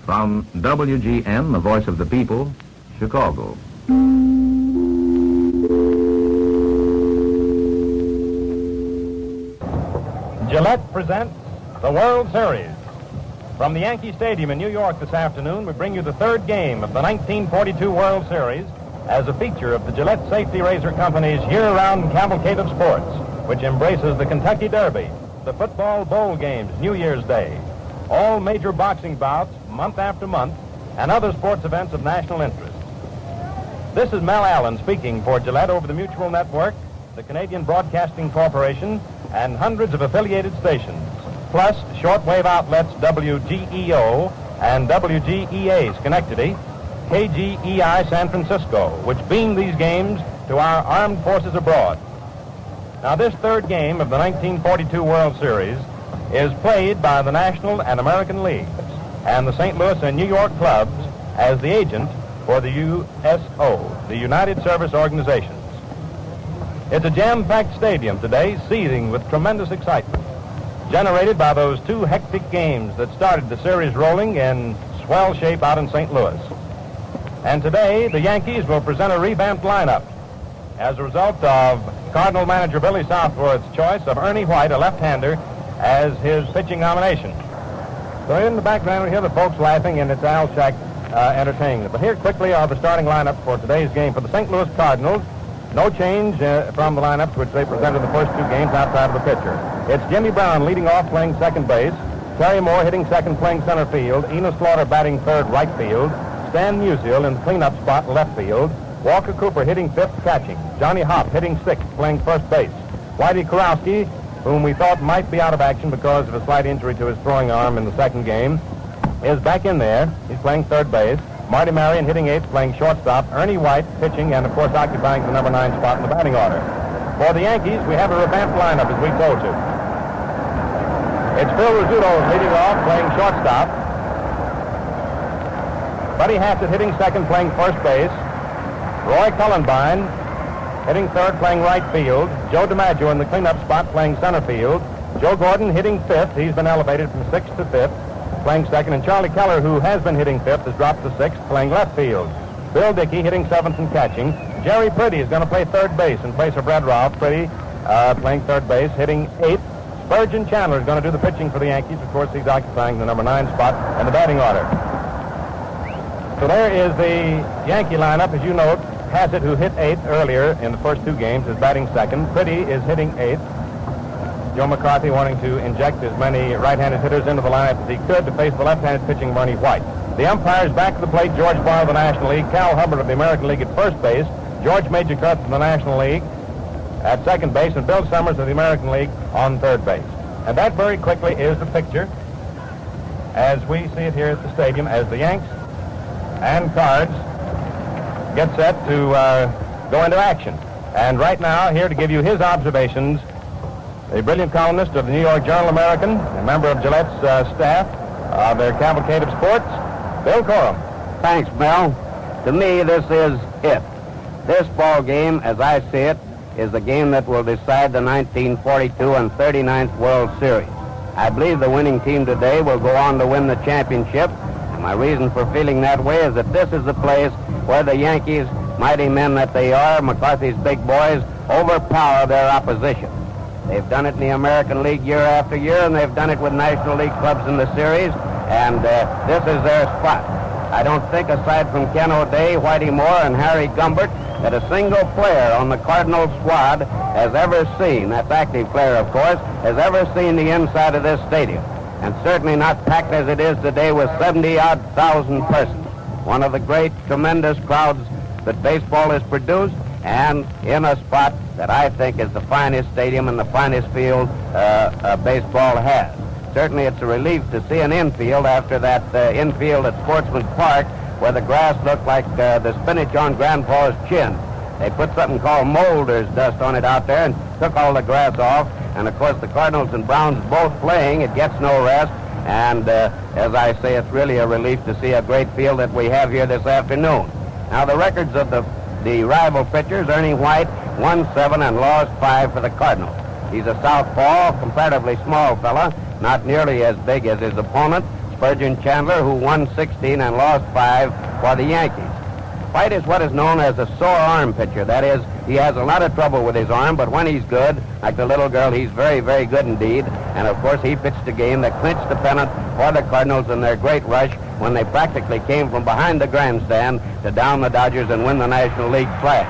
From WGN, the voice of the people, Chicago. Gillette presents the World Series. From the Yankee Stadium in New York this afternoon, we bring you the third game of the 1942 World Series as a feature of the Gillette Safety Razor Company's year-round cavalcade of sports, which embraces the Kentucky Derby, the football bowl games, New Year's Day, all major boxing bouts month after month, and other sports events of national interest. This is Mel Allen speaking for Gillette over the Mutual Network, the Canadian Broadcasting Corporation, and hundreds of affiliated stations, plus shortwave outlets WGEO and WGEA Schenectady, KGEI San Francisco, which beam these games to our armed forces abroad. Now, this third game of the 1942 World Series is played by the National and American Leagues and the St. Louis and New York clubs as the agent for the USO, the United Service Organizations. It's a jam-packed stadium today, seething with tremendous excitement, generated by those two hectic games that started the series rolling in swell shape out in St. Louis. And today, the Yankees will present a revamped lineup as a result of Cardinal manager Billy Southworth's choice of Ernie White, a left-hander, as his pitching nomination. So in the background, we hear the folks laughing, and it's Al Shack entertaining them. But here quickly are the starting lineup for today's game. For the St. Louis Cardinals, no change from the lineups which they presented the first two games outside of the pitcher. It's Jimmy Brown leading off, playing second base. Terry Moore hitting second, playing center field. Enos Slaughter batting third, right field. Stan Musial in the cleanup spot, left field. Walker Cooper hitting fifth, catching. Johnny Hopp hitting sixth, playing first base. Whitey Kurowski, whom we thought might be out of action because of a slight injury to his throwing arm in the second game, is back in there. He's playing third base. Marty Marion hitting eighth, playing shortstop. Ernie White pitching and, of course, occupying the number 9 spot in the batting order. For the Yankees, we have a revamped lineup, as we told you. It's Phil Rizzuto leading off, playing shortstop. Buddy Hassett hitting second, playing first base. Roy Cullenbine hitting third, playing right field. Joe DiMaggio in the cleanup spot, playing center field. Joe Gordon hitting fifth. He's been elevated from sixth to fifth, playing second. And Charlie Keller, who has been hitting fifth, has dropped to sixth, playing left field. Bill Dickey hitting seventh and catching. Jerry Priddy is going to play third base in place of Brad Ralph. Priddy playing third base, hitting eighth. Spurgeon Chandler is going to do the pitching for the Yankees. Of course, he's occupying the number 9 spot in the batting order. So there is the Yankee lineup. As you note, Hassett, who hit eighth earlier in the first two games, is batting second. Priddy is hitting eighth. Joe McCarthy wanting to inject as many right-handed hitters into the lineup as he could to face the left-handed pitching of Ernie White. The umpires back to the plate: George Barr of the National League, Cal Hubbard of the American League at first base, George Major-Kurtz of the National League at second base, and Bill Summers of the American League on third base. And that very quickly is the picture as we see it here at the stadium as the Yanks and Cards get set to go into action. And right now, here to give you his observations, the brilliant columnist of the New York Journal-American, a member of Gillette's staff of their cavalcade of sports, Bill Corum. Thanks, Mel. To me, this is it. This ball game, as I see it, is the game that will decide the 1942 and 39th World Series. I believe the winning team today will go on to win the championship, and my reason for feeling that way is that this is the place where the Yankees, mighty men that they are, McCarthy's big boys, overpower their opposition. They've done it in the American League year after year, and they've done it with National League clubs in the series, and this is their spot. I don't think, aside from Ken O'Day, Whitey Moore, and Harry Gumbert, that a single player on the Cardinals squad has ever seen, that's active player, of course, has ever seen the inside of this stadium. And certainly not packed as it is today with 70-odd thousand persons. One of the great, tremendous crowds that baseball has produced, and in a spot that I think is the finest stadium and the finest field baseball has. Certainly it's a relief to see an infield after that infield at Sportsman Park where the grass looked like the spinach on Grandpa's chin. They put something called molder's dust on it out there and took all the grass off. And, of course, the Cardinals and Browns both playing. It gets no rest. And, as I say, it's really a relief to see a great field that we have here this afternoon. Now, the records of the rival pitchers: Ernie White, won 7 and lost 5 for the Cardinals. He's a southpaw, comparatively small fella, not nearly as big as his opponent. Spurgeon Chandler, who won 16 and lost 5 for the Yankees. White is what is known as a sore arm pitcher. That is, he has a lot of trouble with his arm, but when he's good, like the little girl, he's very, very good indeed. And, of course, he pitched a game that clinched the pennant for the Cardinals in their great rush when they practically came from behind the grandstand to down the Dodgers and win the National League flag.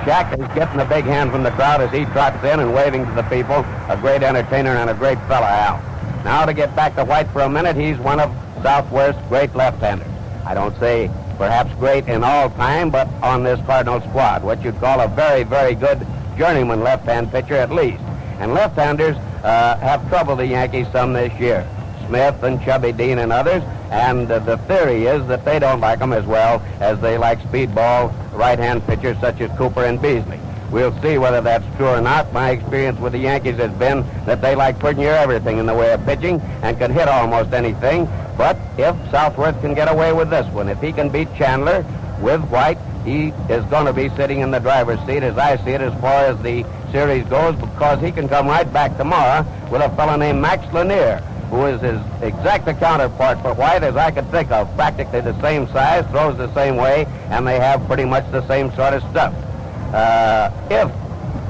Shaq is getting a big hand from the crowd as he trots in and waving to the people. A great entertainer and a great fella, Al. Now to get back to White for a minute, he's one of Southworth's great left-handers. I don't say perhaps great in all time, but on this Cardinal squad, what you'd call a very, very good journeyman left-hand pitcher at least. And left-handers have troubled the Yankees some this year. Smith and Chubby Dean and others, and the theory is that they don't like them as well as they like speedball right-hand pitchers such as Cooper and Beasley. We'll see whether that's true or not. My experience with the Yankees has been that they like pretty near everything in the way of pitching and can hit almost anything. But if Southworth can get away with this one, if he can beat Chandler with White, he is going to be sitting in the driver's seat, as I see it, as far as the series goes, because he can come right back tomorrow with a fellow named Max Lanier, who is his exact counterpart for White as I could think of. Practically the same size, throws the same way, and they have pretty much the same sort of stuff. If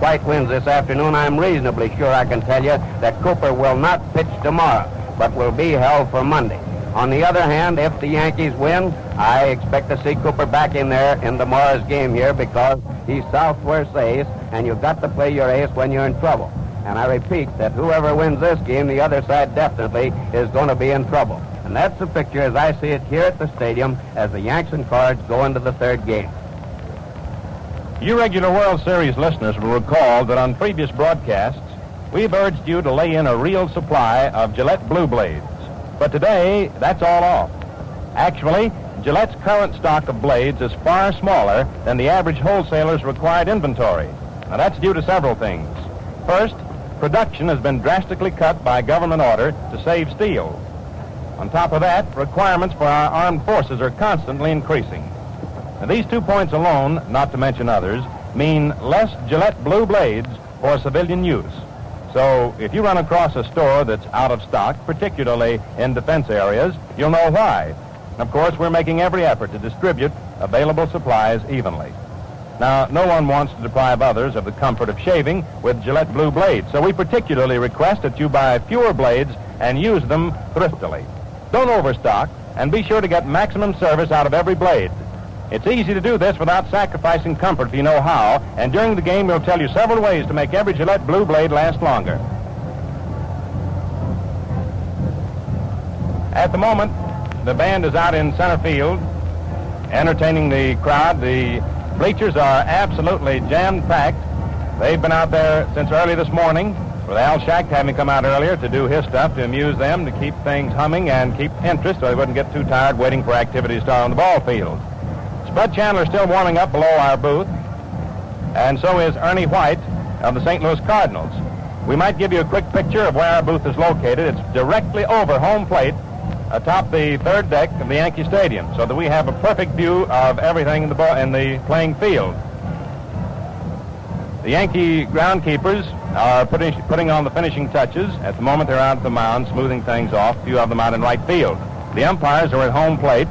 White wins this afternoon, I'm reasonably sure I can tell you that Cooper will not pitch tomorrow, but will be held for Monday. On the other hand, if the Yankees win, I expect to see Cooper back in there in tomorrow's game here because he's Southworth's ace, and you've got to play your ace when you're in trouble. And I repeat that whoever wins this game, the other side definitely is going to be in trouble. And that's the picture as I see it here at the stadium as the Yanks and Cards go into the third game. You regular World Series listeners will recall that on previous broadcasts, we've urged you to lay in a real supply of Gillette Blue Blades. But today, that's all off. Actually, Gillette's current stock of blades is far smaller than the average wholesaler's required inventory. Now, that's due to several things. First, production has been drastically cut by government order to save steel. On top of that, requirements for our armed forces are constantly increasing. Now, these 2 points alone, not to mention others, mean less Gillette Blue Blades for civilian use. So if you run across a store that's out of stock, particularly in defense areas, you'll know why. Of course, we're making every effort to distribute available supplies evenly. Now, no one wants to deprive others of the comfort of shaving with Gillette Blue Blades, so we particularly request that you buy fewer blades and use them thriftily. Don't overstock, and be sure to get maximum service out of every blade. It's easy to do this without sacrificing comfort if you know how, and during the game we'll tell you several ways to make every Gillette Blue Blade last longer. At the moment, the band is out in center field, entertaining the crowd. The bleachers are absolutely jam-packed. They've been out there since early this morning, with Al Schacht having come out earlier to do his stuff to amuse them, to keep things humming and keep interest so they wouldn't get too tired waiting for activity to start on the ball field. Spud Chandler still warming up below our booth, and so is Ernie White of the St. Louis Cardinals. We might give you a quick picture of where our booth is located. It's directly over home plate atop the third deck of the Yankee Stadium, so that we have a perfect view of everything in the playing field. The Yankee groundkeepers are putting on the finishing touches. At the moment, they're out at the mound, smoothing things off, a few of them out in right field. The umpires are at home plate,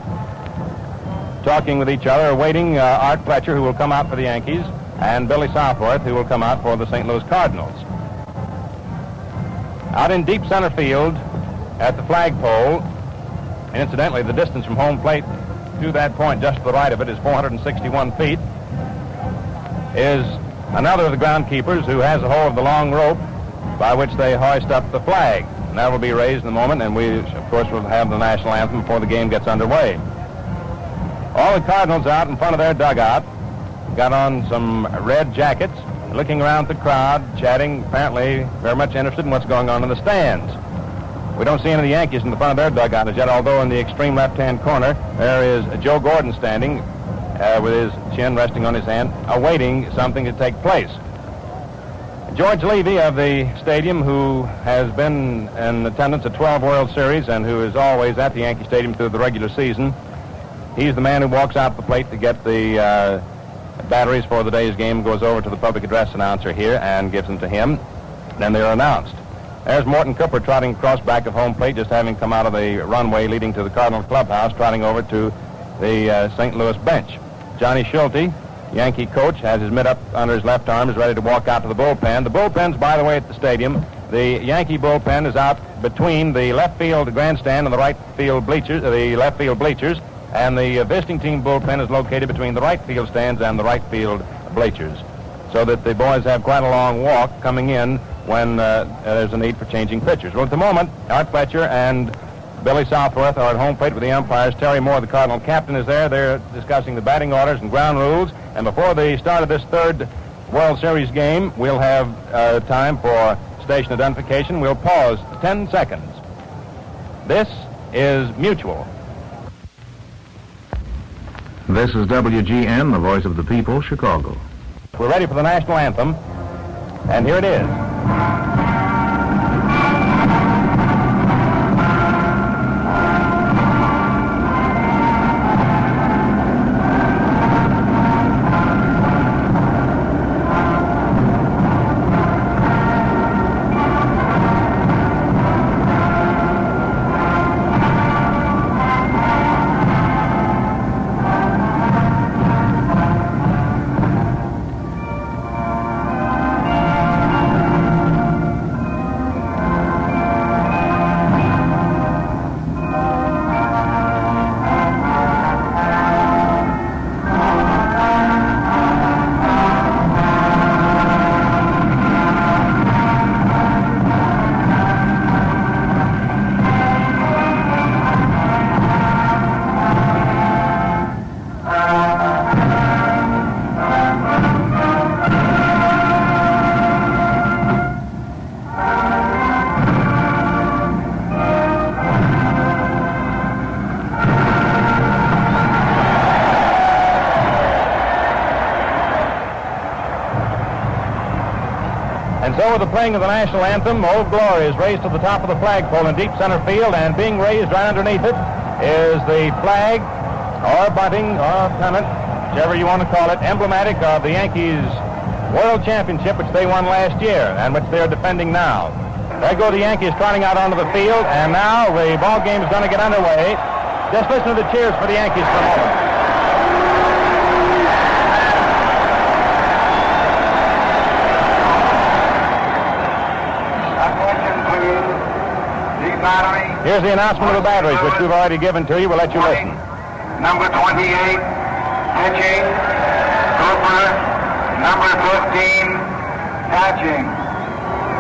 talking with each other, awaiting Art Fletcher, who will come out for the Yankees, and Billy Southworth, who will come out for the St. Louis Cardinals. Out in deep center field at the flagpole, incidentally, the distance from home plate to that point just to the right of it is 461 feet, is another of the groundkeepers who has a hold of the long rope by which they hoist up the flag. And that will be raised in a moment, and we, of course, will have the national anthem before the game gets underway. All the Cardinals out in front of their dugout got on some red jackets, looking around at the crowd, chatting, apparently very much interested in what's going on in the stands. We don't see any of the Yankees in the front of their dugout as yet, although in the extreme left-hand corner there is Joe Gordon standing with his chin resting on his hand, awaiting something to take place. George Levy of the stadium, who has been in attendance at 12 World Series and who is always at the Yankee Stadium through the regular season, he's the man who walks out the plate to get the batteries for the day's game, goes over to the public address announcer here and gives them to him. Then they're announced. There's Morton Cooper trotting across back of home plate, just having come out of the runway leading to the Cardinals clubhouse, trotting over to the St. Louis bench. Johnny Schulte, Yankee coach, has his mitt up under his left arm, is ready to walk out to the bullpen. The bullpen's, by the way, at the stadium. The Yankee bullpen is out between the left field grandstand and the right field bleachers, and the visiting team bullpen is located between the right field stands and the right field bleachers, so that the boys have quite a long walk coming in when there's a need for changing pitchers. Well, at the moment, Art Fletcher and Billy Southworth are at home plate with the umpires. Terry Moore, the Cardinal captain, is there. They're discussing the batting orders and ground rules. And before the start of this third World Series game, we'll have time for station identification. We'll pause 10 seconds. This is Mutual. This is WGN, the voice of the people, Chicago. We're ready for the national anthem, and here it is. And so with the playing of the national anthem, Old Glory is raised to the top of the flagpole in deep center field, and being raised right underneath it is the flag, or bunting, or pennant, whichever you want to call it, emblematic of the Yankees' World Championship, which they won last year, and which they're defending now. There go the Yankees trotting out onto the field, and now the ball game is going to get underway. Just listen to the cheers for the Yankees for a moment. Here's the announcement of the batteries, which we've already given to you. We'll let you listen. Number 28, pitching. Cooper. Number 15, catching.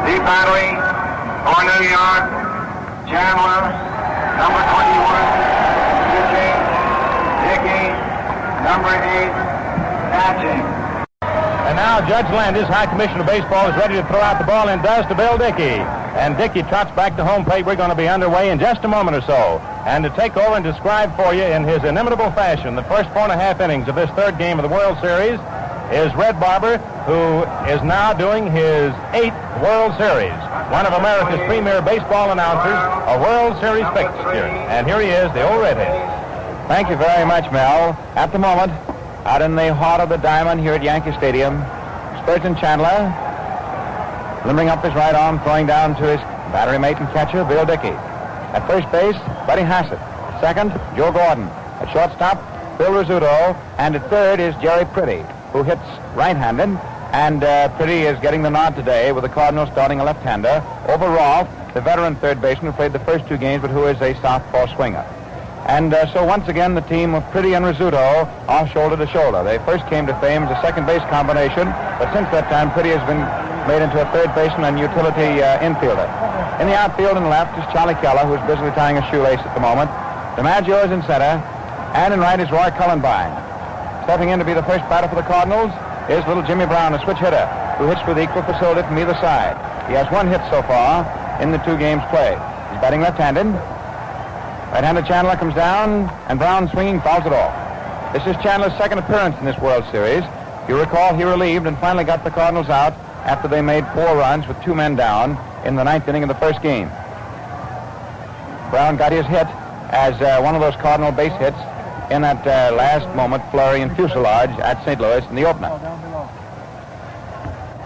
The battery for New York. Chandler. Number 21, pitching. Dickey. Number 8, catching. And now Judge Landis, High Commissioner of Baseball, is ready to throw out the ball, and does, to Bill Dickey. And Dickey trots back to home plate. We're going to be underway in just a moment or so. And to take over and describe for you in his inimitable fashion the first 4.5 innings of this third game of the World Series is Red Barber, who is now doing his 8th World Series. One of America's premier baseball announcers, a World Series fixture. And here he is, the old redhead. Thank you very much, Mel. At the moment, out in the heart of the diamond here at Yankee Stadium, Spurgeon Chandler, limbering up his right arm, throwing down to his battery mate and catcher, Bill Dickey. At first base, Buddy Hassett. Second, Joe Gordon. At shortstop, Bill Rizzuto. And at third is Jerry Pretty, who hits right-handed. And Pretty is getting the nod today with the Cardinals starting a left-hander over Rolfe, the veteran third baseman who played the first 2 games, but who is a southpaw swinger. And so once again, the team of Pretty and Rizzuto are shoulder to shoulder. They first came to fame as a second base combination, but since that time, Pretty has been made into a third baseman and utility infielder. In the outfield and left is Charlie Keller, who's busily tying a shoelace at the moment. DiMaggio is in center, and in right is Roy Cullenbine. Stepping in to be the first batter for the Cardinals is little Jimmy Brown, a switch hitter, who hits with equal facility from either side. He has 1 hit so far in the 2 games played. He's batting left-handed. Right-handed Chandler comes down, and Brown swinging fouls it off. This is Chandler's second appearance in this World Series. If you recall, he relieved and finally got the Cardinals out after they made 4 runs with 2 men down in the 9th inning of the first game. Brown got his hit as one of those Cardinal base hits in that last moment flurry and fuselage at St. Louis in the opener.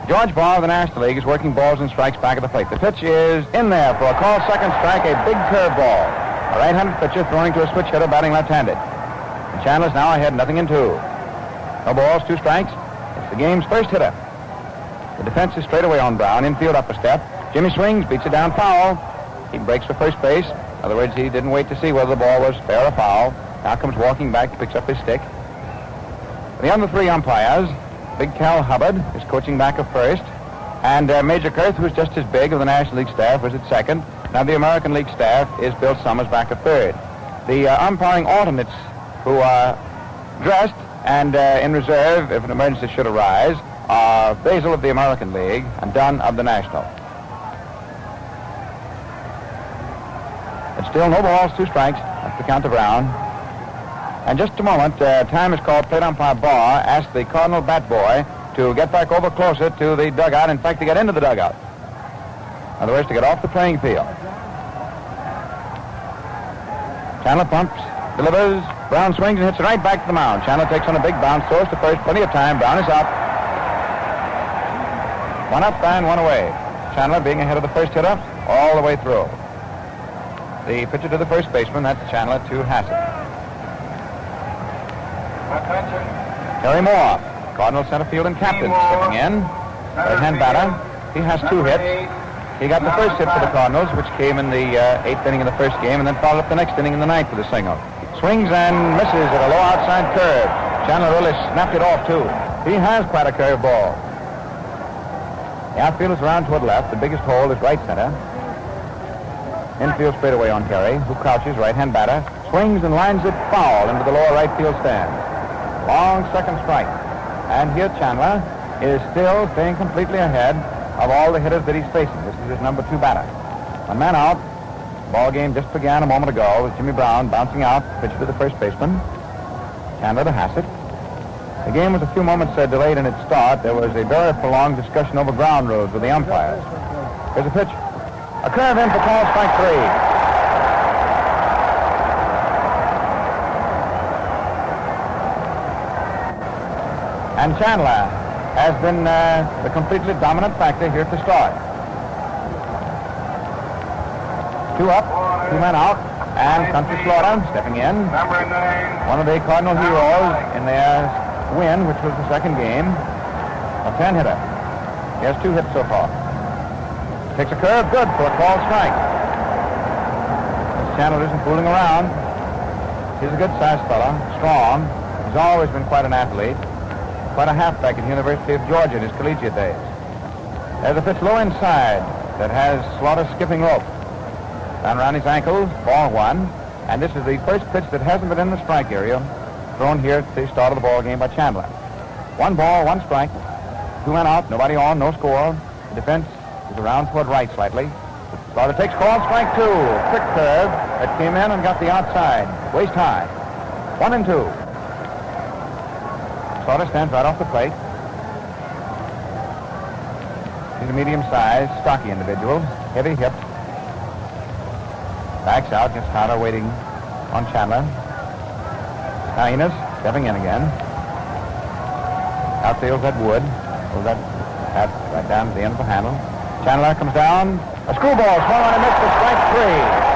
George Barr of the National League is working balls and strikes back at the plate. The pitch is in there for a called second strike, a big curveball. A right-handed pitcher throwing to a switch hitter batting left-handed. And Chandler's now ahead, 0-2. No balls, 2 strikes. It's the game's first hitter. The defense is straight away on Brown. Infield up a step. Jimmy swings, beats it down foul. He breaks for first base. In other words, he didn't wait to see whether the ball was fair or foul. Now comes walking back, picks up his stick. The other 3 umpires, Big Cal Hubbard is coaching back at first, and Major Kurth, who's just as big of the National League staff, was at second. Now the American League staff is Bill Summers back at third. The umpiring alternates who are dressed and in reserve if an emergency should arise are Basil of the American League and Dunn of the National. But still no balls, 2 strikes. That's the count to Brown. And just a moment, time is called. Plate umpire Barr asked the Cardinal bat boy to get back over closer to the dugout. In fact, to get into the dugout. In other words, to get off the playing field. Chandler pumps, delivers. Brown swings and hits it right back to the mound. Chandler takes on a big bounce, throws to first. Plenty of time. Brown is up. 1 up and 1 away. Chandler being ahead of the first hitter all the way through. The pitcher to the first baseman, that's Chandler to Hassett. Terry Moore, Cardinal center field and captain, stepping in. Right-hand batter. He has 2 hits. He got the first hit for the Cardinals, which came in the 8th inning of the first game, and then followed up the next inning in the 9th with a single. Swings and misses at a low outside curve. Chandler really snapped it off, too. He has quite a curve ball. The outfield is around toward left. The biggest hole is right center. Infield straight away on Terry, who crouches, right-hand batter. Swings and lines it foul into the lower right field stand. Long second strike. And here Chandler is still staying completely ahead of all the hitters that he's facing. This is his number 2 batter. 1 man out. Ball game just began a moment ago with Jimmy Brown bouncing out, pitch to the first baseman. Chandler to Hassett. The game was a few moments delayed in its start. There was a very prolonged discussion over ground rules with the umpires. Here's a pitch. A curve in for call strike 3. And Chandler has been the completely dominant factor here to start. 2 up, 2 men out, and Country Slaughter stepping in. One of the Cardinal heroes in their win, which was the second game. A 10-hitter. He has 2 hits so far. Takes a curve, good for a called strike. Chandler isn't fooling around. He's a good-sized fella, strong. He's always been quite an athlete. Quite a halfback at the University of Georgia in his collegiate days. There's a pitch low inside that has Slaughter skipping rope. Down around his ankles, ball 1. And this is the first pitch that hasn't been in the strike area, thrown here at the start of the ball game by Chandler. 1 ball, 1 strike. 2 men out, nobody on, no score. The defense is around toward right slightly. Slaughter takes call, strike 2. Quick curve that came in and got the outside. Waist high. 1 and 2. Slaughter stands right off the plate. He's a medium-sized, stocky individual, heavy hipped. Backs out, gets Tyler waiting on Chandler. Now Enos stepping in again. Outfields that Wood. Pulls that hat right down to the end of the handle. Chandler comes down. A screwball, swung on and missed for strike 3.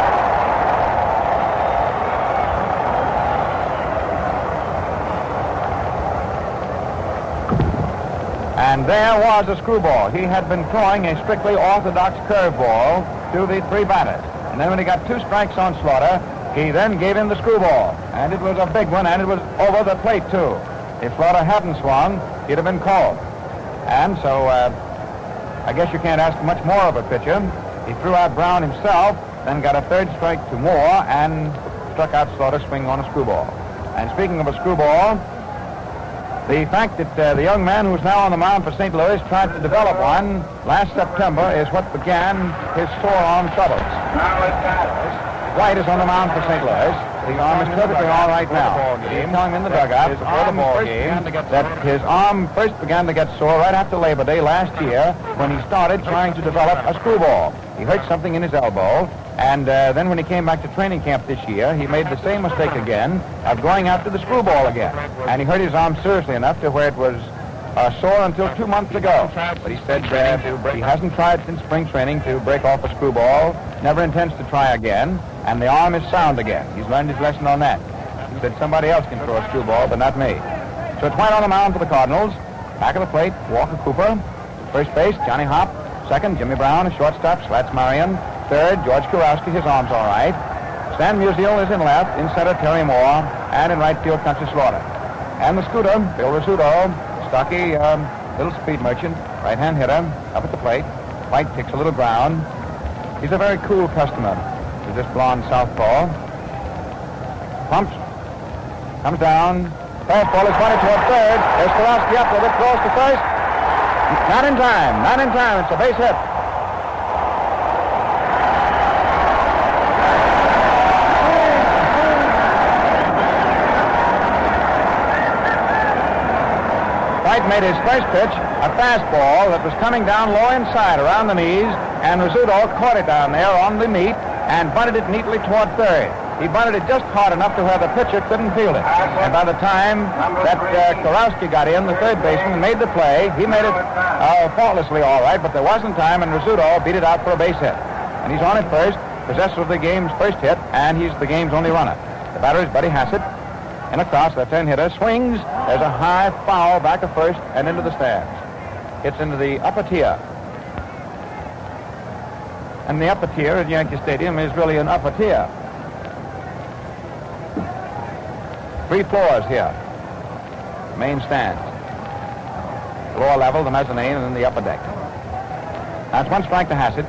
And there was a screwball. He had been throwing a strictly orthodox curveball to the 3 batters. And then when he got 2 strikes on Slaughter, he then gave him the screwball. And it was a big one, and it was over the plate, too. If Slaughter hadn't swung, he'd have been called. And so, I guess you can't ask much more of a pitcher. He threw out Brown himself, then got a 3rd strike to Moore, and struck out Slaughter swinging on a screwball. And speaking of a screwball, the fact that the young man who's now on the mound for St. Louis tried to develop one last September is what began his sore arm troubles. White is on the mound for St. Louis. The arm is perfectly all right now. He's telling him in the dugout before the ball game that his arm first began to get sore right after Labor Day last year when he started trying to develop a screwball. He hurt something in his elbow, and then when he came back to training camp this year, he made the same mistake again of going after the screwball again. And he hurt his arm seriously enough to where it was sore until 2 months ago. But he said he hasn't tried since spring training to break off a screwball, never intends to try again, and the arm is sound again. He's learned his lesson on that. He said somebody else can throw a screwball, but not me. So it's White on the mound for the Cardinals. Back of the plate, Walker Cooper. First base, Johnny Hopp. Second, Jimmy Brown. A shortstop, Slats Marion. Third, George Kurowski. His arm's all right. Stan Musial is in left. In center, Terry Moore. And in right field, Country Slaughter. And the scooter, Bill Rizzuto. Stocky, little speed merchant. Right-hand hitter. Up at the plate. White kicks a little ground. He's a very cool customer to this blonde southpaw. Pumps. Comes down. Fastball is pointed toward third. There's Kurowski up with it, close to first. Not in time. Not in time. It's a base hit. White made his first pitch, a fastball that was coming down low inside around the knees, and Rizzuto caught it down there on the meat and bunted it neatly toward third. He bunted it just hard enough to where the pitcher couldn't field it. And by the time that Kurowski got in, the third baseman, and made the play, he made it faultlessly all right, but there wasn't time, and Rizzuto beat it out for a base hit. And he's on at first, possessor of the game's first hit, and he's the game's only runner. The batter is Buddy Hassett. In across, left-hand hitter, swings. There's a high foul back of first and into the stands. It's into the upper tier. And the upper tier at Yankee Stadium is really an upper tier. 3 floors here. Main stands. Lower level, the mezzanine, and then the upper deck. That's 1 strike to Hassett.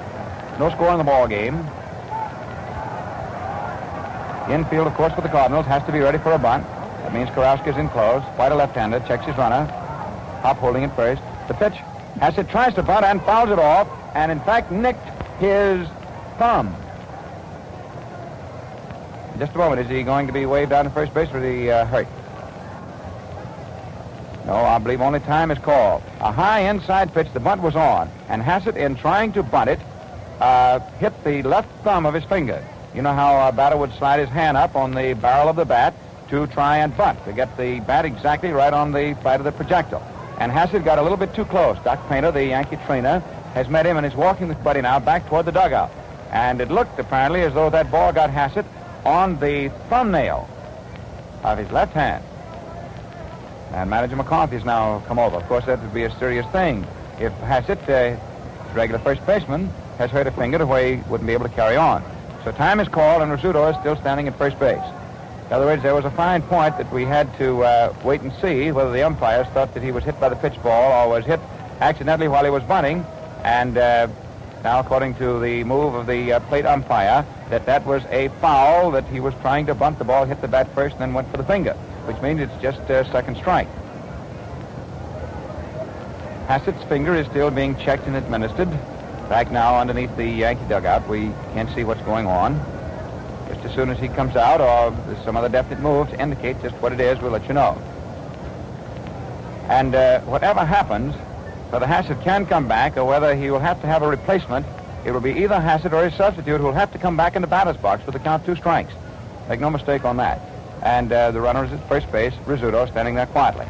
No score in the ball game. Infield, of course, for the Cardinals has to be ready for a bunt. That means Kurowski's in close. White a left-hander, checks his runner. Hop holding it first. The pitch. Hassett tries to bunt and fouls it off, and in fact nicked his thumb. In just a moment, is he going to be waved down to first base, or is he hurt? No, I believe only time is called. A high inside pitch, the bunt was on, and Hassett, in trying to bunt it, hit the left thumb of his finger. You know how a batter would slide his hand up on the barrel of the bat to try and bunt, to get the bat exactly right on the bite of the projectile. And Hassett got a little bit too close. Doc Painter, the Yankee trainer, has met him and is walking with Buddy now back toward the dugout. And it looked apparently as though that ball got Hassett on the thumbnail of his left hand. And manager McCarthy's now come over. Of course, that would be a serious thing if Hassett, regular first baseman, has hurt a finger to where he wouldn't be able to carry on. So time is called, and Rizzuto is still standing at first base. In other words, there was a fine point that we had to wait and see whether the umpires thought that he was hit by the pitch ball or was hit accidentally while he was bunting. And now, according to the move of the plate umpire, that was a foul, that he was trying to bunt the ball, hit the bat first, and then went for the finger, which means it's just a second strike. Hassett's finger is still being checked and administered. Back now underneath the Yankee dugout, we can't see what's going on. Just as soon as he comes out or there's some other definite move to indicate just what it is, we'll let you know. And whatever happens, whether Hassett can come back or whether he will have to have a replacement, it will be either Hassett or his substitute who will have to come back in the batter's box with the count 2 strikes. Make no mistake on that. And the runner is at first base, Rizzuto, standing there quietly.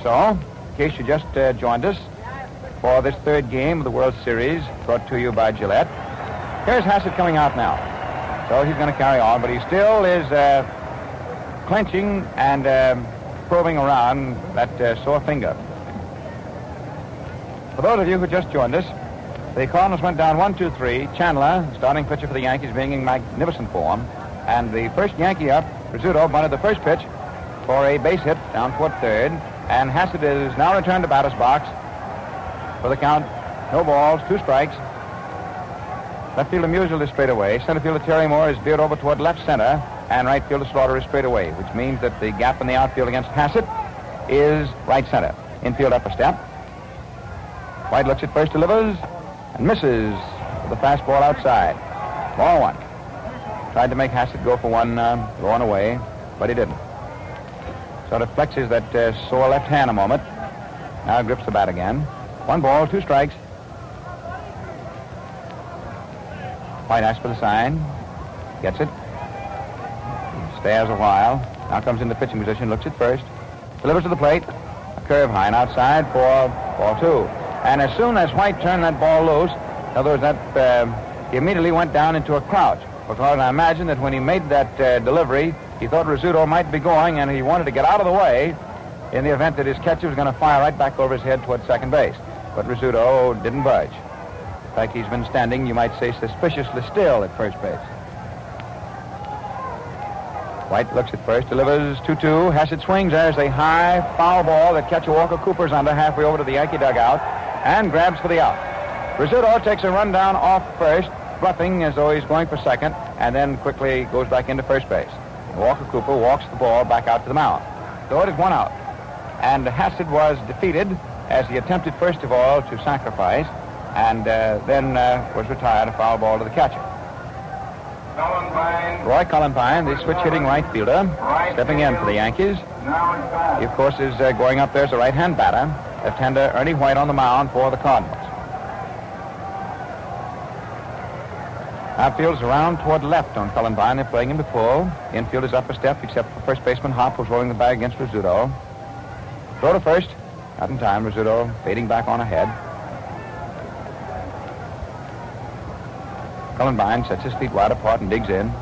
So, in case you just joined us for this third game of the World Series, brought to you by Gillette, here's Hassett coming out now. So he's going to carry on, but he still is clenching and probing around that sore finger. For those of you who just joined us, the Cardinals went down 1-2-3. Chandler, starting pitcher for the Yankees, being in magnificent form. And the first Yankee up, Rizzuto, bunted the first pitch for a base hit down toward third. And Hassett is now returned to batter's box for the count. No balls, 2 strikes. Left fielder Musial is straight away. Center fielder Terry Moore is veered over toward left center. And right fielder Slaughter is straight away, which means that the gap in the outfield against Hassett is right center. Infield upper step. White looks at first, delivers, and misses with the fastball outside. Ball 1. Tried to make Hassett go for one going away, but he didn't. Sort of flexes that sore left hand a moment. Now grips the bat again. 1 ball, 2 strikes. White asks for the sign. Gets it. Stares a while. Now comes into pitching position, looks at first. Delivers to the plate. A curve high and outside for ball 2. And as soon as White turned that ball loose, in other words, he immediately went down into a crouch. Because I imagine that when he made that delivery, he thought Rizzuto might be going, and he wanted to get out of the way in the event that his catcher was going to fire right back over his head toward second base. But Rizzuto didn't budge. In fact, he's been standing, you might say, suspiciously still at first base. White looks at first, delivers 2-2. Hassett swings. There's a high foul ball that catcher Walker Cooper's under halfway over to the Yankee dugout and grabs for the out. Rizzuto takes a run down off first, bluffing as though he's going for second, and then quickly goes back into first base. And Walker Cooper walks the ball back out to the mound. So it is 1 out. And Hassett was defeated as he attempted, first of all, to sacrifice, and then was retired, a foul ball to the catcher. Roy Cullenpine, the switch-hitting right fielder, stepping in for the Yankees. He, of course, is going up there as a right-hand batter. Left-hander Ernie White on the mound for the Cardinals. Outfield's around toward left on Cullenpine. They're playing him to full. Infield is up a step, except for first baseman Hopp, who's rolling the bag against Rizzuto. Throw to first. Not in time. Rizzuto fading back on ahead. Cullenpine sets his feet wide apart and digs in.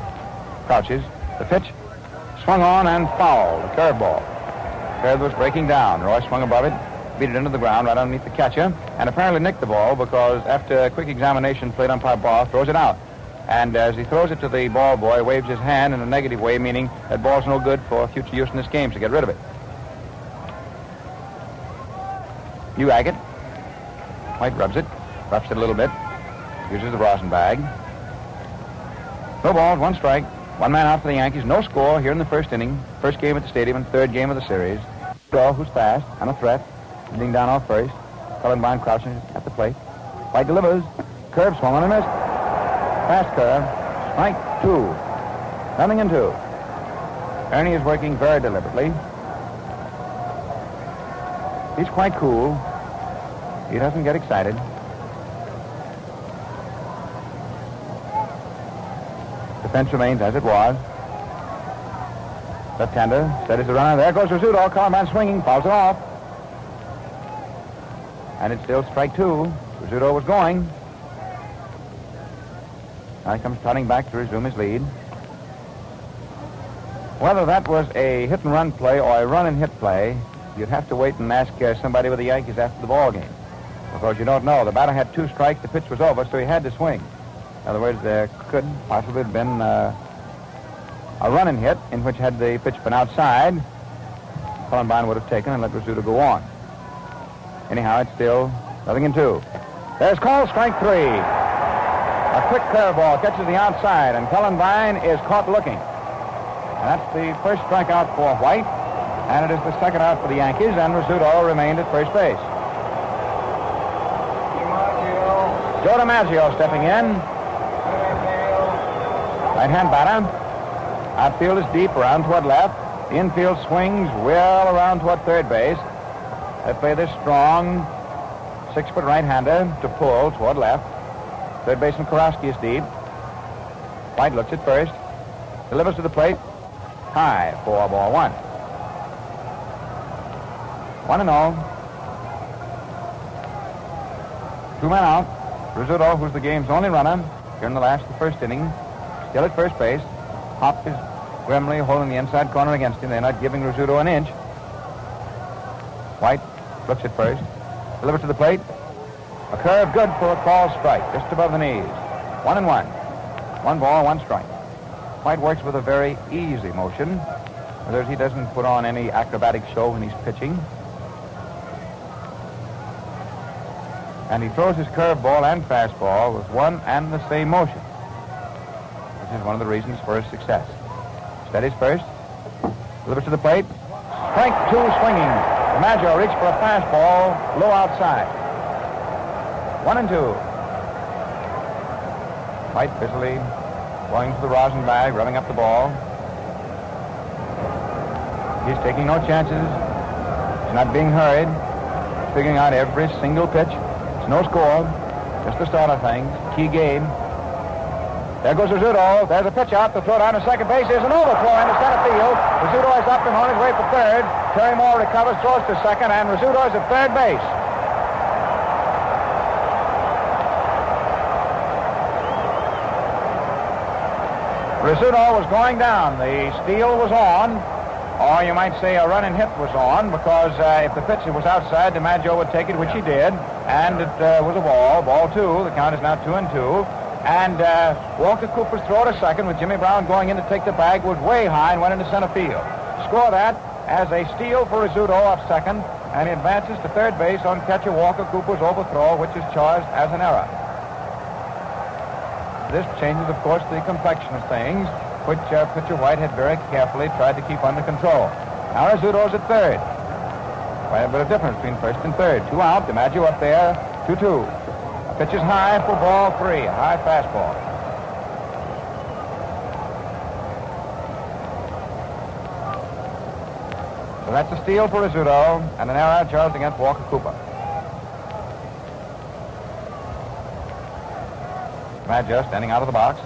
Crouches. The pitch. Swung on and fouled. A curveball. Curve was breaking down. Roy swung above it. Beat it into the ground right underneath the catcher. And apparently nicked the ball because after a quick examination, plate umpire Barr throws it out. And as he throws it to the ball boy, waves his hand in a negative way, meaning that ball's no good for future use in this game, so get rid of it. New agate. White rubs it. Roughs it a little bit. Uses the rosin bag. No balls, 1 strike. 1 man out for the Yankees. No score here in the first inning. First game at the stadium and third game of the series. Shaw, who's fast, and a threat. Leading down off first. Cullenpine crouching at the plate. White delivers. Curve swung on and missed. Fast curve. Strike 2. 0-2. Ernie is working very deliberately. He's quite cool. He doesn't get excited. Defense remains as it was. Left-hander steadies the runner. There goes Rizzuto. Cullenpine swinging. Fouls it off. And it's still strike 2. Rizzuto was going. Now he comes trotting back to resume his lead. Whether that was a hit-and-run play or a run-and-hit play, you'd have to wait and ask somebody with the Yankees after the ball game. Because you don't know. The batter had 2 strikes. The pitch was over, so he had to swing. In other words, there could possibly have been a run-and-hit in which, had the pitch been outside, Cullenpine would have taken and let Rizzuto go on. Anyhow, it's still 0-2. There's call strike 3. A quick curveball catches the outside, and Cullenpine is caught looking. And that's the first strikeout for White, and it is the second out for the Yankees, and Rizzuto remained at first base. Joe DiMaggio stepping in. Right-hand batter. Outfield is deep, around toward left. The infield swings well around toward third base. They play this strong 6-foot right-hander to pull toward left. Third baseman Kurowski is deep. White looks at first. Delivers to the plate. High for ball 1. 1-0. 2 men out. Rizzuto, who's the game's only runner, here in the last of the first inning, still at first base. Hopp is grimly holding the inside corner against him. They're not giving Rizzuto an inch. White looks at first. Delivers to the plate. A curve good for a call strike, just above the knees. 1-1. 1 ball, 1 strike. White works with a very easy motion. In other words, he doesn't put on any acrobatic show when he's pitching. And he throws his curveball and fastball with one and the same motion, which is one of the reasons for his success. Steadies first. Delivers to the plate. Strike 2 swinging. DiMaggio reached for a fastball low outside. 1-2. White busily going to the rosin bag, rubbing up the ball. He's taking no chances. He's not being hurried. He's figuring out every single pitch. It's no score. Just the start of things. Key game. There goes Rizzuto. There's a pitch out. The throw down to second base. There's an overthrow into center field. Rizzuto is up and on his way for third. Terry Moore recovers, throws to second, and Rizzuto is at third base. Rizzuto was going down. The steal was on, or you might say a run and hit was on, because if the pitch was outside, DiMaggio would take it, which he did, and it was a ball. Ball 2. The count is now 2-2. And Walker Cooper's throw to second with Jimmy Brown going in to take the bag was way high and went into center field. Score that as a steal for Rizzuto off second, and he advances to third base on catcher Walker Cooper's overthrow, which is charged as an error. This changes, of course, the complexion of things, which pitcher White had very carefully tried to keep under control. Now Rizzuto's at third. Quite a bit of difference between first and third. 2 out, DiMaggio up there, 2-2. Pitch is high for ball 3, a high fastball. So that's a steal for Rizzuto and an error charged against Walker Cooper. DiMaggio standing out of the box.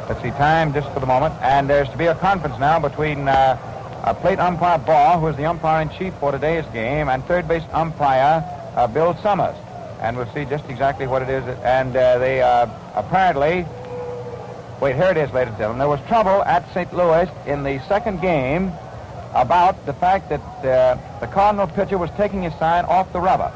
Let's see, time just for the moment. And there's to be a conference now between plate umpire Ball, who is the umpire-in-chief for today's game, and third base umpire Bill Summers. And we'll see just exactly what it is. And they apparently... Wait, here it is, ladies and gentlemen. There was trouble at St. Louis in the second game about the fact that the Cardinal pitcher was taking his sign off the rubber.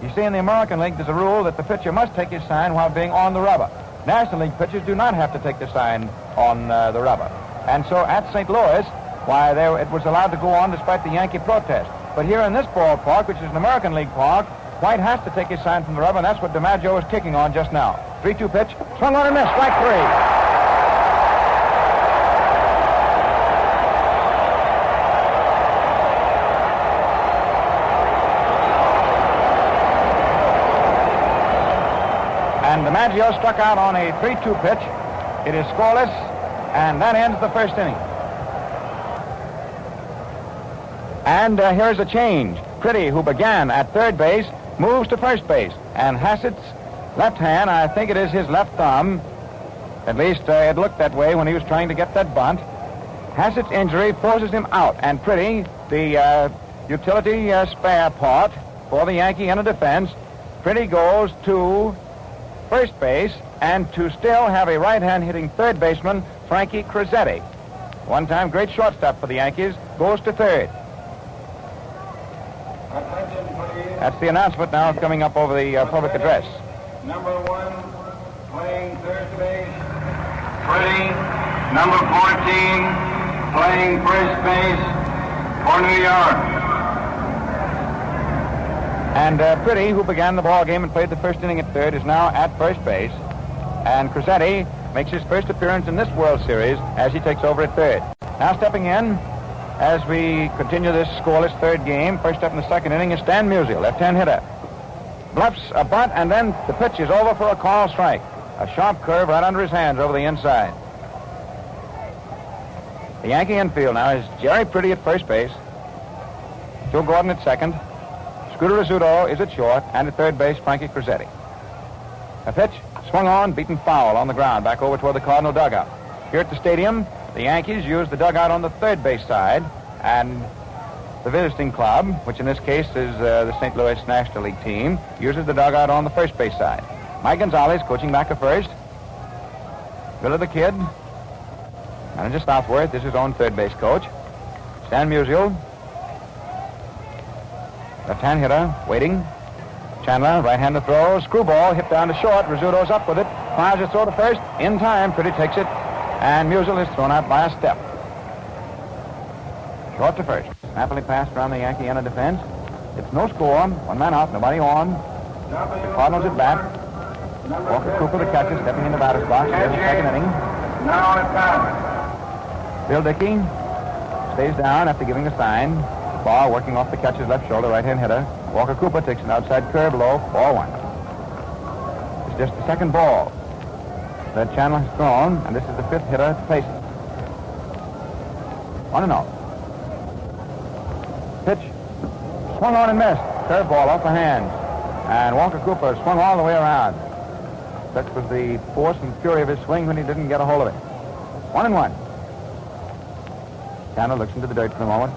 You see, in the American League, there's a rule that the pitcher must take his sign while being on the rubber. National League pitchers do not have to take the sign on the rubber. And so at St. Louis, it was allowed to go on despite the Yankee protest. But here in this ballpark, which is an American League park, White has to take his sign from the rubber, and that's what DiMaggio is kicking on just now. 3-2 pitch, swung on and missed, strike 3. And DiMaggio struck out on a 3-2 pitch. It is scoreless, and that ends the first inning. And here's a change. Pretty, who began at third base, moves to first base. And Hassett's left hand, I think it is his left thumb, at least it looked that way when he was trying to get that bunt. Hassett's injury forces him out. And Pretty, the utility spare part for the Yankee inner defense, Pretty goes to first base, and to still have a right-hand hitting third baseman, Frankie Crosetti, one-time great shortstop for the Yankees, goes to third. That's the announcement now coming up over the public address. Number 1, playing third base. Pretty, number 14, playing first base for New York. And Pretty, who began the ball game and played the first inning at third, is now at first base. And Crosetti makes his first appearance in this World Series as he takes over at third. Now stepping in as we continue this scoreless third game, first up in the second inning is Stan Musial, left-hand hitter. Bluffs a bunt, and then the pitch is over for a call strike. A sharp curve right under his hands over the inside. The Yankee infield now is Jerry Pretty at first base, Joe Gordon at second, Scooter Rizzuto is at short, and at third base, Frankie Crosetti. A pitch, swung on, beaten foul on the ground, back over toward the Cardinal dugout. Here at the stadium, the Yankees use the dugout on the third base side, and the visiting club, which in this case is the St. Louis National League team, uses the dugout on the first base side. Mike Gonzalez coaching back at first. Billy the Kid, manager Southworth, is his own third base coach. Stan Musial, left-hand hitter, waiting. Chandler, right-hander throw, screwball, hit down to short. Rizzuto's up with it, fires his throw to first. In time, Pretty takes it, and Musial is thrown out by a step. Short to first. Happily passed around the Yankee inner defense. It's no score, one man out, nobody on. The Cardinals at bat. Walker Cooper, the catcher, stepping in the batter's box. Here's the second inning. Now it's out. Bill Dickey stays down after giving the sign. Ball working off the catcher's left shoulder, right-hand hitter. Walker Cooper takes an outside curve low, ball 1. It's just the second ball that Chandler has thrown, and this is the fifth hitter to face it. 1-0. Pitch, swung on and missed. Curve ball off the hands. And Walker Cooper swung all the way around. Such was the force and fury of his swing when he didn't get a hold of it. 1-1. Chandler looks into the dirt for the moment.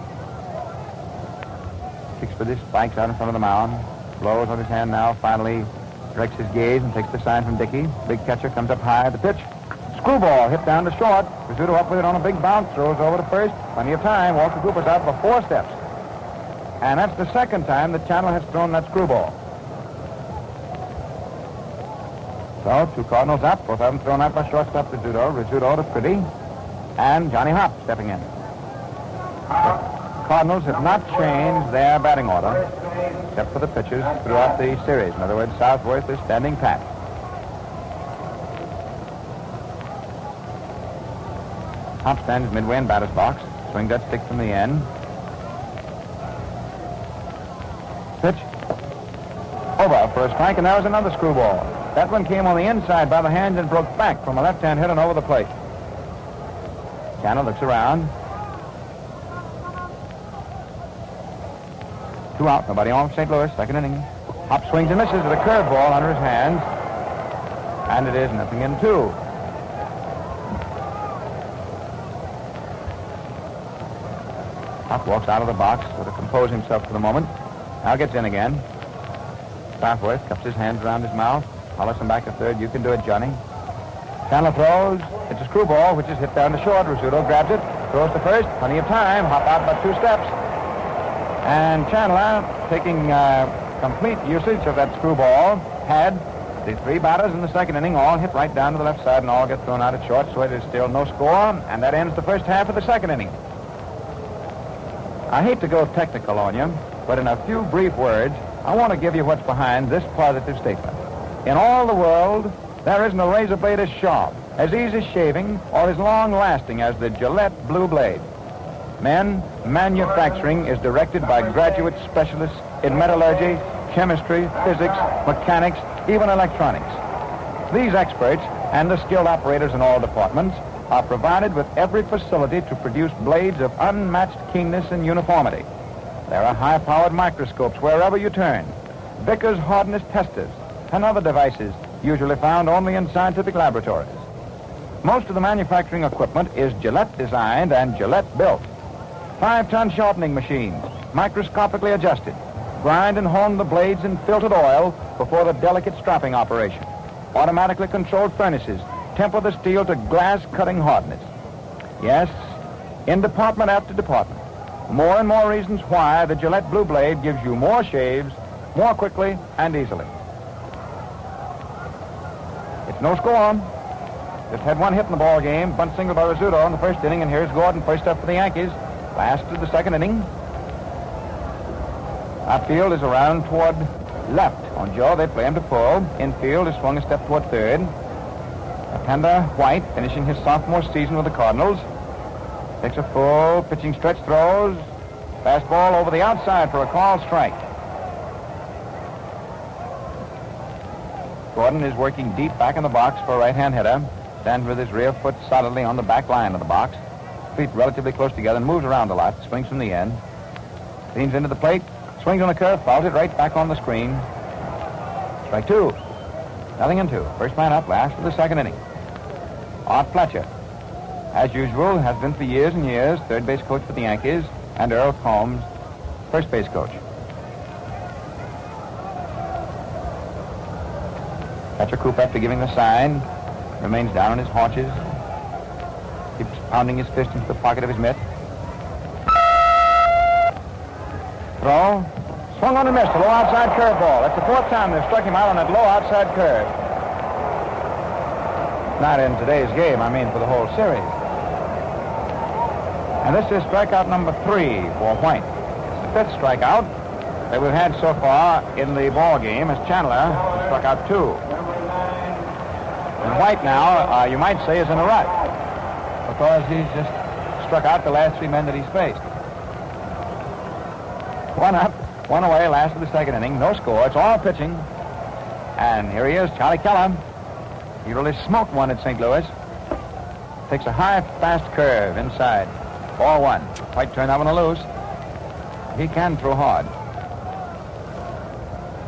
Kicks for this, spikes out in front of the mound. Blows on his hand now, finally directs his gaze and takes the sign from Dickey. Big catcher comes up high at the pitch. Screwball hit down to short. Rizzuto up with it on a big bounce, throws over to first. Plenty of time. Walker Cooper's out for 4 steps. And that's the second time that Chandler has thrown that screwball. So, 2 Cardinals up, both of them thrown out by shortstop Rizzuto to Pretty, and Johnny Hop stepping in. The Cardinals have not changed their batting order, except for the pitchers throughout the series. In other words, Southworth is standing pat. Hop stands midway in batter's box. Swings that stick from the end. Pitch. Over for a strike, and there was another screwball. That one came on the inside by the hand and broke back from a left-hand hit and over the plate. Chandler looks around. 2 out, nobody on for St. Louis, second inning. Hop swings and misses with a curveball under his hands. And it is 0-2. Hop walks out of the box to compose himself for the moment. Now gets in again. Southworth cups his hands around his mouth. Hollers him back to third. You can do it, Johnny. Chandler throws. It's a screwball, which is hit down to short. Rizzuto grabs it. Throws to first. Plenty of time. Hop out about 2 steps. And Chandler, taking complete usage of that screwball, had the 3 batters in the second inning all hit right down to the left side and all get thrown out at short, so it is still no score, and that ends the first half of the second inning. I hate to go technical on you, but in a few brief words, I want to give you what's behind this positive statement. In all the world, there isn't a razor blade as sharp, as easy shaving, or as long-lasting as the Gillette Blue Blade. Men, manufacturing is directed by graduate specialists in metallurgy, chemistry, physics, mechanics, even electronics. These experts and the skilled operators in all departments are provided with every facility to produce blades of unmatched keenness and uniformity. There are high-powered microscopes wherever you turn, Vickers hardness testers, and other devices usually found only in scientific laboratories. Most of the manufacturing equipment is Gillette-designed and Gillette-built. 5-ton sharpening machines, microscopically adjusted, grind and hone the blades in filtered oil before the delicate strapping operation. Automatically controlled furnaces temper the steel to glass-cutting hardness. Yes, in department after department, more and more reasons why the Gillette Blue Blade gives you more shaves, more quickly and easily. It's no score. Just had 1 hit in the ball game. Bunt single by Rizzuto in the first inning, and here's Gordon, first up for the Yankees. Last of the second inning. Outfield is around toward left on Joe. They play him to full. Infield is swung a step toward third. Tender White, finishing his sophomore season with the Cardinals, takes a full pitching stretch, throws. Fastball over the outside for a called strike. Gordon is working deep back in the box for a right-hand hitter. Stands with his rear foot solidly on the back line of the box. Feet relatively close together and moves around a lot. Swings from the end. Leans into the plate. Swings on a curve. Fouls it right back on the screen. Strike 2. 0-2. First man up, last of the second inning. Art Fletcher, as usual, has been for years and years third base coach for the Yankees, and Earl Combs, first base coach. Fletcher Coop, after giving the sign, remains down on his haunches, keeps pounding his fist into the pocket of his mitt. Throw. Swung on and missed. A low outside curveball. That's the 4th time they've struck him out on that low outside curve. Not in today's game, I mean for the whole series. And this is strikeout number 3 for White. It's the 5th strikeout that we've had so far in the ball game as Chandler struck out 2. And White now, you might say, is in a rut because he's just struck out the last 3 men that he's faced. 1 up, 1 away, last of the second inning. No score. It's all pitching. And here he is, Charlie Keller. He really smoked one at St. Louis. Takes a high, fast curve inside. Ball 1. White turned that one loose. He can throw hard.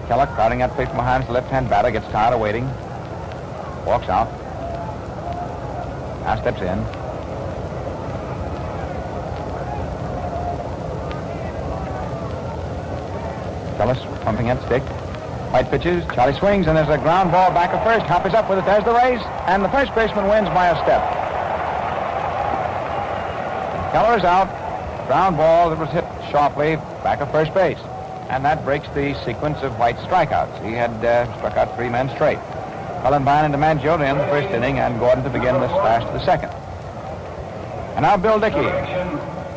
Keller crowding that plate from behind the left-hand batter, gets tired of waiting. Walks out. Now steps in. Keller's pumping that stick. White pitches. Charlie swings, and there's a ground ball back at first. Hop is up with it. There's the race, and the first baseman wins by a step. Keller is out. Ground ball that was hit sharply back at first base. And that breaks the sequence of White's strikeouts. He had struck out 3 men straight. Cullenbine and DiMaggio to end the first inning, and Gordon to begin this last of the second. And now Bill Dickey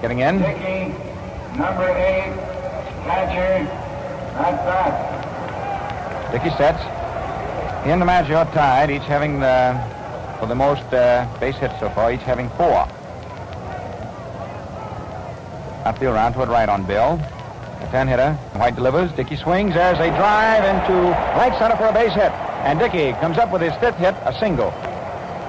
getting in. Dickey, number 8, catcher, at bat. Dickey sets. He and DiMaggio are tied, each having for the most base hits so far, each having 4. Outfield round toward right on Bill. A 10-hitter. White delivers. Dickey swings. There's a drive into right center for a base hit. And Dickey comes up with his 5th hit, a single.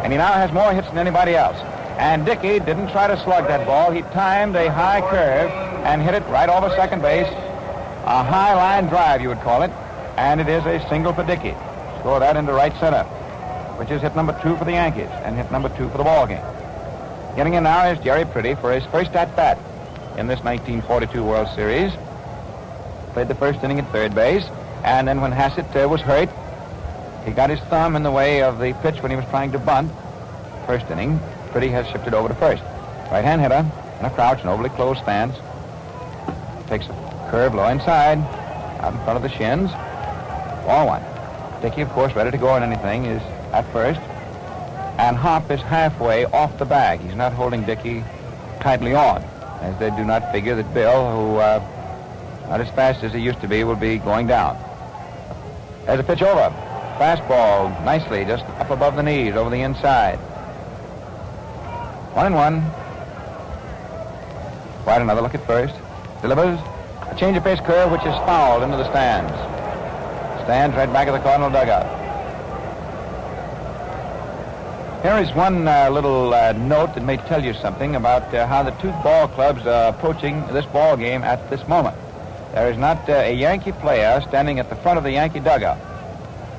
And he now has more hits than anybody else. And Dickey didn't try to slug that ball. He timed a high curve and hit it right over second base. A high line drive, you would call it. And it is a single for Dickey. Score that into right center, which is hit number 2 for the Yankees and hit number 2 for the ball game. Getting in now is Jerry Pretty for his first at-bat in this 1942 World Series. Played the first inning at third base, and then when Hassett was hurt, he got his thumb in the way of the pitch when he was trying to bunt. First inning, Pretty has shifted over to first. Right-hand hitter in a crouch and overly closed stance. Takes a curve low inside, out in front of the shins. Ball 1. Dickey, of course, ready to go on anything, is at first. And Hop is halfway off the bag. He's not holding Dickey tightly on, as they do not figure that Bill, who not as fast as he used to be, will be going down. There's a pitch over. Fastball, nicely, just up above the knees, over the inside. 1-1. White, another look at first. Delivers. A change of pace curve, which is fouled into the stands. Stands right back of the Cardinal dugout. Here is one little note that may tell you something about how the 2 ball clubs are approaching this ball game at this moment. There is not a Yankee player standing at the front of the Yankee dugout.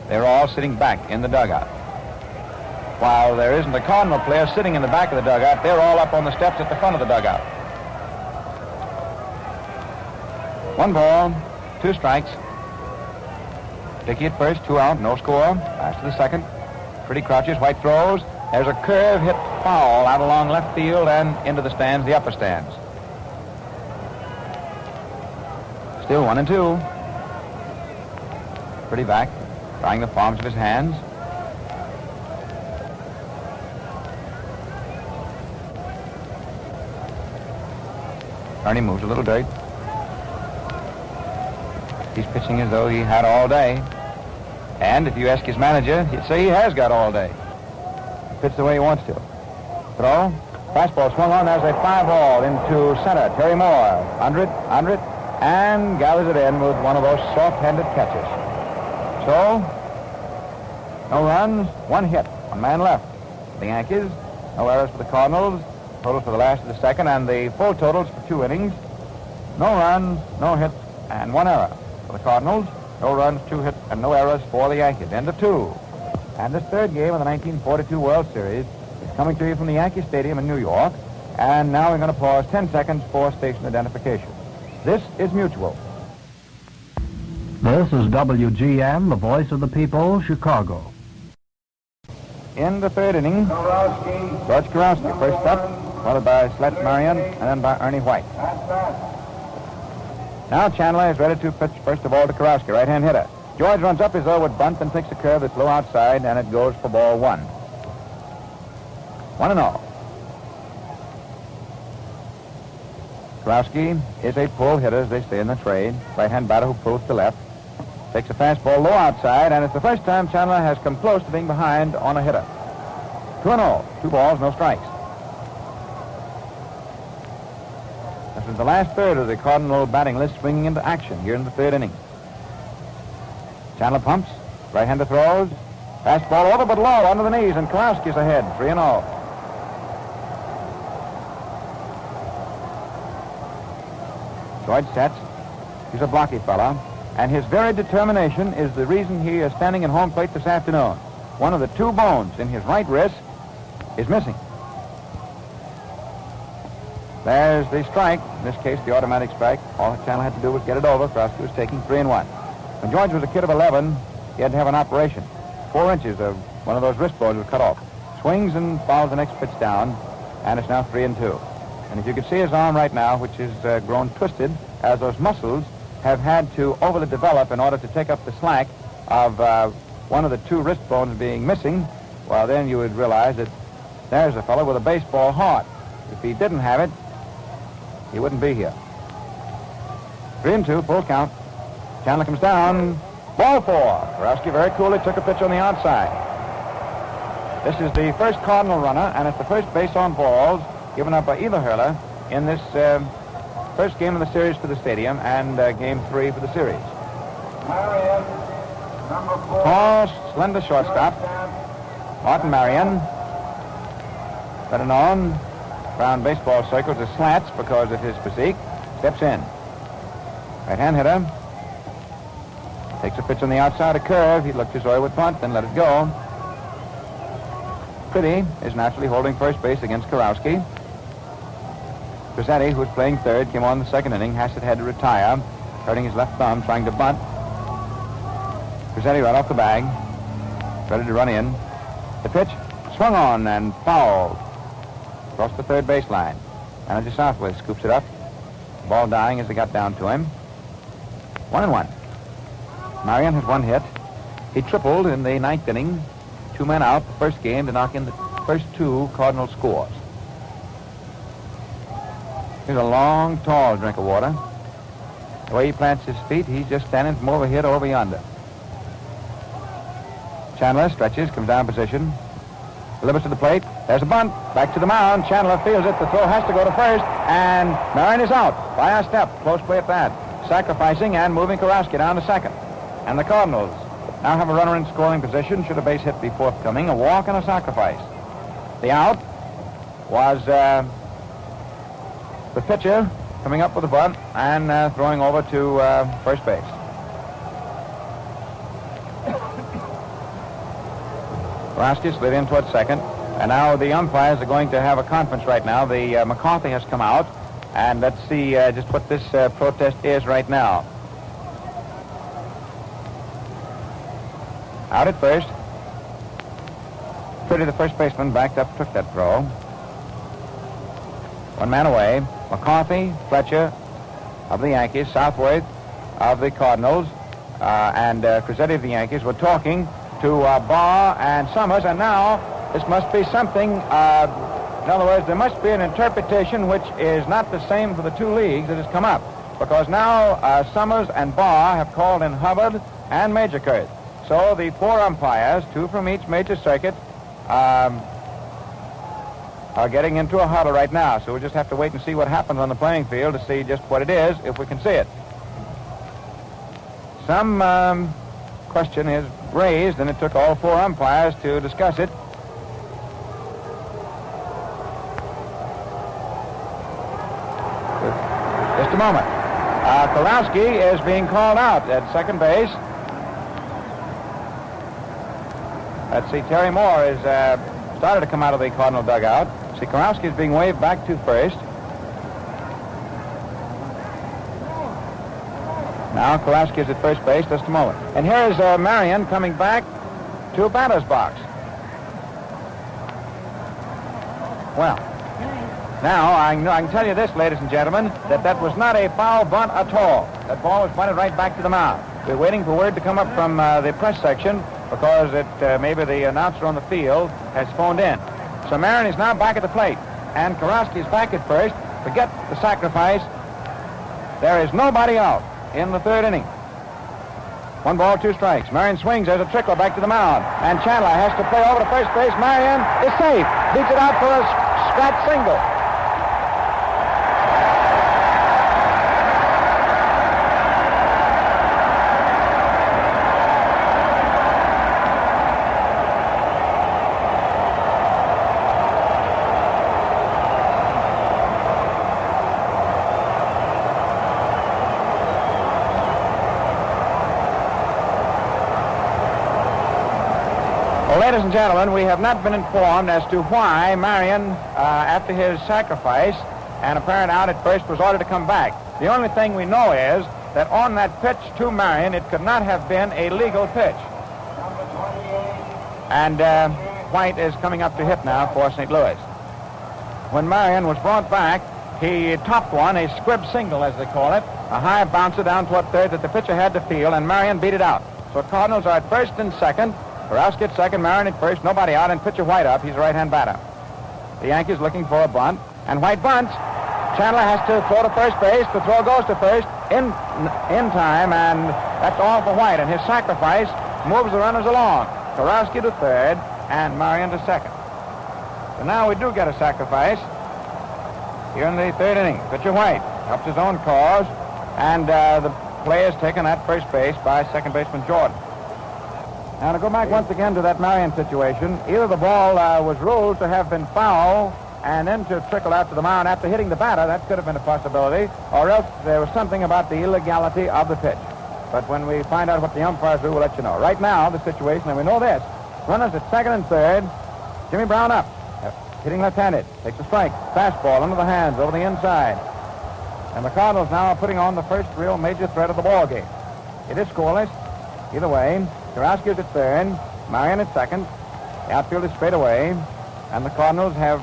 They're all sitting back in the dugout. While there isn't a Cardinal player sitting in the back of the dugout, they're all up on the steps at the front of the dugout. 1 ball, 2 strikes. Dickey at first, 2 out, no score. Pass to the second. Pretty crouches, White throws. There's a curve hit foul out along left field and into the stands, the upper stands. Still 1-2. Pretty back, trying the palms of his hands. Ernie moves a little dirt. He's pitching as though he had all day. And if you ask his manager, he'd say he has got all day. Pitch the way he wants to. Throw. Fastball swung on. There's a 5-ball into center. Terry Moore. Under it, and gathers it in with one of those soft-handed catches. So, no runs, 1 hit. 1 man left. The Yankees. No errors for the Cardinals. Total for the last of the second, and the full totals for 2 innings. No runs, no hits, and 1 error for the Cardinals. No runs, 2 hits, and no errors for the Yankees. End of 2. And this third game of the 1942 World Series is coming to you from the Yankee Stadium in New York. And now we're going to pause 10 seconds for station identification. This is Mutual. This is WGN, the voice of the people, Chicago. In the third inning, George Crosetti first up, followed by Slet Marion, and then by Ernie White. Now Chandler is ready to pitch first of all to Crosetti, right-hand hitter. George runs up his would bunt and takes a curve that's low outside, and it goes for ball 1. 1-0. Crosetti is a pull hitter, as they say in the trade. Right-hand batter who pulls to left. Takes a fastball low outside, and it's the first time Chandler has come close to being behind on a hitter. 2-0. 2 balls, no strikes. This is the last third of the Cardinal batting list swinging into action here in the third inning. Chandler pumps. Right-hander throws. Fastball over but low under the knees, and Crosetti's ahead. 3-0. George sets. He's a blocky fella. And his very determination is the reason he is standing in home plate this afternoon. One of the two bones in his right wrist is missing. There's the strike. In this case, the automatic strike. All Chandler had to do was get it over. Crosetti was taking 3-1. When George was a kid of 11, he had to have an operation. 4 inches of one of those wrist bones was cut off. Swings and fouls the next pitch down, and it's now 3-2. And if you could see his arm right now, which has grown twisted, as those muscles have had to overly develop in order to take up the slack of one of the two wrist bones being missing, well, then you would realize that there's a fellow with a baseball heart. If he didn't have it, he wouldn't be here. 3-2, full count. Chandler comes down. Ball 4. Crosetti very coolly took a pitch on the outside. This is the first Cardinal runner, and it's the first base on balls given up by either hurler in this first game of the series for the stadium and game 3 for the series. Marion, number 4. Tall, slender shortstop, Martin Marion, better known around baseball circles as Slats because of his physique, steps in. Right-hand hitter. Takes a pitch on the outside, a curve. He looked his way with bunt, then let it go. Pretty is naturally holding first base against Crosetti. Crosetti, who was playing third, came on the second inning. Hassett had to retire, hurting his left thumb, trying to bunt. Crosetti right off the bag, ready to run in. The pitch swung on and fouled across the third baseline. Manager Southwest scoops it up. The ball dying as they got down to him. 1-1. Marion has 1 hit. He tripled in the 9th inning. 2 men out the first game to knock in the first 2 Cardinal scores. Here's a long, tall drink of water. The way he plants his feet, he's just standing from over here to over yonder. Chandler stretches, comes down in position. Delivers to the plate. There's a bunt. Back to the mound. Chandler fields it. The throw has to go to first. And Marion is out by a step. Close play at that. Sacrificing and moving Crosetti down to second. And the Cardinals now have a runner in scoring position. Should a base hit be forthcoming, a walk and a sacrifice. The out was the pitcher coming up with a bunt and throwing over to first base. Crosetti slid in towards second. And now the umpires are going to have a conference right now. The McCarthy has come out. And let's see just what this protest is right now. Out at first. Pretty, the first baseman, backed up, took that throw. 1 man away. McCarthy, Fletcher of the Yankees, Southworth of the Cardinals, and Crosetti of the Yankees were talking to Barr and Summers, and now this must be something, in other words, there must be an interpretation which is not the same for the 2 leagues that has come up, because now Summers and Barr have called in Hubbard and Major Kurth. So the 4 umpires, 2 from each major circuit, are getting into a huddle right now. So we'll just have to wait and see what happens on the playing field to see just what it is, if we can see it. Some question is raised, and it took all 4 umpires to discuss it. Just a moment. Crosetti is being called out at second base. Let's see, Terry Moore is started to come out of the Cardinal dugout. See, Crosetti is being waved back to first. Now Crosetti is at first base, just a moment. And here is Marion coming back to a batter's box. Well, now I can tell you this, ladies and gentlemen, that was not a foul bunt at all. That ball was bunted right back to the mound. We're waiting for word to come up from the press section because maybe the announcer on the field has phoned in. So Marion is now back at the plate, and Crosetti is back at first. Forget the sacrifice. There is nobody out in the 3rd inning. 1 ball, 2 strikes. Marion swings. There's a trickler back to the mound, and Chandler has to play over to first base. Marion is safe. Beats it out for a scratch single. and gentlemen, we have not been informed as to why Marion, after his sacrifice and apparent out at first, was ordered to come back. The only thing we know is that on that pitch to Marion, it could not have been a legal pitch. And White is coming up to hit now for St. Louis. When Marion was brought back, he topped one, a squib single, as they call it, a high bouncer down toward third that the pitcher had to field, and Marion beat it out. So Cardinals are at first and second. Crosetti at second, Marion at first, nobody out, and pitcher White up. He's a right-hand batter. The Yankees looking for a bunt, and White bunts. Chandler has to throw to first base. The throw goes to first in time, and that's all for White. And his sacrifice moves the runners along. Crosetti to third, and Marion to second. So now we do get a sacrifice here in the third inning. Pitcher White helps his own cause, and the play is taken at first base by second baseman Jordan. Now to go back once again to that Marion situation, either the ball was ruled to have been foul and then to trickle out to the mound after hitting the batter, that could have been a possibility, or else there was something about the illegality of the pitch. But when we find out what the umpires do, we'll let you know. Right now, the situation, and we know this, runners at second and third, Jimmy Brown up, hitting left-handed, takes a strike, fastball under the hands, over the inside. And the Cardinals now are putting on the first real major threat of the ball game. It is scoreless. Either way, Crosetti is at third, Marion at second, the outfield is straight away, and the Cardinals have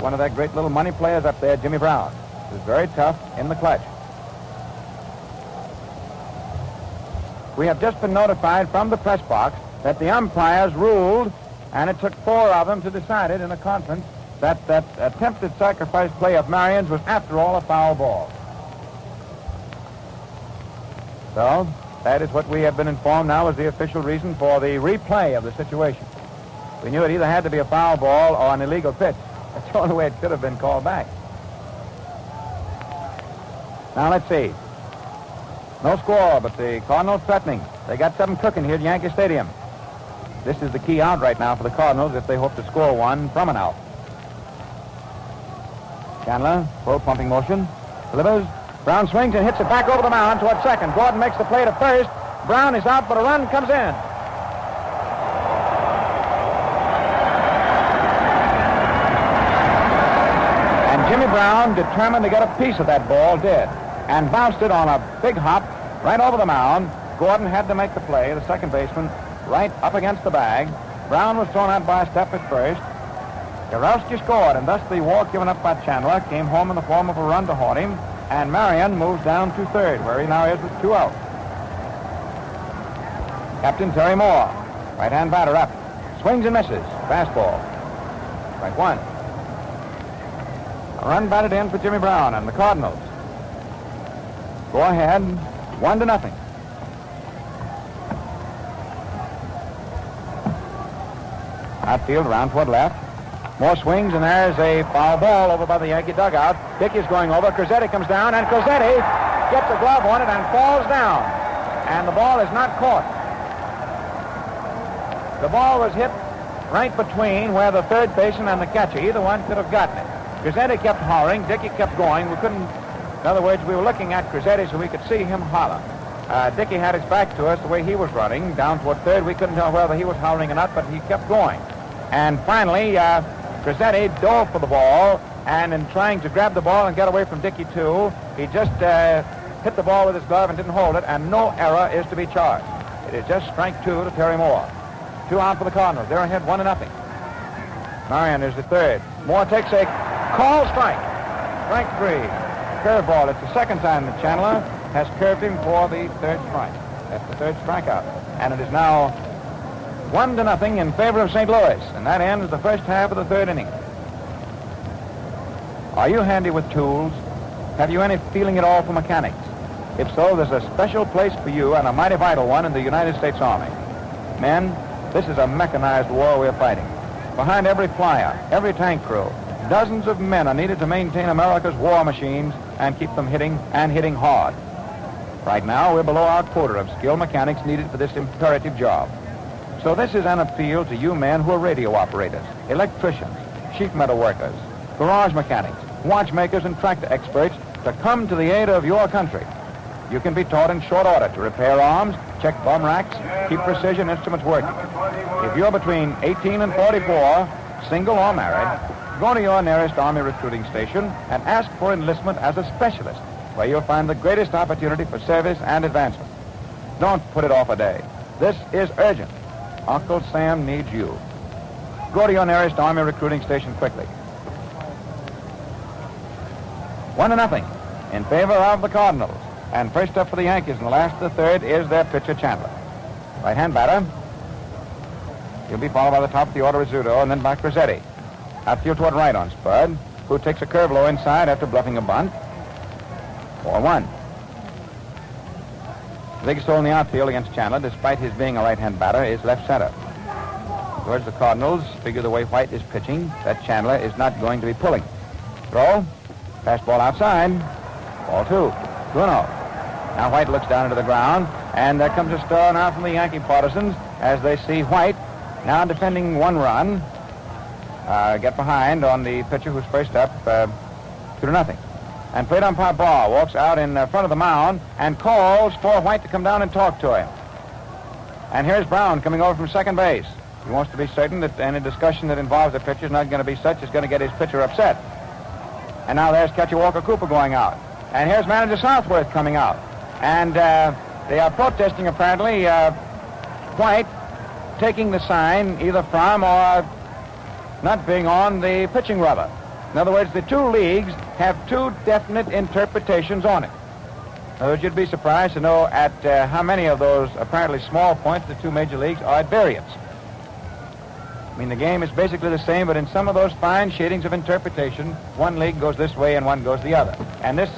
one of their great little money players up there, Jimmy Brown, who's very tough in the clutch. We have just been notified from the press box that the umpires ruled, and it took 4 of them to decide it in a conference, that attempted sacrifice play of Marion's was, after all, a foul ball. So, that is what we have been informed now is the official reason for the replay of the situation. We knew it either had to be a foul ball or an illegal pitch. That's the only way it could have been called back. Now, let's see. No score, but the Cardinals threatening. They got something cooking here at Yankee Stadium. This is the key out right now for the Cardinals if they hope to score one from an out. Chandler, full pumping motion, delivers. Brown swings and hits it back over the mound toward second. Gordon makes the play to first. Brown is out, but a run comes in. And Jimmy Brown, determined to get a piece of that ball, did. And bounced it on a big hop right over the mound. Gordon had to make the play, the second baseman, right up against the bag. Brown was thrown out by a step at first. Crosetti scored, and thus the walk given up by Chandler came home in the form of a run to haunt him, and Marion moves down to third, where he now is with 2 out. Captain Terry Moore, right-hand batter up, swings and misses, fastball, strike 1. A run batted in for Jimmy Brown, and the Cardinals go ahead, 1-0. Outfield around toward left. More swings, and there's a foul ball over by the Yankee dugout. Dickey's going over. Crosetti comes down, and Crosetti gets a glove on it and falls down. And the ball is not caught. The ball was hit right between where the third baseman and the catcher, either one could have gotten it. Crosetti kept hollering. Dickey kept going. We couldn't, in other words, we were looking at Crosetti so we could see him holler. Dickey had his back to us the way he was running down toward third. We couldn't tell whether he was hollering or not, but he kept going. And finally, Crosetti dove for the ball, and in trying to grab the ball and get away from Dickey, too, he just hit the ball with his glove and didn't hold it, and no error is to be charged. It is just strike 2 to Terry Moore. 2 out for the Cardinals. They're ahead 1-0. Marion is the third. Moore takes a call strike. Strike 3. Curveball. It's the second time that Chandler has curved him for the third strike. That's the third strikeout. And it is now 1-0 in favor of St. Louis, and that ends the first half of the third inning. Are you handy with tools? Have you any feeling at all for mechanics? If so, there's a special place for you, and a mighty vital one, in the United States Army. Men, this is a mechanized war we're fighting. Behind every flyer, every tank crew, dozens of men are needed to maintain America's war machines and keep them hitting, and hitting hard. Right now, we're below our quota of skilled mechanics needed for this imperative job. So this is an appeal to you men who are radio operators, electricians, sheet metal workers, garage mechanics, watchmakers, and tractor experts to come to the aid of your country. You can be taught in short order to repair arms, check bomb racks, keep precision instruments working. If If you're between 18 and 44, single or married, go to your nearest Army recruiting station and ask for enlistment as a specialist, where you'll find the greatest opportunity for service and advancement. Don't put it off a day. This is urgent. Uncle Sam needs you. Go to your nearest Army recruiting station quickly. 1-0 in favor of the Cardinals. And first up for the Yankees in the last of the third is their pitcher, Chandler. Right-hand batter. He'll be followed by the top of the order, Rizzuto, and then by Crosetti. Outfield toward right on Spud, who takes a curve low inside after bluffing a bunt. 4-1. The biggest hole in the outfield against Chandler, despite his being a right-hand batter, is left center. Towards the Cardinals, figure the way White is pitching, that Chandler is not going to be pulling. Throw. Fastball outside. Ball 2. 2-0. Now White looks down into the ground, and there comes a stir now from the Yankee partisans as they see White now defending 1 run. Get behind on the pitcher who's first up, 2-0. And plate umpire Brawl walks out in front of the mound and calls for White to come down and talk to him. And here's Brown coming over from second base. He wants to be certain that any discussion that involves the pitcher is not going to be such as going to get his pitcher upset. And now there's catcher Walker Cooper going out. And here's manager Southworth coming out. And they are protesting, apparently, White taking the sign either from or not being on the pitching rubber. In other words, the two leagues have two definite interpretations on it. In other words, you'd be surprised to know at how many of those apparently small points the two major leagues are at variance. I mean, the game is basically the same, but in some of those fine shadings of interpretation, one league goes this way and one goes the other. And this,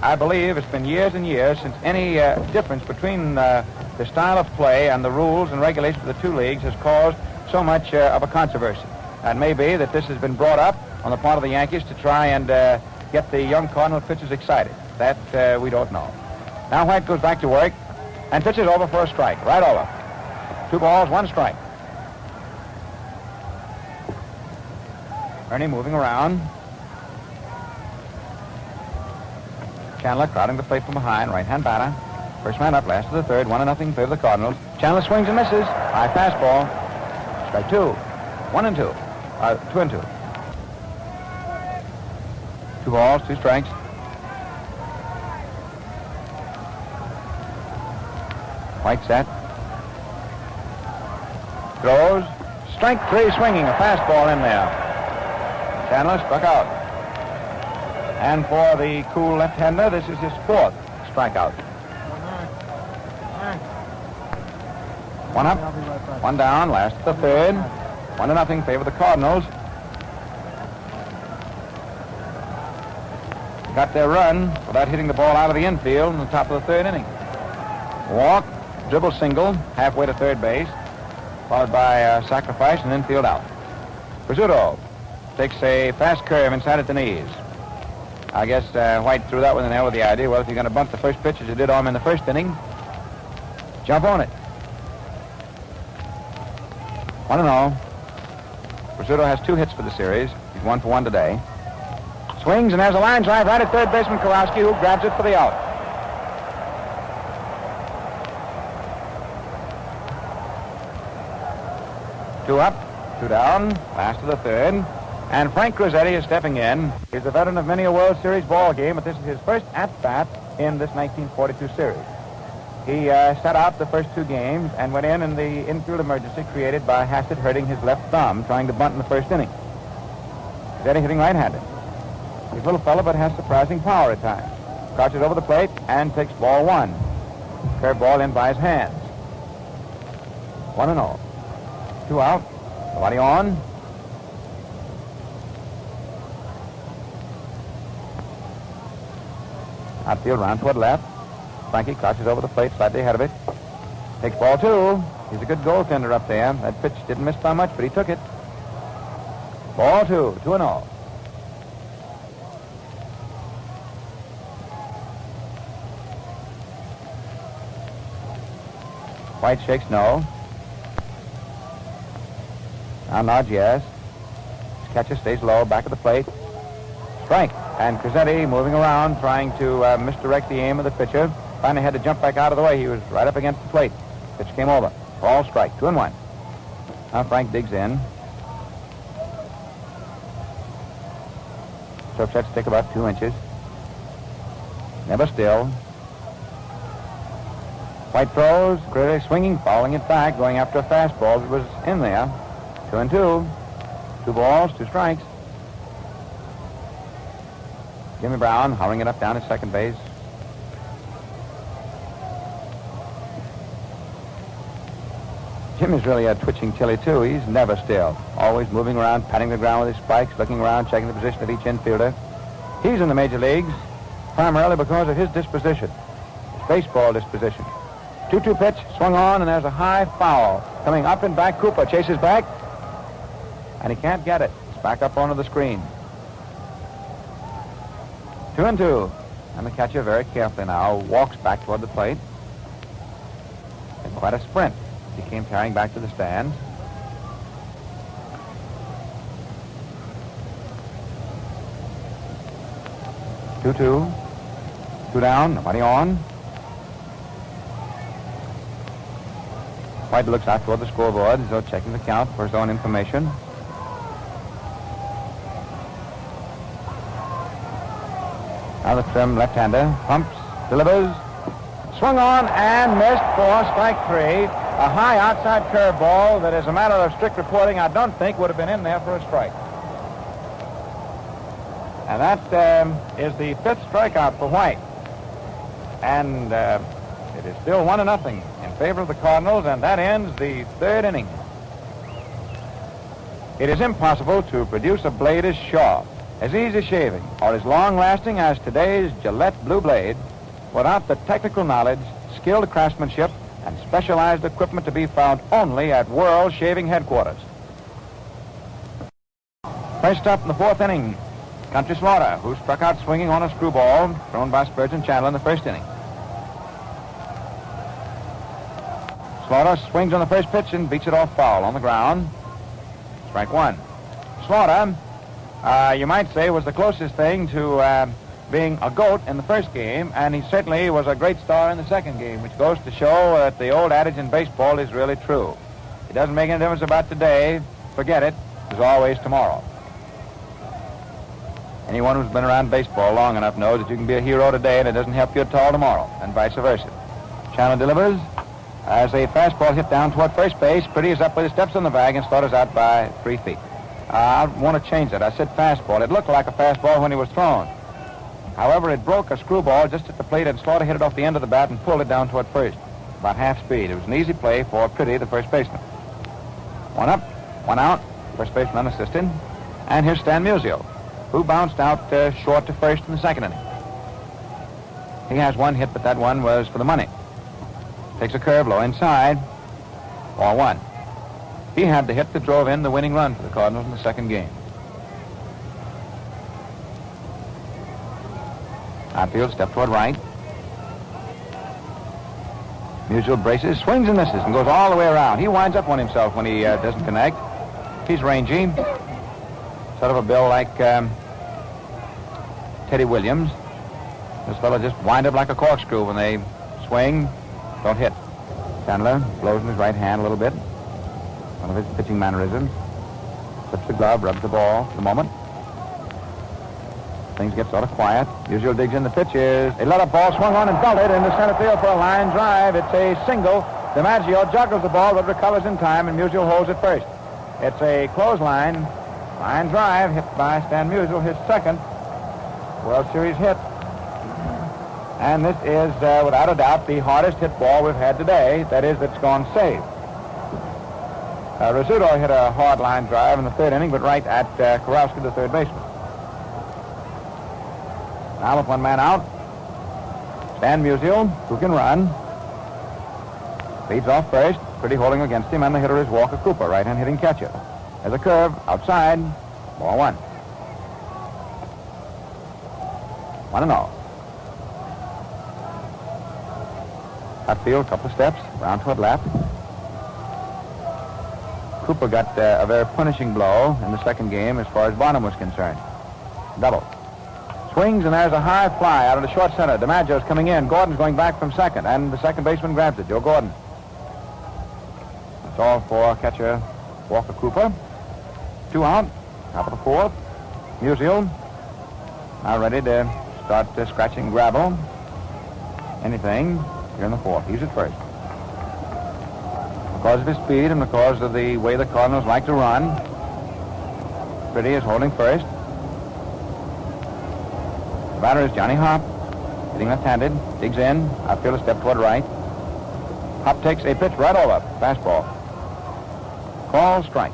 I believe, it's been years and years since any difference between the style of play and the rules and regulations of the two leagues has caused so much of a controversy. It may be that this has been brought up on the part of the Yankees to try and get the young Cardinal pitchers excited. That we don't know. Now White goes back to work and pitches over for a strike. Right over. 2 balls, 1 strike. Ernie moving around. Chandler crowding the plate from behind, right-hand batter. First man up, last of the third, 1-0 in favor of the Cardinals. Chandler swings and misses. High fastball. Strike 2. 1-2. 2-2. 2 balls, 2 strikes. White set. Throws. Strike 3 swinging. A fastball in there. Chandler struck out. And for the cool left-hander, this is his 4th strikeout. 1 up, 1 down, last of the third. 1-0 favor of the Cardinals. Got their run without hitting the ball out of the infield in the top of the 3rd inning. Walk, dribble single, halfway to third base, followed by a sacrifice and infield out. Rizzuto takes a fast curve inside at the knees. I guess White threw that one in there with the idea, well, if you're going to bunt the first pitch as you did on him in the first inning, jump on it. 1-0. Rizzuto has 2 hits for the series. He's 1 for 1 today. Swings, and there's a line drive right at third baseman Kowalski, who grabs it for the out. Two up, 2 down, last of the third. And Frank Crosetti is stepping in. He's a veteran of many a World Series ball game, but this is his first at-bat in this 1942 series. He sat out the first 2 games and went in the infield emergency created by Hassett hurting his left thumb trying to bunt in the first inning. Crosetti hitting right-handed. He's a little fellow, but has surprising power at times. Crouches over the plate and takes ball 1. Curveball in by his hands. 1-0. 2 out. Nobody on. Outfield round toward left. Frankie crouches over the plate, slightly ahead of it. Takes ball 2. He's a good goaltender up there. That pitch didn't miss by much, but he took it. Ball 2, 2-0. White shakes no. Now nods yes. His catcher stays low, back of the plate. Strike. And Crosetti moving around, trying to misdirect the aim of the pitcher. Finally had to jump back out of the way. He was right up against the plate. Pitch came over. Ball strike. 2-1. Now Frank digs in. Strokes that stick about 2 inches. Never still. White throws, Crosetti swinging, fouling it back, going after a fastball that was in there. 2-2. 2 balls, 2 strikes. Jimmy Brown hurrying it up down at second base. Jimmy's really a twitching chili, too. He's never still. Always moving around, patting the ground with his spikes, looking around, checking the position of each infielder. He's in the major leagues primarily because of his disposition, his baseball disposition. 2-2 pitch, swung on, and there's a high foul. Coming up and back, Cooper chases back, and he can't get it. It's back up onto the screen. 2-2. And the catcher very carefully now walks back toward the plate. And quite a sprint. He came tearing back to the stands. Two down, nobody on. White looks out toward the scoreboard as though checking the count for his own information. Now the trim left-hander pumps, delivers, swung on and missed for strike 3. A high outside curveball that, as a matter of strict reporting, I don't think would have been in there for a strike. And that is the 5th strikeout for White. And it is still 1-0 in favor of the Cardinals, and that ends the 3rd inning. It is impossible to produce a blade as sharp, as easy shaving, or as long-lasting as today's Gillette Blue Blade without the technical knowledge, skilled craftsmanship, and specialized equipment to be found only at World Shaving Headquarters. First up in the 4th inning, Country Slaughter, who struck out swinging on a screwball thrown by Spurgeon Chandler in the 1st inning. Slaughter swings on the first pitch and beats it off foul on the ground. Strike 1. Slaughter, you might say, was the closest thing to being a GOAT in the first game, and he certainly was a great star in the second game, which goes to show that the old adage in baseball is really true. It doesn't make any difference about today. Forget it. There's always tomorrow. Anyone who's been around baseball long enough knows that you can be a hero today and it doesn't help you at all tomorrow, and vice versa. Chandler delivers as a fastball hit down toward first base. Pretty is up with his steps on the bag and Slaughter's out by 3 feet. I want to change that. I said fastball. It looked like a fastball when he was thrown. However, it broke a screwball just at the plate, and Slaughter hit it off the end of the bat and pulled it down toward first, about half speed. It was an easy play for Pretty, the first baseman. 1 up, 1 out, first baseman unassisted. And here's Stan Musial, who bounced out short to first in the 2nd inning. He has 1 hit, but that one was for the money. Takes a curve low inside, ball 1. He had the hit that drove in the winning run for the Cardinals in the 2nd game. Outfield, step toward right. Musial braces, swings and misses, and goes all the way around. He winds up on himself when he doesn't connect. He's rangy. Sort of a bill like Teddy Williams. This fellow just wind up like a corkscrew when they swing, don't hit. Chandler blows in his right hand a little bit. One of his pitching mannerisms. Slips the glove, rubs the ball for the moment. Things get sort of quiet. Musial digs in. The pitch is a let-up ball swung on and belted into center field for a line drive. It's a single. DiMaggio juggles the ball but recovers in time, and Musial holds it first. It's a clothesline line drive hit by Stan Musial, his 2nd World Series hit. And this is, without a doubt, the hardest hit ball we've had today. That is, that's gone safe. Rizzuto hit a hard line drive in the 3rd inning, but right at Kowalski, the 3rd baseman. Now with 1 man out, Stan Musial, who can run, leads off first. Pretty holding against him, and the hitter is Walker Cooper, right-hand hitting catcher. There's a curve outside, ball 1. 1-0. Outfield, couple of steps, round toward left. Cooper got a very punishing blow in the 2nd game as far as Bonham was concerned. Double. Swings, and there's a high fly out of the short center. DiMaggio's coming in. Gordon's going back from 2nd, and the 2nd baseman grabs it, Joe Gordon. That's all for catcher Walker Cooper. 2 out. Top of the 4th. Musial. Now ready to start scratching gravel. Anything here in the 4th. He's at first. Because of his speed and because of the way the Cardinals like to run, Pretty is holding first. The batter is Johnny Hop, hitting left-handed, digs in, outfield a step toward right. Hop takes a pitch right over, fastball. Call strike.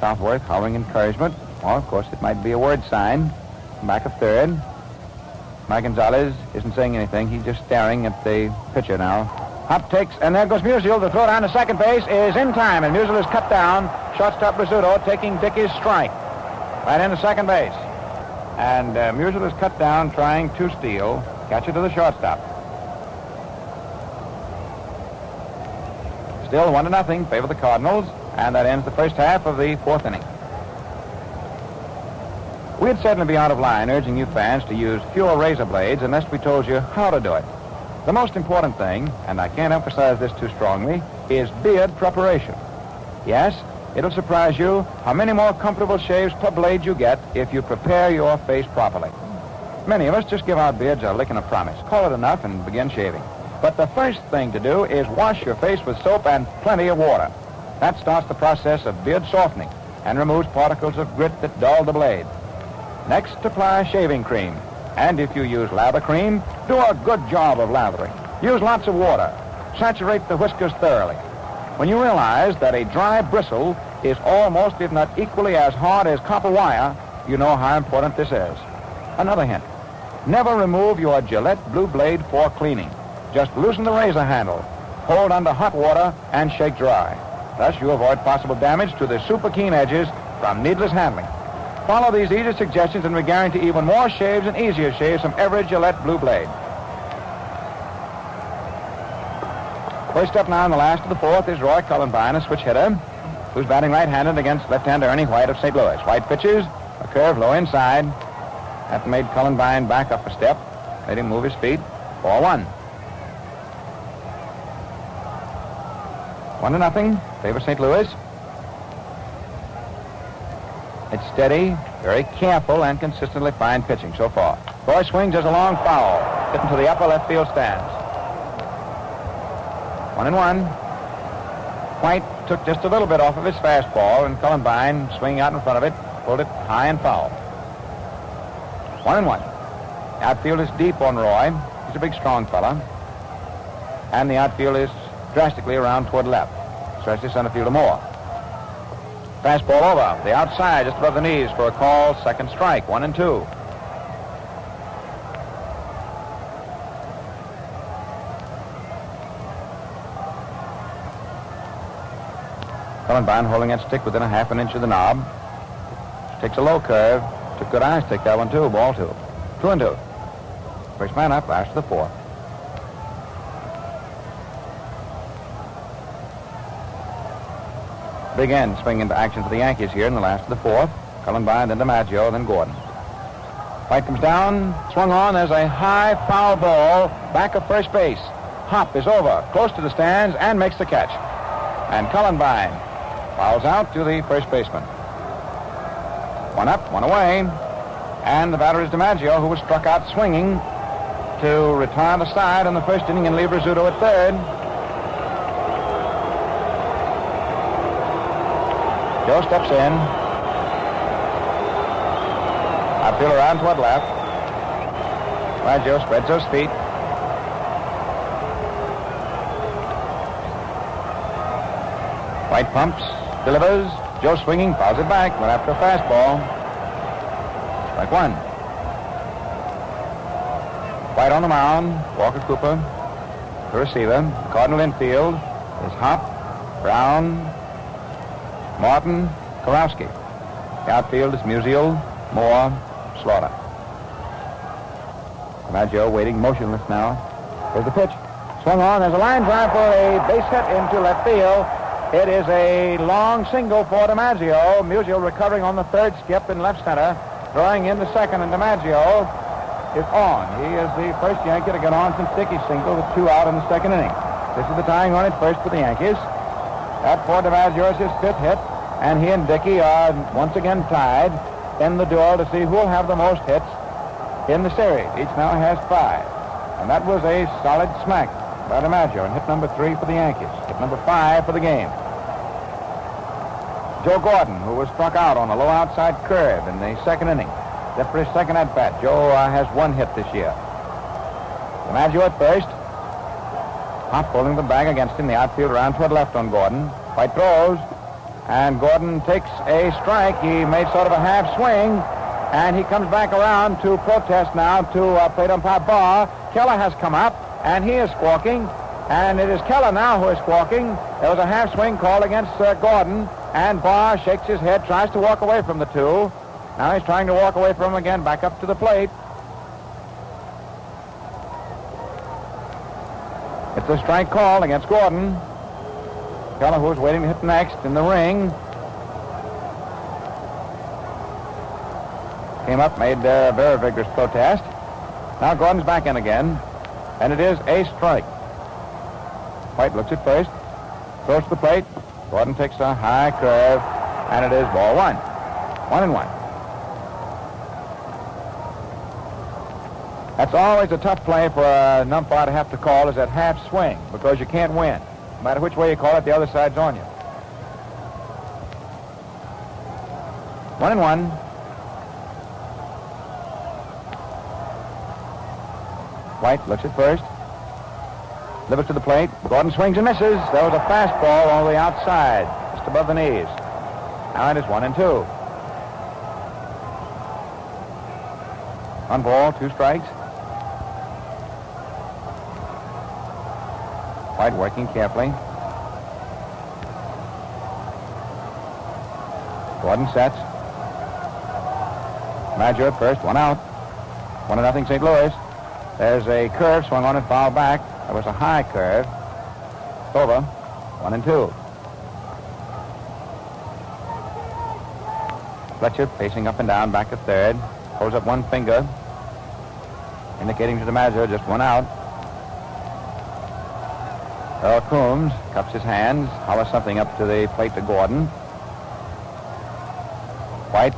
Southworth howling encouragement. Well, of course, it might be a word sign. Back of third. Mike Gonzalez isn't saying anything. He's just staring at the pitcher now. Hop takes, and there goes Musial. The throw down to second base is in time, and Musial is cut down. Shortstop Rizzuto taking Dickey's strike. Right into second base. And Musial is cut down trying to steal. Catch it to the shortstop. Still 1-0, favor the Cardinals, and that ends the first half of the 4th inning. We'd certainly be out of line urging you fans to use fewer razor blades unless we told you how to do it. The most important thing, and I can't emphasize this too strongly, is beard preparation. Yes, it'll surprise you how many more comfortable shaves per blade you get if you prepare your face properly. Many of us just give our beards a lick and a promise, call it enough, and begin shaving. But the first thing to do is wash your face with soap and plenty of water. That starts the process of beard softening and removes particles of grit that dull the blade. Next, apply shaving cream. And if you use lather cream, do a good job of lathering. Use lots of water. Saturate the whiskers thoroughly. When you realize that a dry bristle is almost, if not equally as hard as copper wire, you know how important this is. Another hint. Never remove your Gillette blue blade for cleaning. Just loosen the razor handle, hold under hot water, and shake dry. Thus, you avoid possible damage to the super keen edges from needless handling. Follow these easy suggestions and we guarantee even more shaves and easier shaves from every Gillette blue blade. First up now in the last of the 4th is Roy Cullenbine, a switch hitter, who's batting right-handed against left-hander Ernie White of St. Louis. White pitches, a curve low inside. That made Cullenbine back up a step, made him move his feet. 4-1. 1-0, favor St. Louis. It's steady, very careful, and consistently fine pitching so far. Roy swings as a long foul, hitting to the upper left field stands. 1-1. White took just a little bit off of his fastball, and Cullenbine, swinging out in front of it, pulled it high and foul. 1-1. The outfield is deep on Roy. He's a big, strong fella. And the outfield is drastically around toward left. Stretches center fielder more. Fastball over, the outside, just above the knees for a call, second strike, 1-2. Cullenbine holding that stick within a half an inch of the knob. Takes a low curve. Took good eyes, take that one too, ball 2. 2-2. First man up, last of the 4th. Big end swing into action for the Yankees here in the last of the 4th. Cullenbine, then DiMaggio, then Gordon. White comes down, swung on. There's a high foul ball back of first base. Hop is over, close to the stands, and makes the catch. And Cullenbine fouls out to the first baseman. 1 up, 1 away. And the batter is DiMaggio, who was struck out swinging to retire the side in the first inning and leave Rizzuto at third. Joe steps in. Outfield around toward left. DiMaggio spreads those feet. White pumps, delivers. Joe swinging, fouls it back, went after a fastball. Strike 1. White on the mound. Walker Cooper, the receiver. The Cardinal infield is Hop, Brown, Martin, Karowski. The outfield is Musial, Moore, Slaughter. DiMaggio waiting motionless now. Here's the pitch. Swung on. There's a line drive for a base hit into left field. It is a long single for DiMaggio. Musial recovering on the third skip in left center. Throwing into second, and DiMaggio is on. He is the first Yankee to get on since Dickey's single with 2 out in the second inning. This is the tying run at first for the Yankees. That for DiMaggio is his 5th hit, and he and Dickey are once again tied in the duel to see who will have the most hits in the series. Each now has 5. And that was a solid smack by DiMaggio, and hit number 3 for the Yankees. Hit number 5 for the game. Joe Gordon, who was struck out on a low outside curve in the 2nd inning. Except for his 2nd at-bat. Joe has 1 hit this year. DiMaggio at first. Hop holding the bag against him. The outfield around toward left on Gordon. White throws. And Gordon takes a strike. He made sort of a half swing. And he comes back around to protest now to plate umpire Barr. Keller has come up. And he is squawking. And it is Keller now who is squawking. There was a half swing called against Gordon. And Barr shakes his head, tries to walk away from the two. Now he's trying to walk away from him again, back up to the plate. It's a strike call against Gordon. Keller, who's waiting to hit next in the ring. Came up, made a very vigorous protest. Now Gordon's back in again, and it is a strike. White looks at first, throws to the plate. Gordon takes a high curve, and it is ball 1. 1-1. That's always a tough play for an umpire to have to call, is that half swing, because you can't win. No matter which way you call it, the other side's on you. 1-1. White looks at first. Delivers to the plate. Gordon swings and misses. There was a fastball on the outside, just above the knees. Now it is 1-2. 1 ball, 2 strikes. White working carefully. Gordon sets. DiMaggio at first, 1 out. 1-0 St. Louis. There's a curve swung on and foul back. There was a high curve. It's over. 1-2. Fletcher pacing up and down back at third. Holds up one finger, indicating to DiMaggio just 1 out. Earl Coombs cups his hands, hollers something up to the plate to Gordon. White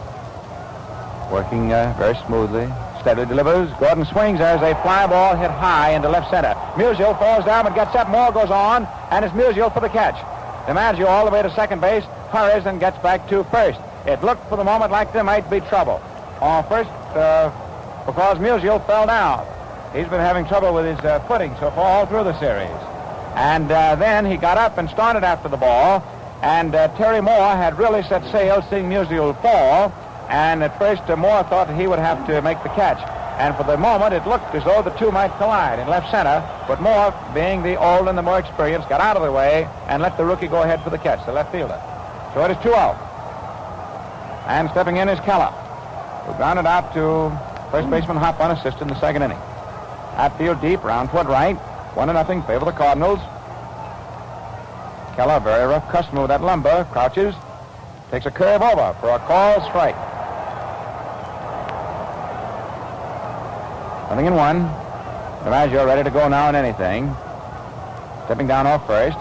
working very smoothly. Steadily delivers. Gordon swings. There's a fly ball hit high into left center. Musial falls down but gets up. Moore goes on, and it's Musial for the catch. DiMaggio all the way to second base, hurries and gets back to first. It looked for the moment like there might be trouble. First, because Musial fell down. He's been having trouble with his footing so far all through the series. And then he got up and started after the ball, and Terry Moore had really set sail seeing Musial fall. And at first, Moore thought that he would have to make the catch. And for the moment, it looked as though the two might collide in left center. But Moore, being the old and the more experienced, got out of the way and let the rookie go ahead for the catch, the left fielder. So it is 2 out. And stepping in is Keller, who grounded out to first baseman Hop on assist in the 2nd inning. Outfield deep, round toward right. 1-0 favor the Cardinals. Keller, very rough customer with that lumber, crouches, takes a curve over for a called strike. 0-1. DiMaggio ready to go now in anything. Stepping down off first.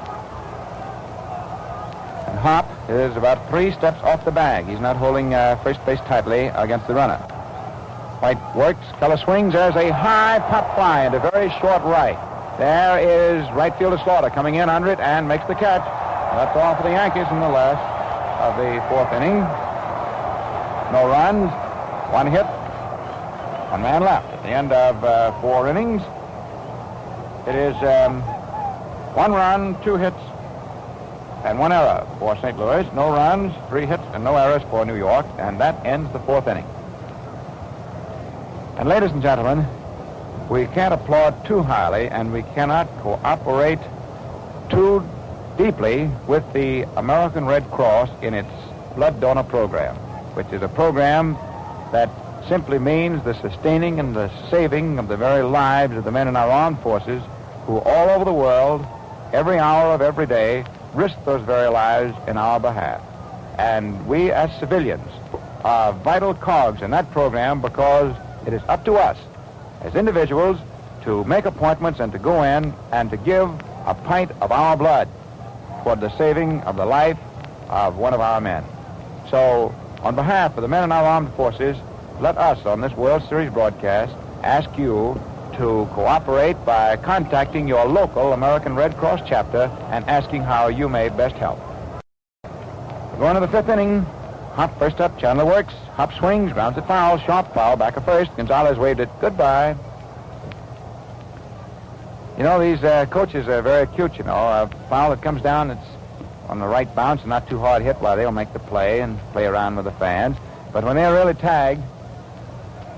And Hop is about 3 steps off the bag. He's not holding first base tightly against the runner. White works. Keller swings. There's a high pop fly into very short right. There is right fielder Slaughter coming in under it and makes the catch. That's all for the Yankees in the last of the 4th inning. No runs, 1 hit, 1 man left. At the end of 4 innings, it is 1 run, 2 hits, and 1 error for St. Louis. No runs, 3 hits, and no errors for New York. And that ends the 4th inning. And ladies and gentlemen, we can't applaud too highly, and we cannot cooperate too deeply with the American Red Cross in its blood donor program, which is a program that simply means the sustaining and the saving of the very lives of the men in our armed forces who all over the world, every hour of every day, risk those very lives in our behalf. And we as civilians are vital cogs in that program, because it is up to us as individuals to make appointments and to go in and to give a pint of our blood. toward the saving of the life of one of our men. So, on behalf of the men in our armed forces, let us, on this World Series broadcast, ask you to cooperate by contacting your local American Red Cross chapter and asking how you may best help. We're going to the fifth inning. Hop first up, Chandler works. Hop swings, grounds it foul, sharp foul, back of first. Gonzalez waved it goodbye. You know, these coaches are very cute, you know. A foul that comes down, it's on the right bounce and not too hard hit, while they'll make the play and play around with the fans. But when they're really tagged,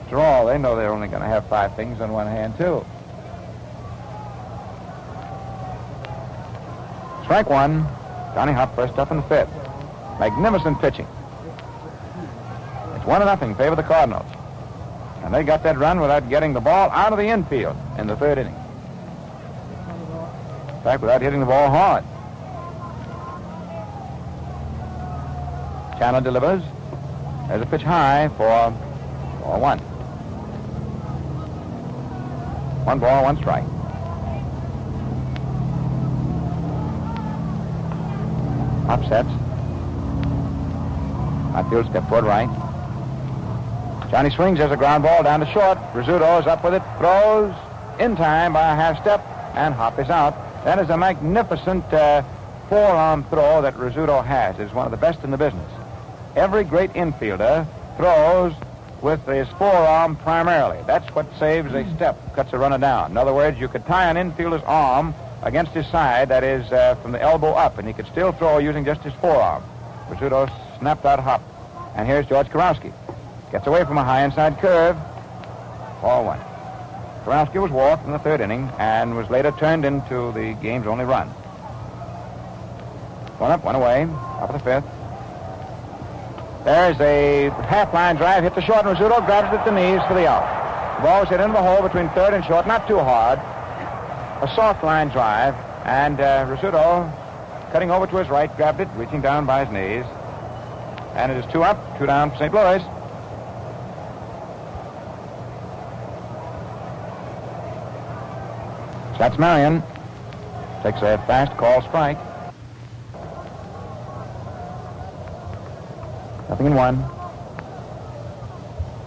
after all, they know they're only going to have 5 things on one hand, too. Strike one. Johnny Hop first up in the fifth. Magnificent pitching. It's 1-0 in favor of the Cardinals. And they got that run without getting the ball out of the infield in the third inning. In fact, without hitting the ball hard. Chandler delivers. There's a pitch high for ball 1. 1 ball, 1 strike. Hop sets. Outfield step toward right. Johnny swings. There's a ground ball down to short. Rizzuto is up with it. Throws in time by a half step. And Hop is out. That is a magnificent forearm throw that Rizzuto has. It's one of the best in the business. Every great infielder throws with his forearm primarily. That's what saves a step, cuts a runner down. In other words, you could tie an infielder's arm against his side, that is from the elbow up, and he could still throw using just his forearm. Rizzuto snapped out Hop. And here's George Karowski. Gets away from a high inside curve. Ball 1. Karowski was walked in the third inning and was later turned into the game's only run. 1 up, 1 away. Top of the fifth. There's a half-line drive, hit the short, and Rizzuto grabs it at the knees for the out. The ball was hit into the hole between third and short, not too hard. A soft line drive, and Rizzuto, cutting over to his right, grabbed it, reaching down by his knees. And it is 2 up, 2 down for St. Louis. That's Marion. Takes a fast call strike. 0-1.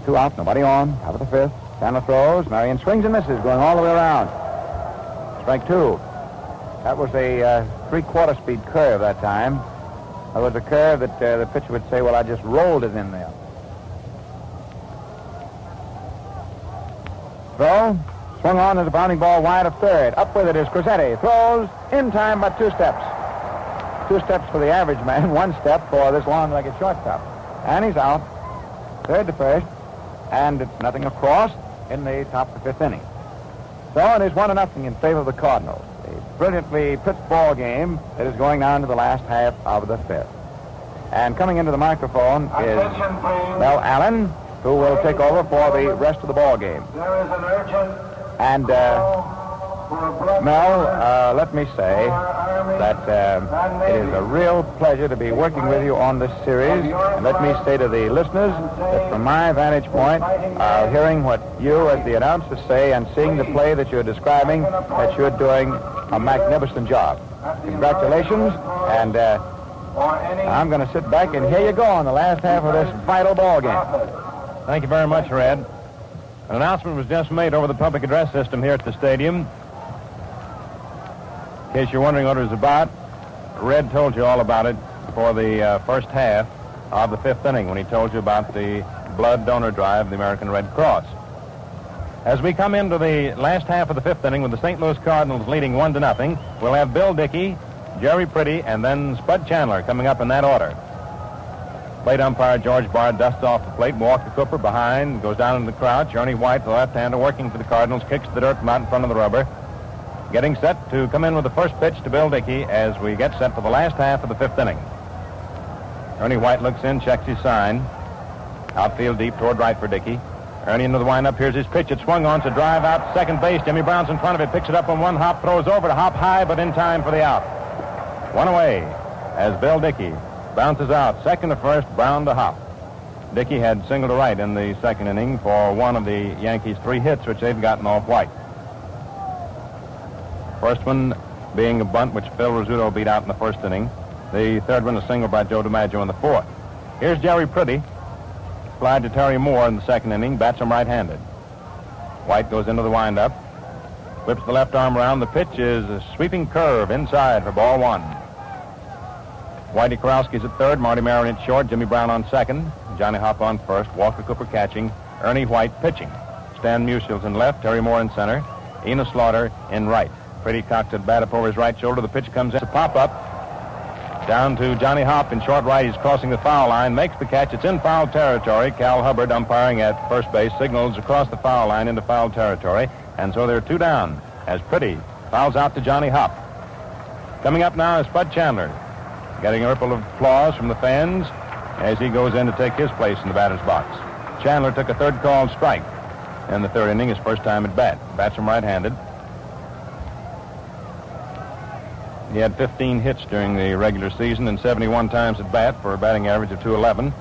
2 out, nobody on. Top of the fifth. Chandler throws. Marion swings and misses, going all the way around. Strike 2. That was a 3/4 speed curve that time. That was a curve that the pitcher would say, well, I just rolled it in there. Throw. Swung on as a bounding ball wide of third. Up with it is Crosetti. Throws in time but 2 steps. 2 steps for the average man, 1 step for this long-legged shortstop. And he's out. Third to first. And it's 0 across in the top of the 5th inning. So it is 1-0 in favor of the Cardinals. A brilliantly pitched ball game that is going down to the last half of the 5th. And coming into the microphone is Mel Allen, who will take over for the rest of the ball game. There is an urgent And Mel, let me say that it is a real pleasure to be working with you on this series. And let me say to the listeners that from my vantage point, hearing what you as the announcers say and seeing the play that you're describing, that you're doing a magnificent job. Congratulations, and I'm going to sit back and here you go on the last half of this vital ball game. Thank you very much, Red. An announcement was just made over the public address system here at the stadium. In case you're wondering what it was about, Red told you all about it for the first half of the 5th inning when he told you about the blood donor drive of the American Red Cross. As we come into the last half of the 5th inning with the St. Louis Cardinals leading 1-0, we'll have Bill Dickey, Jerry Pretty, and then Spud Chandler coming up in that order. Plate umpire George Barr dusts off the plate. Walker Cooper behind, goes down in the crouch. Ernie White, the left-hander, working for the Cardinals, kicks the dirt from out in front of the rubber. Getting set to come in with the first pitch to Bill Dickey as we get set for the last half of the 5th inning. Ernie White looks in, checks his sign. Outfield deep toward right for Dickey. Ernie into the windup. Here's his pitch. It swung on to drive out second base. Jimmy Brown's in front of it. Picks it up on 1 hop. Throws over to hop high, but in time for the out. 1 away as Bill Dickey bounces out. Second to first, Brown to hop. Dickey had single to right in the 2nd inning for one of the Yankees' 3 hits, which they've gotten off White. First one being a bunt which Phil Rizzuto beat out in the first inning. The third one a single by Joe DiMaggio in the fourth. Here's Jerry Pretty. Fly to Terry Moore in the second inning. Bats him right-handed. White goes into the windup. Whips the left arm around. The pitch is a sweeping curve inside for ball one. Whitey Karowski's at third. Marty Marin at short. Jimmy Brown on second. Johnny Hopp on first. Walker Cooper catching. Ernie White pitching. Stan Musial's in left. Terry Moore in center. Enos Slaughter in right. Pretty cocked at bat up over his right shoulder. The pitch comes in. It's a pop-up. Down to Johnny Hopp in short right. He's crossing the foul line. Makes the catch. It's in foul territory. Cal Hubbard, umpiring at first base, signals across the foul line into foul territory. And so there are two down as Pretty fouls out to Johnny Hopp. Coming up now is Spud Chandler, getting a ripple of applause from the fans as he goes in to take his place in the batter's box. Chandler took a third called strike in the third inning, his first time at bat. Bats him right-handed. He had 15 hits during the regular season and 71 times at bat for a batting average of .211.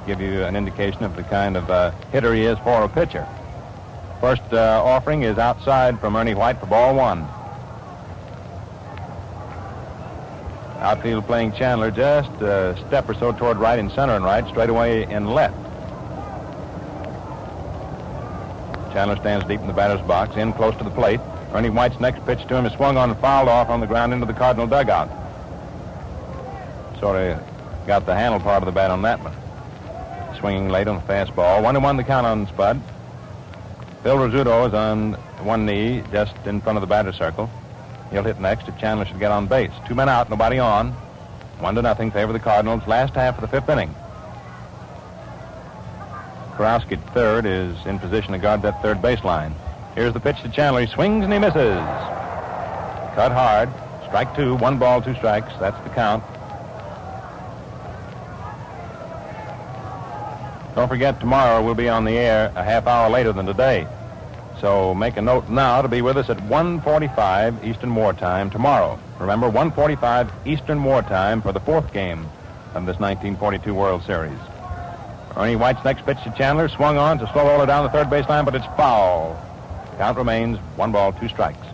Give you an indication of the kind of hitter he is for a pitcher. First offering is outside from Ernie White for ball one. Outfield playing Chandler just a step or so toward right in center and right, straight away in left. Chandler stands deep in the batter's box, in close to the plate. Ernie White's next pitch to him is swung on and fouled off on the ground into the Cardinal dugout. Sort of got the handle part of the bat on that one. Swinging late on the fastball. 1-1 the count on Spud. Phil Rizzuto is on one knee just in front of the batter's circle. He'll hit next if Chandler should get on base. 2 men out, nobody on. 1-0 favor the Cardinals. Last half of the fifth inning. Karowski at third is in position to guard that third baseline. Here's the pitch to Chandler. He swings and he misses. Cut hard. Strike two. 1 ball, 2 strikes. That's the count. Don't forget, tomorrow we'll be on the air a half hour later than today. So make a note now to be with us at 1:45 Eastern Wartime tomorrow. Remember, 1:45 Eastern Wartime for the fourth game of this 1942 World Series. Ernie White's next pitch to Chandler, swung on to slow roller down the third baseline, but it's foul. Count remains 1 ball, 2 strikes.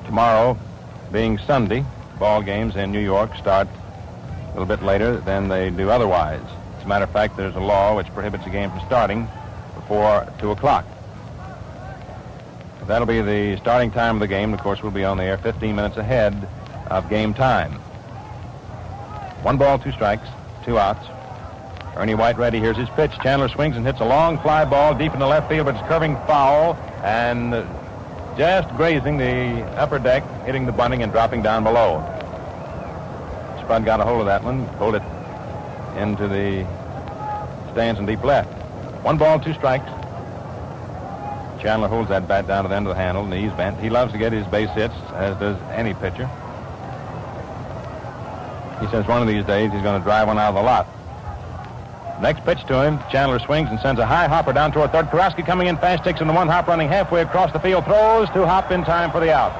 Tomorrow, being Sunday, ball games in New York start a little bit later than they do otherwise. As a matter of fact, there's a law which prohibits a game from starting before 2 o'clock. That'll be the starting time of the game. Of course, we'll be on the air 15 minutes ahead of game time. 1 ball, 2 strikes, 2 outs. Ernie White ready. Here's his pitch. Chandler swings and hits a long fly ball deep in the left field, but it's curving foul and just grazing the upper deck, hitting the bunting and dropping down below. Spud got a hold of that one, pulled it into the stands in deep left. 1 ball, 2 strikes. Chandler holds that bat down to the end of the handle, knees bent. He loves to get his base hits, as does any pitcher. He says one of these days he's going to drive one out of the lot. Next pitch to him, Chandler swings and sends a high hopper down toward third. Karowski coming in fast, takes in the 1 hop, running halfway across the field, throws to Hop in time for the out.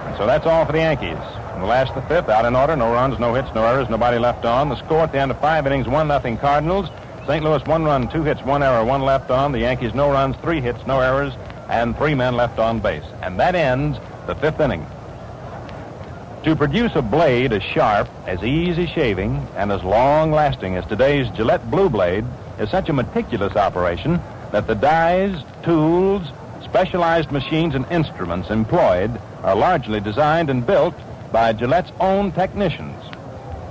And so that's all for the Yankees. In the last of the fifth, out in order, no runs, no hits, no errors, nobody left on. The score at the end of 5 innings, 1-0 Cardinals. St. Louis 1 run, 2 hits, 1 error, 1 left on. The Yankees no runs, 3 hits, no errors, and 3 men left on base. And that ends the 5th inning. To produce a blade as sharp, as easy shaving, and as long-lasting as today's Gillette Blue Blade is such a meticulous operation that the dies, tools, specialized machines, and instruments employed are largely designed and built by Gillette's own technicians.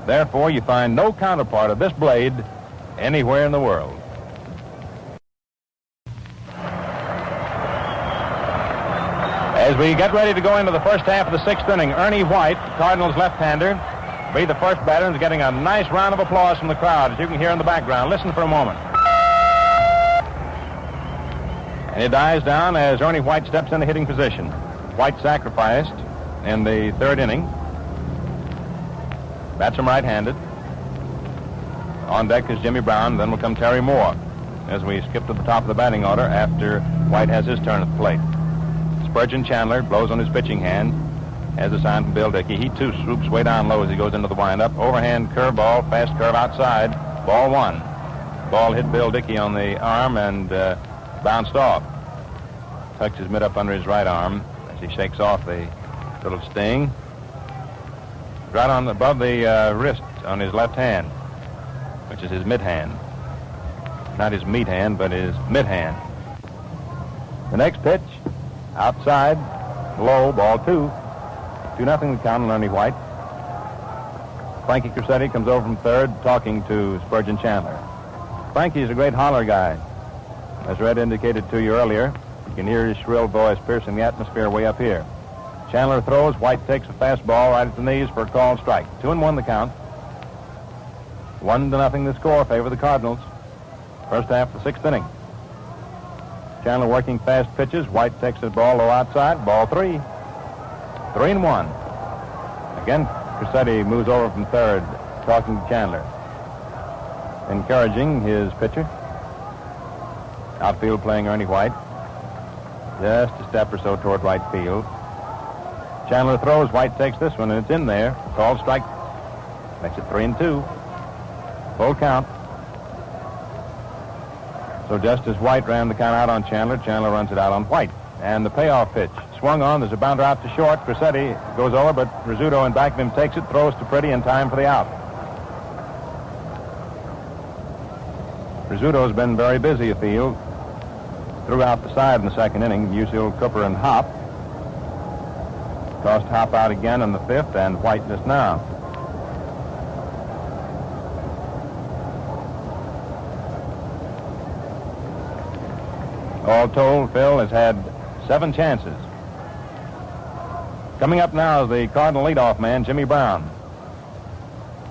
Therefore, you find no counterpart of this blade anywhere in the world. As we get ready to go into the first half of the 6th inning, Ernie White, Cardinals left-hander, be the first batter and is getting a nice round of applause from the crowd, as you can hear in the background. Listen for a moment. And it dies down as Ernie White steps into hitting position. White sacrificed in the 3rd inning. Bats him right-handed. On deck is Jimmy Brown, then will come Terry Moore as we skip to the top of the batting order after White has his turn at the plate. Spurgeon Chandler blows on his pitching hand as a sign from Bill Dickey. He, too, swoops way down low as he goes into the windup. Overhand curveball, fast curve outside. Ball 1. Ball hit Bill Dickey on the arm and bounced off. tucks his mitt up under his right arm as he shakes off the little sting. Right on above the wrist on his left hand, which is his mid hand. Not his meat hand, but his mid hand. The next pitch, outside, low, ball 2. 2-0 the count on Ernie White. Frankie Crosetti comes over from third, talking to Spurgeon Chandler. Frankie's a great holler guy. As Red indicated to you earlier, you can hear his shrill voice piercing the atmosphere way up here. Chandler throws. White takes a fastball right at the knees for a called strike. 2-1 the count. 1-0 the score, favor the Cardinals. First half of the 6th inning. Chandler working fast pitches. White takes the ball low outside. Ball 3. 3-1. Again, Crosetti moves over from third, talking to Chandler, encouraging his pitcher. Outfield playing Ernie White. Just a step or so toward right field. Chandler throws. White takes this one, and it's in there. Called strike. Makes it 3-2. Full count. So just as White ran the count out on Chandler, Chandler runs it out on White. And the payoff pitch. Swung on. There's a bounder out to short. Crosetti goes over, but Rizzuto in back of him takes it, throws to Pretty in time for the out. Rizzuto's been very busy afield. Threw out the side in the 2nd inning. Musial, Cooper, and Hop. Tossed Hop out again in the 5th, and White just now. All told, Phil has had 7 chances. Coming up now is the Cardinal leadoff man, Jimmy Brown.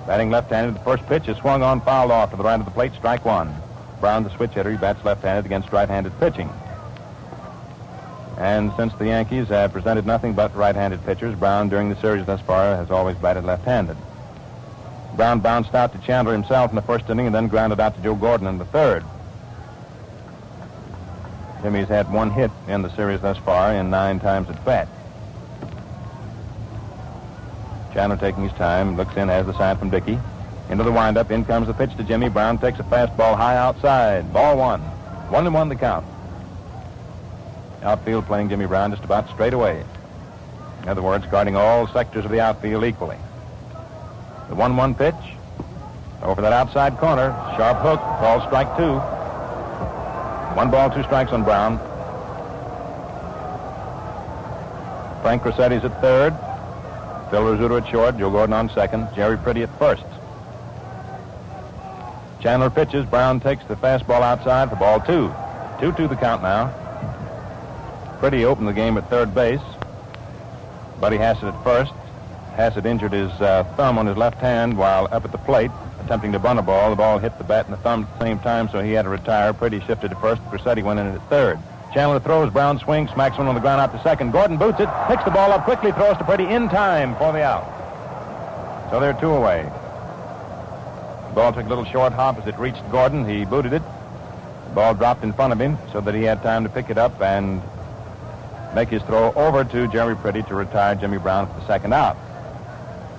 Batting left-handed, the first pitch is swung on, fouled off to the right of the plate, strike 1. Brown, the switch hitter, he bats left-handed against right-handed pitching. And since the Yankees have presented nothing but right-handed pitchers, Brown, during the series thus far, has always batted left-handed. Brown bounced out to Chandler himself in the 1st inning and then grounded out to Joe Gordon in the 3rd. Jimmy's had 1 hit in the series thus far in 9 times at bat. Chandler taking his time, looks in, has the sign from Dickey. Into the windup, in comes the pitch to Jimmy. Brown takes a fastball high outside. Ball 1. 1-1 the count. Outfield playing Jimmy Brown just about straight away. In other words, guarding all sectors of the outfield equally. The 1-1 pitch. Over that outside corner. Sharp hook. Called strike 2. 1 ball, 2 strikes on Brown. Frank Crosetti's at third. Phil Rizzuto at short. Joe Gordon on second. Jerry Pretty at first. Chandler pitches. Brown takes the fastball outside for ball 2. 2-2 the count now. Pretty opened the game at third base. Buddy Hassett at first. Hassett injured his thumb on his left hand while up at the plate, attempting to bunt a ball. The ball hit the bat and the thumb at the same time, so he had to retire. Pretty shifted to first. Crosetti went in at third. Chandler throws. Brown swings, smacks one on the ground out to second. Gordon boots it, picks the ball up quickly, throws to Pretty in time for the out. So they're 2 away. The ball took a little short hop as it reached Gordon. He booted it. The ball dropped in front of him so that he had time to pick it up and make his throw over to Jerry Pretty to retire Jimmy Brown for the second out.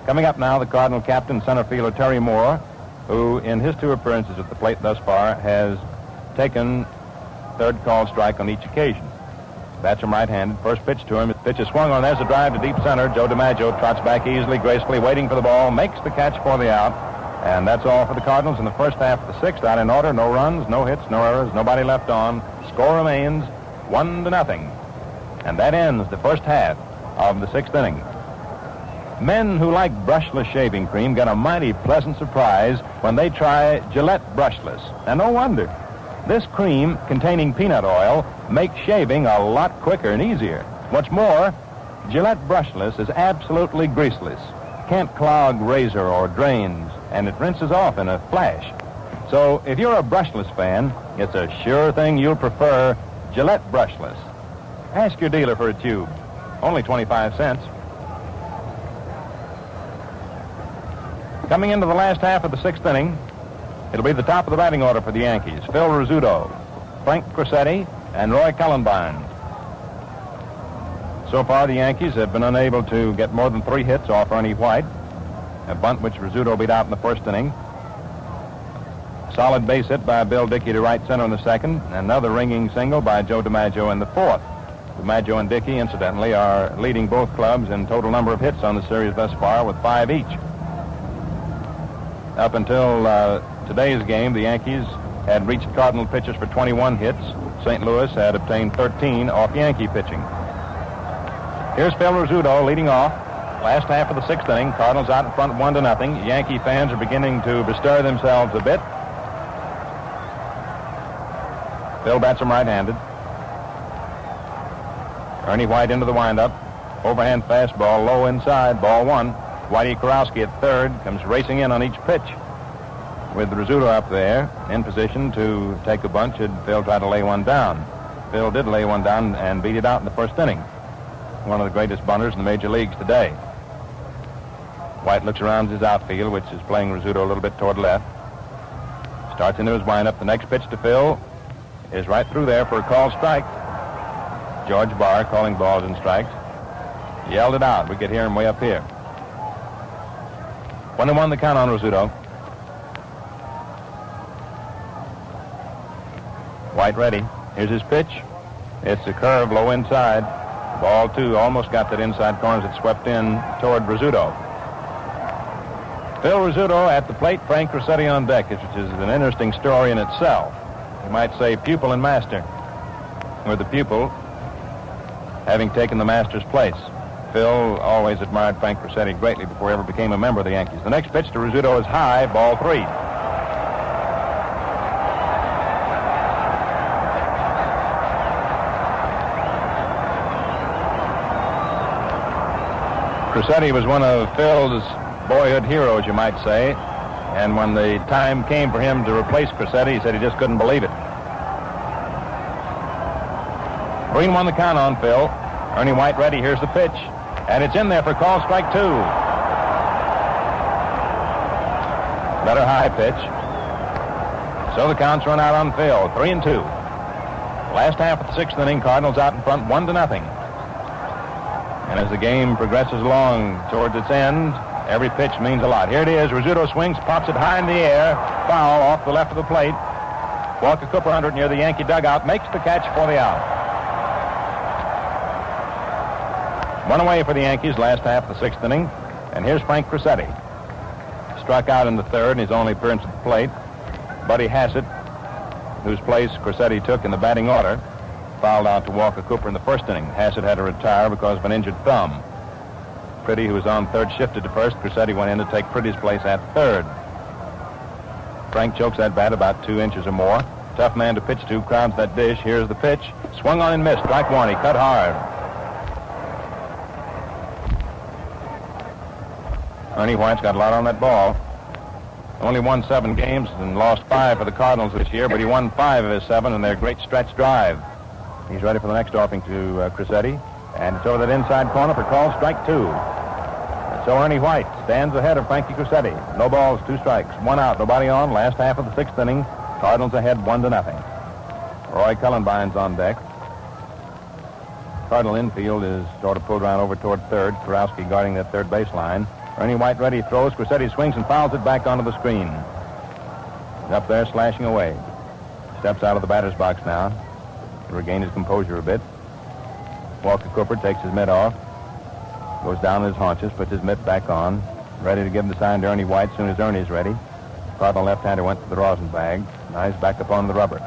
Coming up now, the Cardinal captain, center fielder Terry Moore, who in his 2 appearances at the plate thus far has taken 3rd called strike on each occasion. Bats him right-handed. First pitch to him. His pitch is swung on. There's a drive to deep center. Joe DiMaggio trots back easily, gracefully, waiting for the ball, makes the catch for the out. And that's all for the Cardinals in the first half of the 6th. Out in order, no runs, no hits, no errors, nobody left on. Score remains 1-0. And that ends the first half of the 6th inning. Men who like brushless shaving cream get a mighty pleasant surprise when they try Gillette Brushless. And no wonder. This cream, containing peanut oil, makes shaving a lot quicker and easier. What's more, Gillette Brushless is absolutely greaseless. Can't clog razor or drains, and it rinses off in a flash. So if you're a brushless fan, it's a sure thing you'll prefer Gillette Brushless. Ask your dealer for a tube. Only 25 cents. Coming into the last half of the 6th inning, it'll be the top of the batting order for the Yankees. Phil Rizzuto, Frank Crosetti, and Roy Cullenbine. So far, the Yankees have been unable to get more than 3 hits off Ernie White. A bunt which Rizzuto beat out in the 1st inning. Solid base hit by Bill Dickey to right center in the 2nd. Another ringing single by Joe DiMaggio in the 4th. DiMaggio and Dickey, incidentally, are leading both clubs in total number of hits on the series thus far with 5 each. Up until today's game, the Yankees had reached Cardinal pitchers for 21 hits. St. Louis had obtained 13 off Yankee pitching. Here's Phil Rizzuto leading off. Last half of the 6th inning, Cardinals out in front 1-0. Yankee fans are beginning to bestir themselves a bit. Phil bats him right-handed. Ernie White into the windup. Overhand fastball, low inside, ball 1. Whitey Kurowski at third comes racing in on each pitch. With Rizzuto up there, in position to take a bunch, should Phil try to lay one down. Phil did lay one down and beat it out in the 1st inning. One of the greatest bunters in the major leagues today. White looks around his outfield, which is playing Rizzuto a little bit toward left. Starts into his windup. The next pitch to Phil is right through there for a called strike. George Barr calling balls and strikes. Yelled it out. We could hear him way up here. 1-1 the count on Rizzuto. White ready. Here's his pitch. It's a curve low inside. Ball 2 almost got that inside corner as it swept in toward Rizzuto. Phil Rizzuto at the plate, Frank Crosetti on deck, which is an interesting story in itself. You might say pupil and master, with the pupil having taken the master's place. Phil always admired Frank Crosetti greatly before he ever became a member of the Yankees. The next pitch to Rizzuto is high, ball 3. Crosetti was one of Phil's boyhood heroes, you might say. And when the time came for him to replace Crosetti, he said he just couldn't believe it. 3-1 the count on Phil. Ernie White ready. Here's the pitch. And it's in there for call strike 2. Better high pitch. So the count's run out on Phil. 3-2. Last half of the 6th inning, Cardinals out in front 1-0. And as the game progresses along towards its end, every pitch means a lot. Here it is. Rizzuto swings, pops it high in the air. Foul off the left of the plate. Walker Cooper under it near the Yankee dugout. Makes the catch for the out. 1 away for the Yankees last half of the 6th inning. And here's Frank Crosetti. Struck out in the 3rd in his only appearance at the plate. Buddy Hassett, whose place Crosetti took in the batting order, fouled out to Walker Cooper in the 1st inning. Hassett had to retire because of an injured thumb. Pretty, who was on 3rd, shifted to 1st. Crosetti went in to take Pretty's place at 3rd. Frank chokes that bat about 2 inches or more. Tough man to pitch to, crowds that dish. Here's the pitch. Swung on and missed. Strike 1. He cut hard. Ernie White's got a lot on that ball. Only won 7 games and lost 5 for the Cardinals this year, but he won 5 of his 7 in their great stretch drive. He's ready for the next offering to Crosetti. And it's over that inside corner for call strike 2. And so Ernie White stands ahead of Frankie Crosetti. No balls, 2 strikes, 1 out, nobody on. Last half of the 6th inning, Cardinals ahead 1-0. Roy Cullenbine's on deck. Cardinal infield is sort of pulled around over toward 3rd. Kurowski guarding that 3rd baseline. Ernie White ready, throws. Crosetti swings and fouls it back onto the screen. He's up there slashing away. Steps out of the batter's box now to regain his composure a bit. Walker Cooper takes his mitt off, goes down on his haunches, puts his mitt back on, ready to give the sign to Ernie White as soon as Ernie's ready. Cardinal left-hander went to the rosin bag. Now he's back up on the rubber.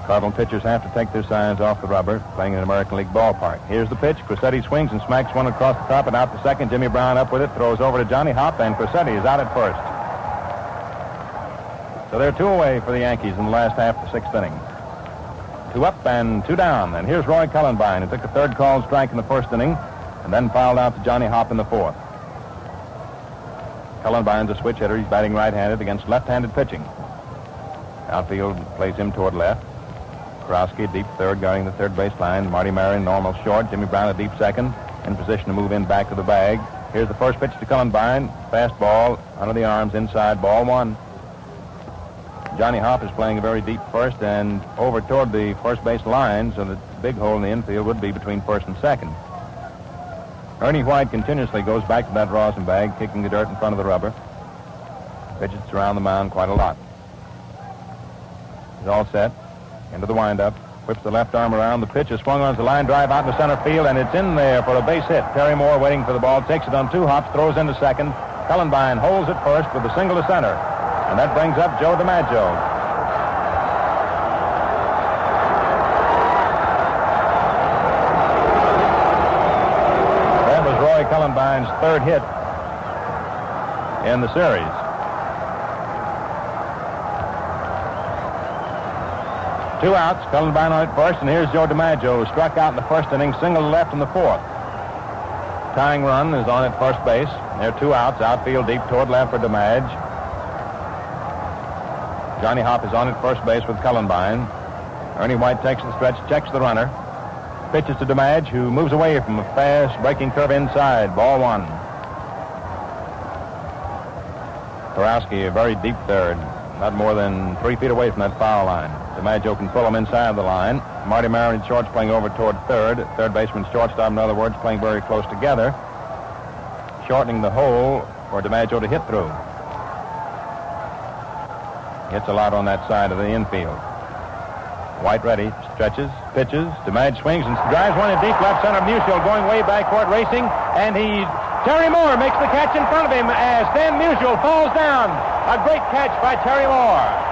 Cardinal pitchers have to take their signs off the rubber, playing in an American League ballpark. Here's the pitch. Crosetti swings and smacks one across the top and out to second. Jimmy Brown up with it, throws over to Johnny Hop, and Crosetti is out at first. So they're 2 away for the Yankees in the last half of the 6th inning. 2 up and 2 down. And here's Roy Cullenbine, who took the 3rd called strike in the 1st inning and then fouled out to Johnny Hop in the 4th. Cullenbine's a switch hitter. He's batting right-handed against left-handed pitching. Outfield plays him toward left. Kurowski, deep 3rd, guarding the 3rd baseline. Marty Marion, normal short. Jimmy Brown, a deep 2nd, in position to move in back to the bag. Here's the first pitch to Cullenbine. Fastball under the arms, inside, ball 1. Johnny Hop is playing a very deep 1st and over toward the first base line, so the big hole in the infield would be between 1st and 2nd. Ernie White continuously goes back to that rosin bag, kicking the dirt in front of the rubber. Fidgets around the mound quite a lot. He's all set. Into the windup. Whips the left arm around. The pitch is swung on the line drive out to center field, and it's in there for a base hit. Terry Moore waiting for the ball, takes it on 2 hops, throws into second. Cullenbine holds it first with a single to center, and that brings up Joe DiMaggio. That was Roy Cullenbine's 3rd hit in the series. Two outs, Cullenbine on it first, and here's Joe DiMaggio, who struck out in the 1st inning, single to left in the 4th. Tying run is on at first base. There are 2 outs, outfield deep toward left for DiMaggio. Johnny Hopp is on at first base with Cullenbine. Ernie White takes the stretch, checks the runner. Pitches to DiMaggio, who moves away from a fast breaking curve inside. Ball 1. Borowski, a very deep third, not more than 3 feet away from that foul line. DiMaggio can pull him inside the line. Marty Maron and Shorts playing over toward third. Third baseman, shortstop, in other words, playing very close together, shortening the hole for DiMaggio to hit through. Hits a lot on that side of the infield. White ready, stretches, pitches. DiMaggio swings and drives one in deep left center. Musial going way backward, racing, and Terry Moore makes the catch in front of him as Stan Musial falls down. A great catch by Terry Moore.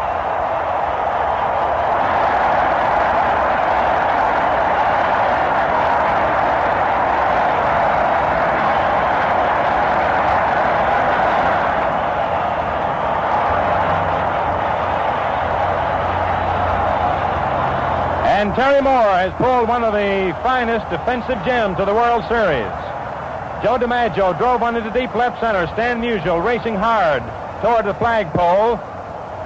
And Terry Moore has pulled one of the finest defensive gems of the World Series. Joe DiMaggio drove one into deep left center. Stan Musial, racing hard toward the flagpole,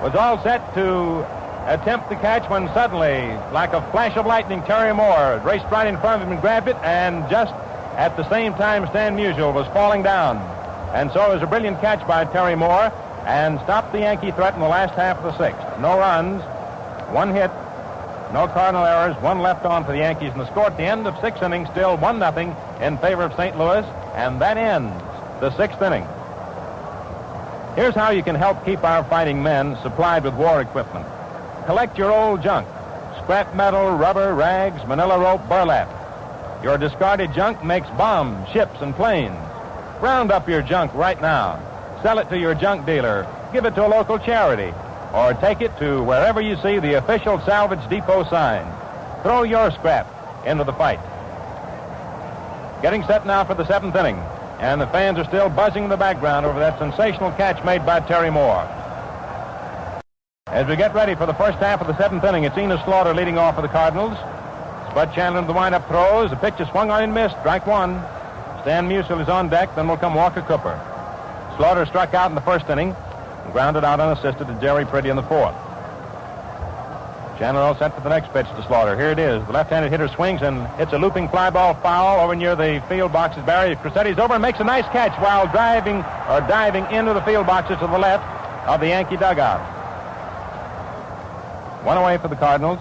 was all set to attempt the catch when suddenly, like a flash of lightning, Terry Moore raced right in front of him and grabbed it, and just at the same time Stan Musial was falling down. And so it was a brilliant catch by Terry Moore and stopped the Yankee threat in the last half of the 6th. No runs, 1 hit, no Cardinal errors, 1 left on for the Yankees, and the score at the end of 6 innings still 1-0 in favor of St. Louis, and that ends the 6th inning. Here's how you can help keep our fighting men supplied with war equipment. Collect your old junk: scrap metal, rubber, rags, manila rope, burlap. Your discarded junk makes bombs, ships, and planes. Round up your junk right now. Sell it to your junk dealer. Give it to a local charity. Or take it to wherever you see the official Salvage Depot sign. Throw your scrap into the fight. Getting set now for the 7th inning, and the fans are still buzzing in the background over that sensational catch made by Terry Moore. As we get ready for the first half of the 7th inning, it's Enos Slaughter leading off for the Cardinals. Spud Chandler to the windup throws. The pitch is swung on and missed. Strike 1. Stan Musial is on deck. Then will come Walker Cooper. Slaughter struck out in the 1st inning and grounded out unassisted to Jerry Priddy in the 4th. Chandler all set for the next pitch to Slaughter. Here it is. The left-handed hitter swings and hits a looping fly ball foul over near the field boxes. Barry Crossetti's over and makes a nice catch while diving into the field boxes to the left of the Yankee dugout. 1 away for the Cardinals.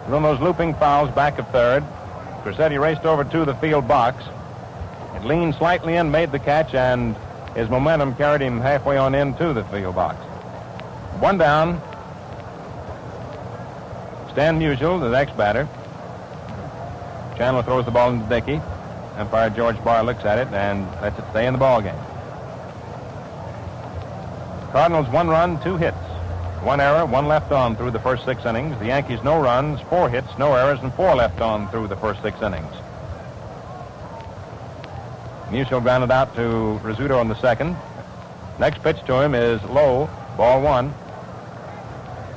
From those looping fouls back of third, Crosetti raced over to the field box. It leaned slightly in, made the catch, and his momentum carried him halfway on into the field box. 1 down. Stan Musial, the next batter. Chandler throws the ball into Dickey. Umpire George Barr looks at it and lets it stay in the ball game. Cardinals 1 run, 2 hits. 1 error, 1 left on through the first 6 innings. The Yankees no runs, 4 hits, no errors, and 4 left on through the first 6 innings. Musial grounded out to Rizzuto in the 2nd. Next pitch to him is low, ball 1.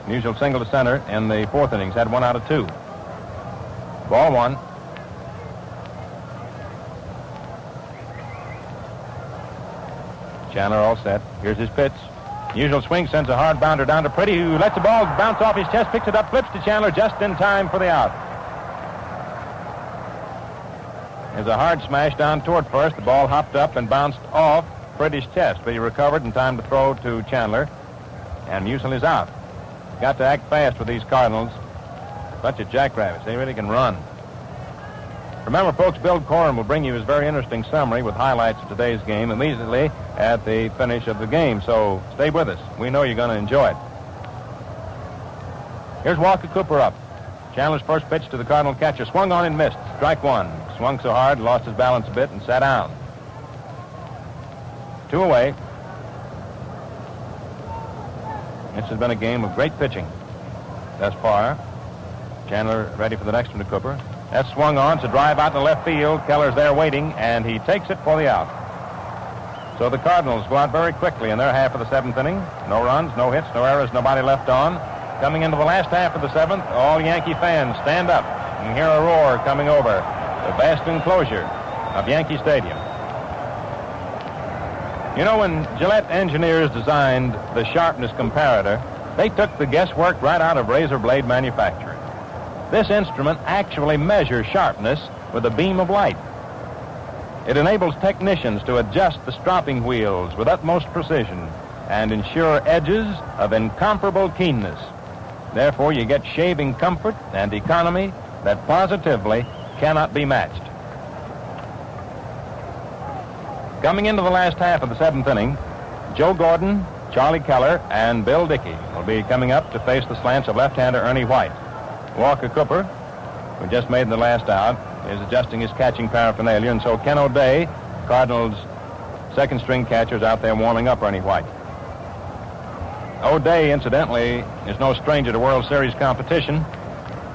Musial single to center in the 4th innings, had 1 out of 2. Ball 1. Chandler all set. Here's his pitch. Musial swing, sends a hard bounder down to Priddy, who lets the ball bounce off his chest, picks it up, flips to Chandler just in time for the out. There's a hard smash down toward first. The ball hopped up and bounced off Priddy's chest, but he recovered in time to throw to Chandler, and Musial is out. Got to act fast with these Cardinals. Bunch of jackrabbits. They really can run. Remember, folks, Bill Corum will bring you his very interesting summary with highlights of today's game immediately at the finish of the game. So stay with us. We know you're going to enjoy it. Here's Walker Cooper up. Chandler's first pitch to the Cardinal catcher. Swung on and missed. Strike one. Swung so hard, lost his balance a bit, and sat down. 2 away. This has been a game of great pitching thus far. Chandler ready for the next one to Cooper. That's swung on. It's a drive out to left field. Keller's there waiting, and he takes it for the out. So the Cardinals go out very quickly in their half of the 7th inning. No runs, no hits, no errors, nobody left on. Coming into the last half of the 7th, all Yankee fans stand up and hear a roar coming over the vast enclosure of Yankee Stadium. You know, when Gillette engineers designed the sharpness comparator, they took the guesswork right out of razor blade manufacturing. This instrument actually measures sharpness with a beam of light. It enables technicians to adjust the stropping wheels with utmost precision and ensure edges of incomparable keenness. Therefore, you get shaving comfort and economy that positively cannot be matched. Coming into the last half of the 7th inning, Joe Gordon, Charlie Keller, and Bill Dickey will be coming up to face the slants of left-hander Ernie White. Walker Cooper, who just made the last out, is adjusting his catching paraphernalia, and so Ken O'Day, Cardinals' second-string catcher, is out there warming up Ernie White. O'Day, incidentally, is no stranger to World Series competition,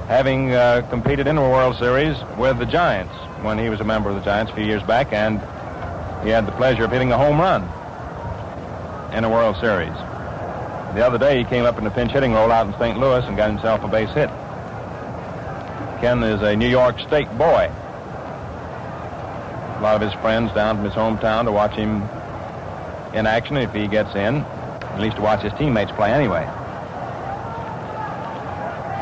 having competed in a World Series with the Giants when he was a member of the Giants a few years back, and he had the pleasure of hitting a home run in a World Series. The other day, he came up in a pinch hitting role out in St. Louis and got himself a base hit. Ken is a New York State boy. A lot of his friends down from his hometown to watch him in action if he gets in, at least to watch his teammates play anyway.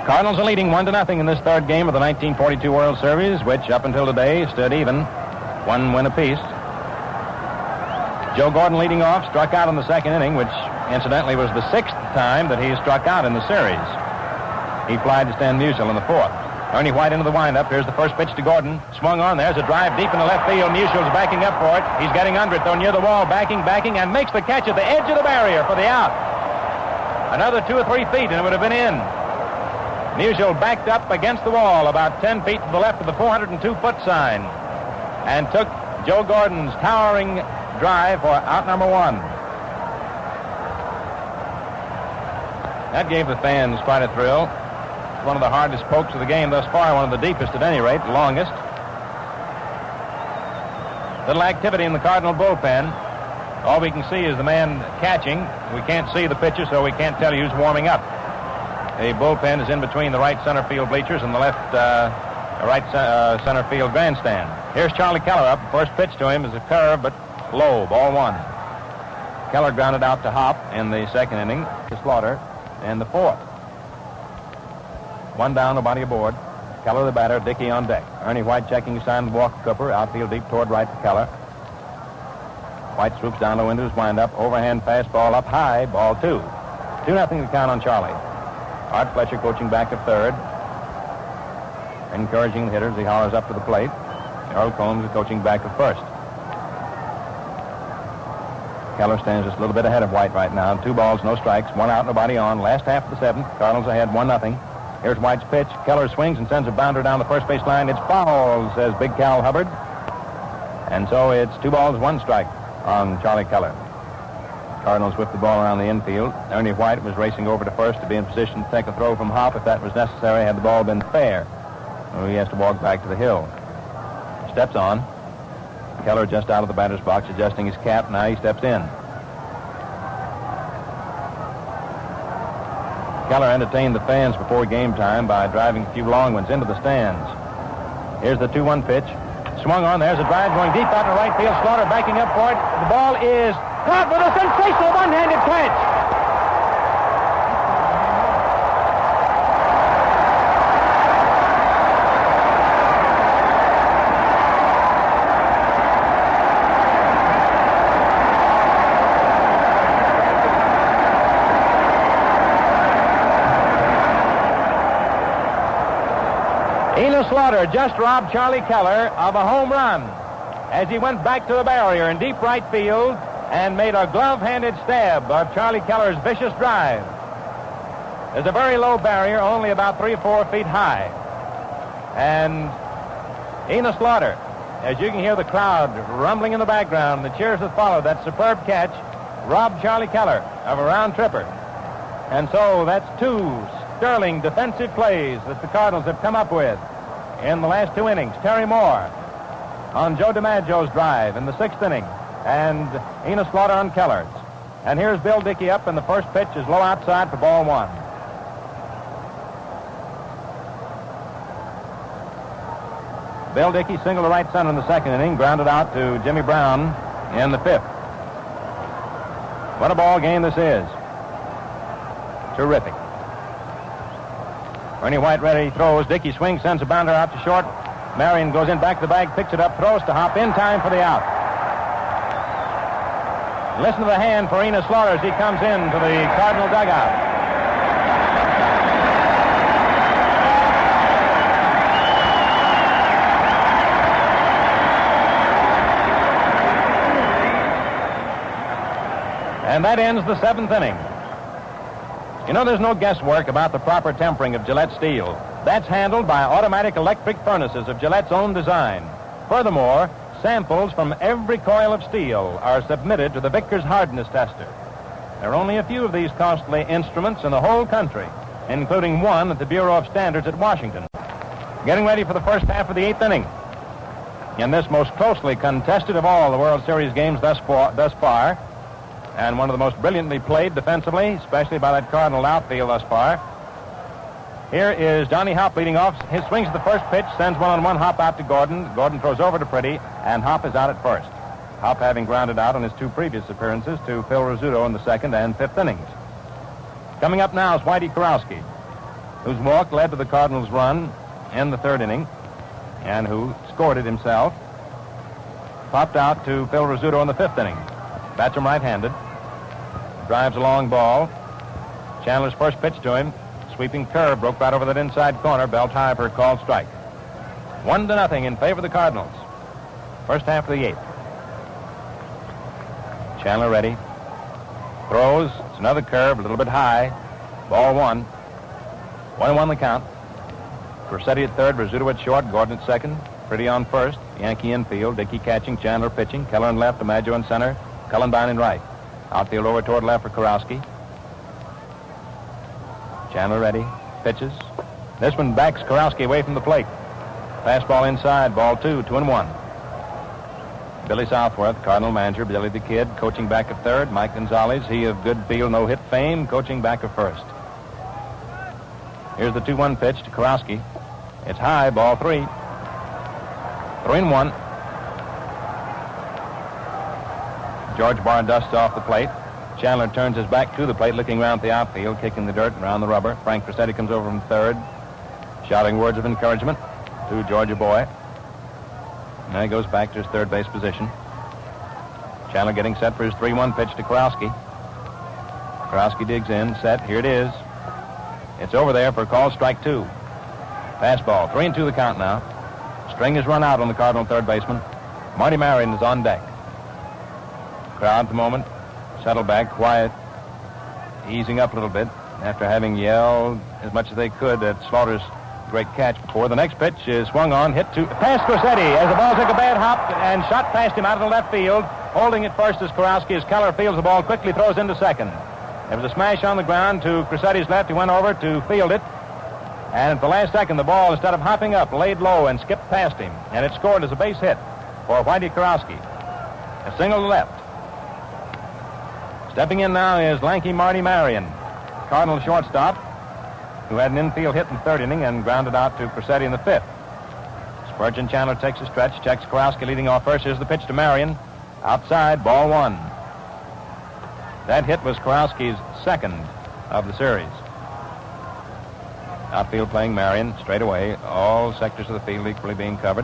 Cardinals are leading 1-0 in this third game of the 1942 World Series, which up until today stood even, 1 win apiece. Joe Gordon leading off, struck out in the second inning, which incidentally was the 6th time that he has struck out in the series. He flied to Stan Musial in the 4th. Ernie White into the windup. Here's the first pitch to Gordon. Swung on. There's a drive deep in the left field. Musial's backing up for it. He's getting under it, though, near the wall. Backing, and makes the catch at the edge of the barrier for the out. Another 2 or 3 feet, and it would have been in. Musial backed up against the wall about 10 feet to the left of the 402-foot sign and took Joe Gordon's towering drive for out number 1. That gave the fans quite a thrill. One of the hardest pokes of the game thus far, one of the deepest at any rate, longest. Little activity in the Cardinal bullpen. All we can see is the man catching. We can't see the pitcher, so we can't tell you who's warming up. The bullpen is in between the right center field bleachers and the left center field grandstand. Here's Charlie Keller up. The first pitch to him is a curve, but low, ball 1. Keller grounded out to Hop in the second inning, to Slaughter in the 4th. 1 down, nobody aboard. Keller the batter, Dickey on deck. Ernie White checking his sign with Walker Cooper. Outfield deep toward right for Keller. White swoops down low into his windup. Overhand fastball up high, ball 2. 2-0 to count on Charlie. Art Fletcher coaching back of third. Encouraging the hitters, he hollers up to the plate. Earl Combs is coaching back of first. Keller stands just a little bit ahead of White right now. 2 balls, no strikes, 1 out, nobody on. Last half of the 7th, Cardinals ahead 1-0. Here's White's pitch. Keller swings and sends a bounder down the first base line. It's foul, says Big Cal Hubbard. And so it's 2 balls, 1 strike on Charlie Keller. Cardinals whipped the ball around the infield. Ernie White was racing over to first to be in position to take a throw from Hop if that was necessary, had the ball been fair. So he has to walk back to the hill. Steps on. Keller just out of the batter's box, adjusting his cap. Now he steps in. Keller entertained the fans before game time by driving a few long ones into the stands. Here's the 2-1 pitch. Swung on. There's a drive going deep out in right field. Slaughter backing up for it. The ball is caught with a sensational one-handed catch. Slaughter just robbed Charlie Keller of a home run as he went back to the barrier in deep right field and made a glove-handed stab of Charlie Keller's vicious drive. There's a very low barrier, only about 3 or 4 feet high. And Enos Slaughter, as you can hear the crowd rumbling in the background, the cheers that followed that superb catch, robbed Charlie Keller of a round tripper. And so that's 2 sterling defensive plays that the Cardinals have come up with in the last 2 innings. Terry Moore on Joe DiMaggio's drive in the 6th inning, and Enos Slaughter on Keller's. And here's Bill Dickey up, and the first pitch is low outside for ball 1. Bill Dickey singled to right center in the 2nd inning, grounded out to Jimmy Brown in the 5th. What a ball game this is. Terrific. Ernie White ready, throws. Dickey swings, sends a bounder out to short. Marion goes in back of the bag, picks it up, throws to Hop in time for the out. Listen to the hand for Enos Slaughter as he comes in to the Cardinal dugout. And that ends the 7th inning. You know, there's no guesswork about the proper tempering of Gillette steel. That's handled by automatic electric furnaces of Gillette's own design. Furthermore, samples from every coil of steel are submitted to the Vickers hardness tester. There are only a few of these costly instruments in the whole country, including one at the Bureau of Standards at Washington. Getting ready for the first half of the 8th inning. In this most closely contested of all the World Series games thus far, and one of the most brilliantly played defensively, especially by that Cardinal outfield thus far. Here is Johnny Hop leading off. His swings at the first pitch, sends 1-on-1 Hop out to Gordon. Gordon throws over to Pretty, and Hop is out at first. Hop having grounded out on his 2 previous appearances to Phil Rizzuto in the 2nd and 5th innings. Coming up now is Whitey Kurowski, whose walk led to the Cardinals' run in the 3rd inning, and who scored it himself. Popped out to Phil Rizzuto in the 5th inning. Bats him right-handed. Drives a long ball. Chandler's first pitch to him. Sweeping curve broke right over that inside corner. Belt high for a called strike. 1-0 in favor of the Cardinals. First half of the 8th. Chandler ready. Throws. It's another curve, a little bit high. Ball 1. 1-1 the count. Crosetti at 3rd, Rizzuto at short, Gordon at 2nd. Pretty on 1st. Yankee infield. Dickey catching, Chandler pitching. Keller in left, DiMaggio in center. Cullenbine in right. Outfield over toward left for Kurowski. Chandler ready. Pitches. This one backs Kurowski away from the plate. Fastball inside. Ball 2. 2-1. Billy Southworth, Cardinal manager. Billy the Kid, coaching back of 3rd. Mike Gonzalez, he of good field, no-hit fame, coaching back of 1st. Here's the 2-1 pitch to Kurowski. It's high. Ball 3. 3-1. George Barr dusts off the plate. Chandler turns his back to the plate, looking around the outfield, kicking the dirt around the rubber. Frank Crosetti comes over from 3rd, shouting words of encouragement to Georgia Boy. Now he goes back to his 3rd base position. Chandler getting set for his 3-1 pitch to Kurowski. Kurowski digs in, set. Here it is. It's over there for a call, strike 2. Fastball, 3-2 the count now. String is run out on the Cardinal 3rd baseman. Marty Marion is on deck. Crowd at the moment, settled back, quiet, easing up a little bit after having yelled as much as they could at Slaughter's great catch before. The next pitch is swung on, hit to past Crosetti as the ball took a bad hop and shot past him out of the left field. Holding it first is Kurowski as Keller fields the ball, quickly throws into 2nd. There was a smash on the ground to Crosetti's left. He went over to field it. And at the last second, the ball, instead of hopping up, laid low and skipped past him. And it scored as a base hit for Whitey Kurowski. A single to left. Stepping in now is lanky Marty Marion, Cardinal shortstop, who had an infield hit in the 3rd inning and grounded out to Crosetti in the 5th. Spurgeon Chandler takes a stretch, checks Kurowski leading off first. Here's the pitch to Marion. Outside, ball 1. That hit was Kurowski's 2nd of the series. Outfield playing Marion straight away. All sectors of the field equally being covered.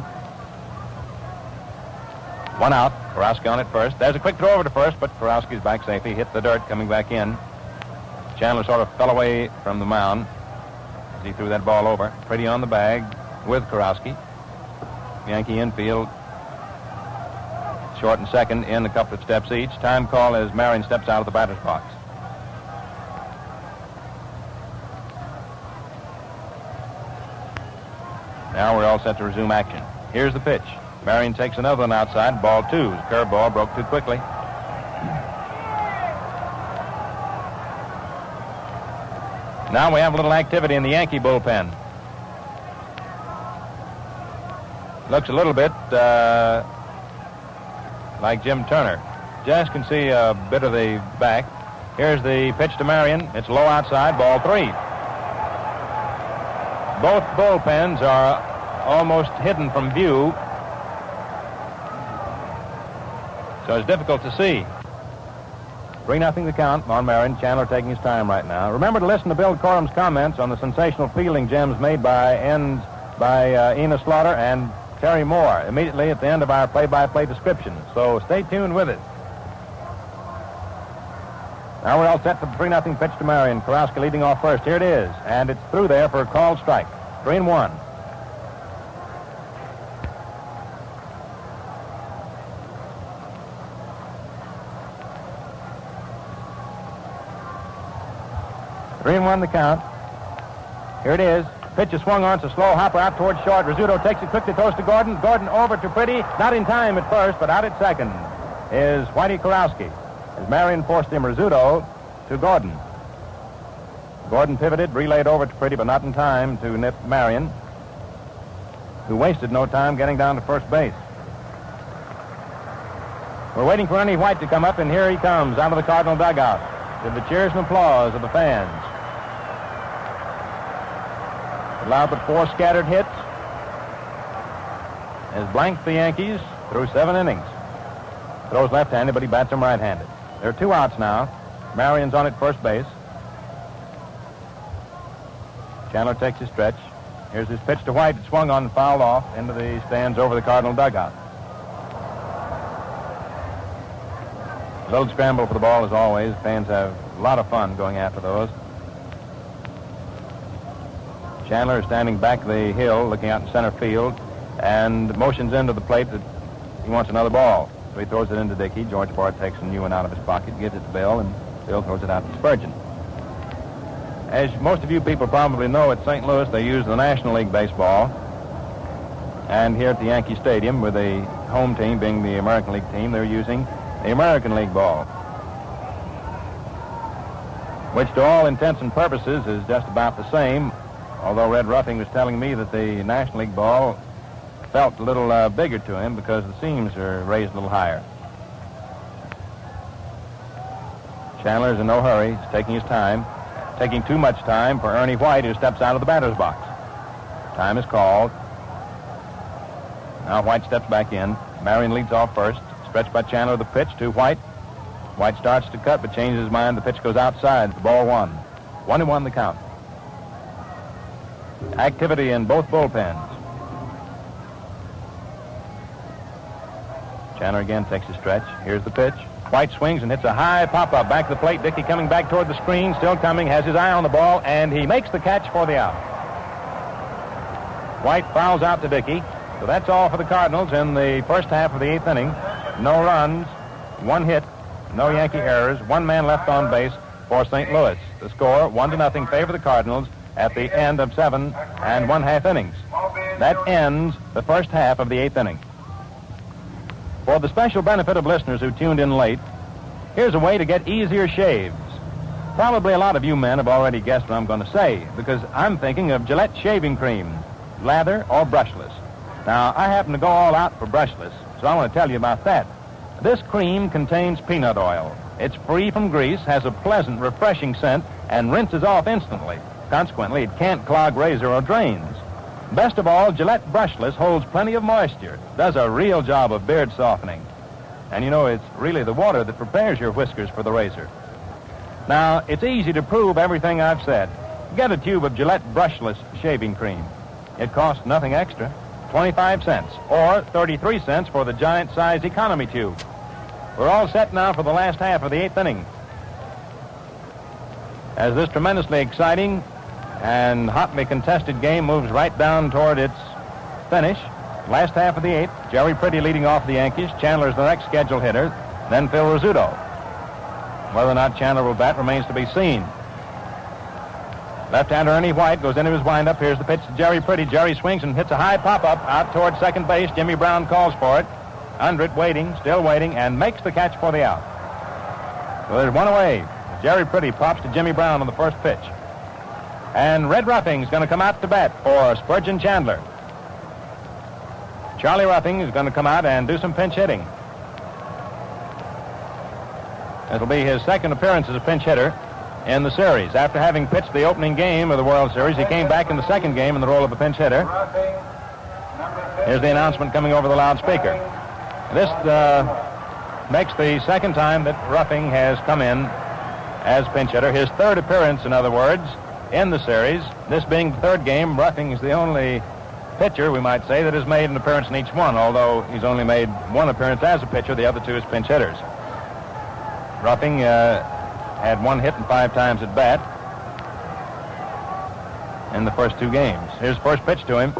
1 out. Kurowski on at first. There's a quick throw over to first, but Kurowski's back safely. Hit the dirt coming back in. Chandler sort of fell away from the mound as he threw that ball over. Pretty on the bag with Kurowski. Yankee infield. Short and 2nd in a couple of steps each. Time call as Marion steps out of the batter's box. Now we're all set to resume action. Here's the pitch. Marion takes another one outside. Ball 2. Curveball broke too quickly. Now we have a little activity in the Yankee bullpen. Looks a little bit like Jim Turner. Just can see a bit of the back. Here's the pitch to Marion. It's low outside. Ball 3. Both bullpens are almost hidden from view, so it's difficult to see. 3-0 the count on Marion. Chandler taking his time right now. Remember to listen to Bill Corum's comments on the sensational fielding gems made by Enos Slaughter and Terry Moore immediately at the end of our play-by-play description. So stay tuned with it. Now we're all set for the 3-0 pitch to Marion. Karowski leading off first. Here it is. And it's through there for a called strike. 3-1. The count. Here it is. Pitch is swung on. It's a slow hopper out towards short. Rizzuto takes it quickly, throws to Gordon. Gordon over to Pretty. Not in time at first, but out at second is Whitey Karowski. As Marion forced him, Rizzuto to Gordon. Gordon pivoted, relayed over to Pretty, but not in time to nip Marion, who wasted no time getting down to first base. We're waiting for Ernie White to come up, and here he comes out of the Cardinal dugout with the cheers and applause of the fans. Allowed but 4 scattered hits. Has blanked the Yankees through 7 innings. Throws left-handed, but he bats him right-handed. There are 2 outs now. Marion's on at first base. Chandler takes his stretch. Here's his pitch to White. It swung on and fouled off into the stands over the Cardinal dugout. A little scramble for the ball as always. Fans have a lot of fun going after those. Chandler is standing back the hill looking out in center field and motions into the plate that he wants another ball. So he throws it into Dickey. George Bart takes a new one out of his pocket, gives it to Bill, and Bill throws it out to Spurgeon. As most of you people probably know, at St. Louis they use the National League baseball. And here at the Yankee Stadium, with the home team being the American League team, they're using the American League ball, which to all intents and purposes is just about the same, although Red Ruffing was telling me that the National League ball felt a little bigger to him because the seams are raised a little higher. Chandler's in no hurry. He's taking his time, taking too much time for Ernie White, who steps out of the batter's box. Time is called. Now White steps back in. Marion leads off first. Stretched by Chandler, the pitch to White. White starts to cut, but changes his mind. The pitch goes outside. The ball 1. 1-1 the count. Activity in both bullpens. Chandler again takes a stretch. Here's the pitch. White swings and hits a high pop-up back to the plate. Dickey coming back toward the screen, still coming, has his eye on the ball, and he makes the catch for the out. White fouls out to Dickey. So that's all for the Cardinals in the first half of the 8th inning. No runs, 1 hit, no Yankee errors, 1 man left on base for St. Louis. The score, 1-0 favor the Cardinals at the end of 7 1/2 innings. That ends the first half of the 8th inning. For the special benefit of listeners who tuned in late, here's a way to get easier shaves. Probably a lot of you men have already guessed what I'm going to say, because I'm thinking of Gillette shaving cream, lather or brushless. Now, I happen to go all out for brushless, so I want to tell you about that. This cream contains peanut oil. It's free from grease, has a pleasant, refreshing scent, and rinses off instantly. Consequently, it can't clog razor or drains. Best of all, Gillette brushless holds plenty of moisture, does a real job of beard softening. And you know, it's really the water that prepares your whiskers for the razor. Now, it's easy to prove everything I've said. Get a tube of Gillette brushless shaving cream. It costs nothing extra, 25 cents, or 33 cents for the giant-size economy tube. We're all set now for the last half of the 8th inning. As this tremendously exciting and hotly contested game moves right down toward its finish, last half of the 8th, Jerry Pretty leading off the Yankees. Chandler's the next scheduled hitter, then Phil Rizzuto. Whether or not Chandler will bat remains to be seen. Left-hander Ernie White goes into his windup. Here's the pitch to Jerry Pretty. Jerry swings and hits a high pop-up out toward second base. Jimmy Brown calls for it. Under it, waiting, still waiting, and makes the catch for the out. So there's one away. Jerry Pretty pops to Jimmy Brown on the first pitch. And Red Ruffing's going to come out to bat for Spurgeon Chandler. Charlie Ruffing is going to come out and do some pinch hitting. It'll be his second appearance as a pinch hitter in the series. After having pitched the opening game of the World Series, he came back in the second game in the role of a pinch hitter. Here's the announcement coming over the loudspeaker. This makes the second time that Ruffing has come in as pinch hitter. His third appearance, in other words, in the series. This being the third game, Ruffing is the only pitcher, we might say, that has made an appearance in each one, although he's only made one appearance as a pitcher. The other two as pinch hitters. Ruffing had one hit and 5 times at bat in the first 2 games. Here's the first pitch to him.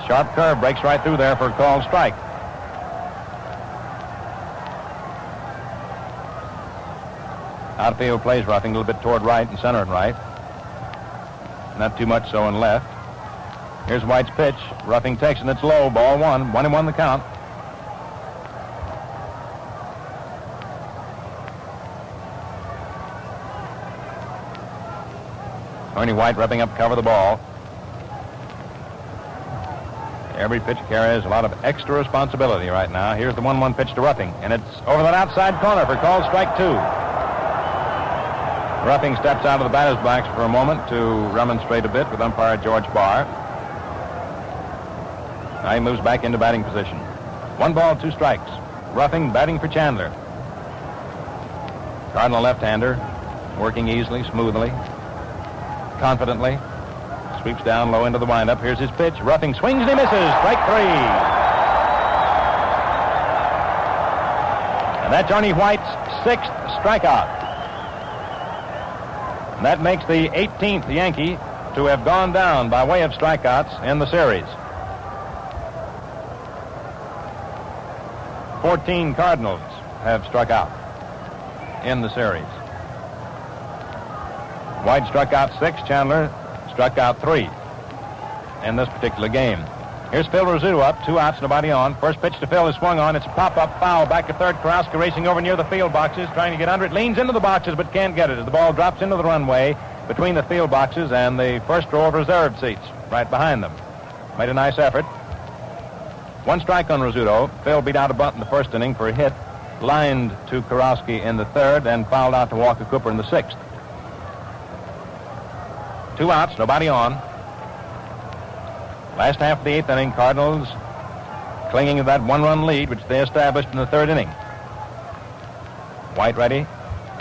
Sharp curve, breaks right through there for a called strike. Outfield plays Ruffing a little bit toward right and center and right. Not too much so in left. Here's White's pitch. Ruffing takes it, and it's low. Ball 1. 1-1 the count. Ernie White repping up cover the ball. Every pitch carries a lot of extra responsibility right now. Here's the 1-1 pitch to Ruffing, and it's over that outside corner for called strike 2. Ruffing steps out of the batter's box for a moment to remonstrate a bit with umpire George Barr. Now he moves back into batting position. 1 ball, 2 strikes. Ruffing batting for Chandler. Cardinal left-hander working easily, smoothly, confidently. Sweeps down low into the windup. Here's his pitch. Ruffing swings and he misses. Strike 3. And that's Ernie White's 6th strikeout. And that makes the 18th Yankee to have gone down by way of strikeouts in the series. 14 Cardinals have struck out in the series. White struck out 6. Chandler struck out 3 in this particular game. Here's Phil Rizzuto up, 2 outs, nobody on. First pitch to Phil is swung on. It's a pop-up foul back to third. Karowski racing over near the field boxes, trying to get under it. Leans into the boxes, but can't get it as the ball drops into the runway between the field boxes and the first row of reserve seats right behind them. Made a nice effort. 1 strike on Rizzuto. Phil beat out a bunt in the first inning for a hit, lined to Karowski in the third, and fouled out to Walker Cooper in the 6th. 2 outs, nobody on. Last half of the 8th inning, Cardinals clinging to that 1-run lead, which they established in the 3rd inning. White ready.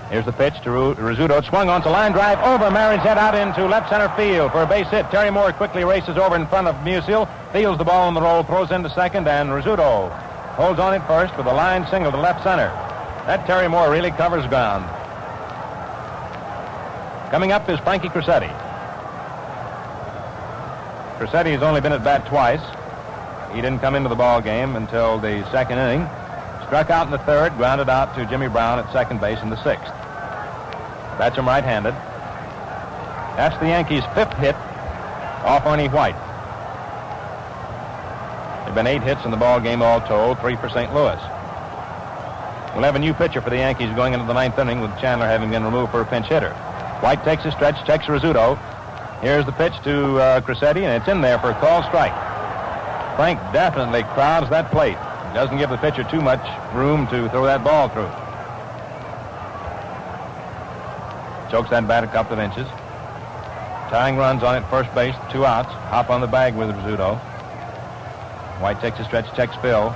Here's the pitch to Rizzuto. It swung on to line drive over. Marin's head out into left center field for a base hit. Terry Moore quickly races over in front of Musial, fields the ball on the roll, throws into second, and Rizzuto holds on at first with a line single to left center. That Terry Moore really covers ground. Coming up is Frankie Crosetti. Crosetti has only been at bat twice. He didn't come into the ball game until the 2nd inning. Struck out in the 3rd, grounded out to Jimmy Brown at second base in the 6th. Bats him right-handed. That's the Yankees' 5th hit off Ernie White. There have been 8 hits in the ball game all told, 3 for St. Louis. We'll have a new pitcher for the Yankees going into the 9th inning with Chandler having been removed for a pinch hitter. White takes a stretch, checks Rizzuto. Here's the pitch to Crosetti, and it's in there for a called strike. Frank definitely crowds that plate. Doesn't give the pitcher too much room to throw that ball through. Chokes that bat a couple of inches. Tying runs on it, first base, 2 outs. Hop on the bag with Rizzuto. White takes a stretch, checks Phil.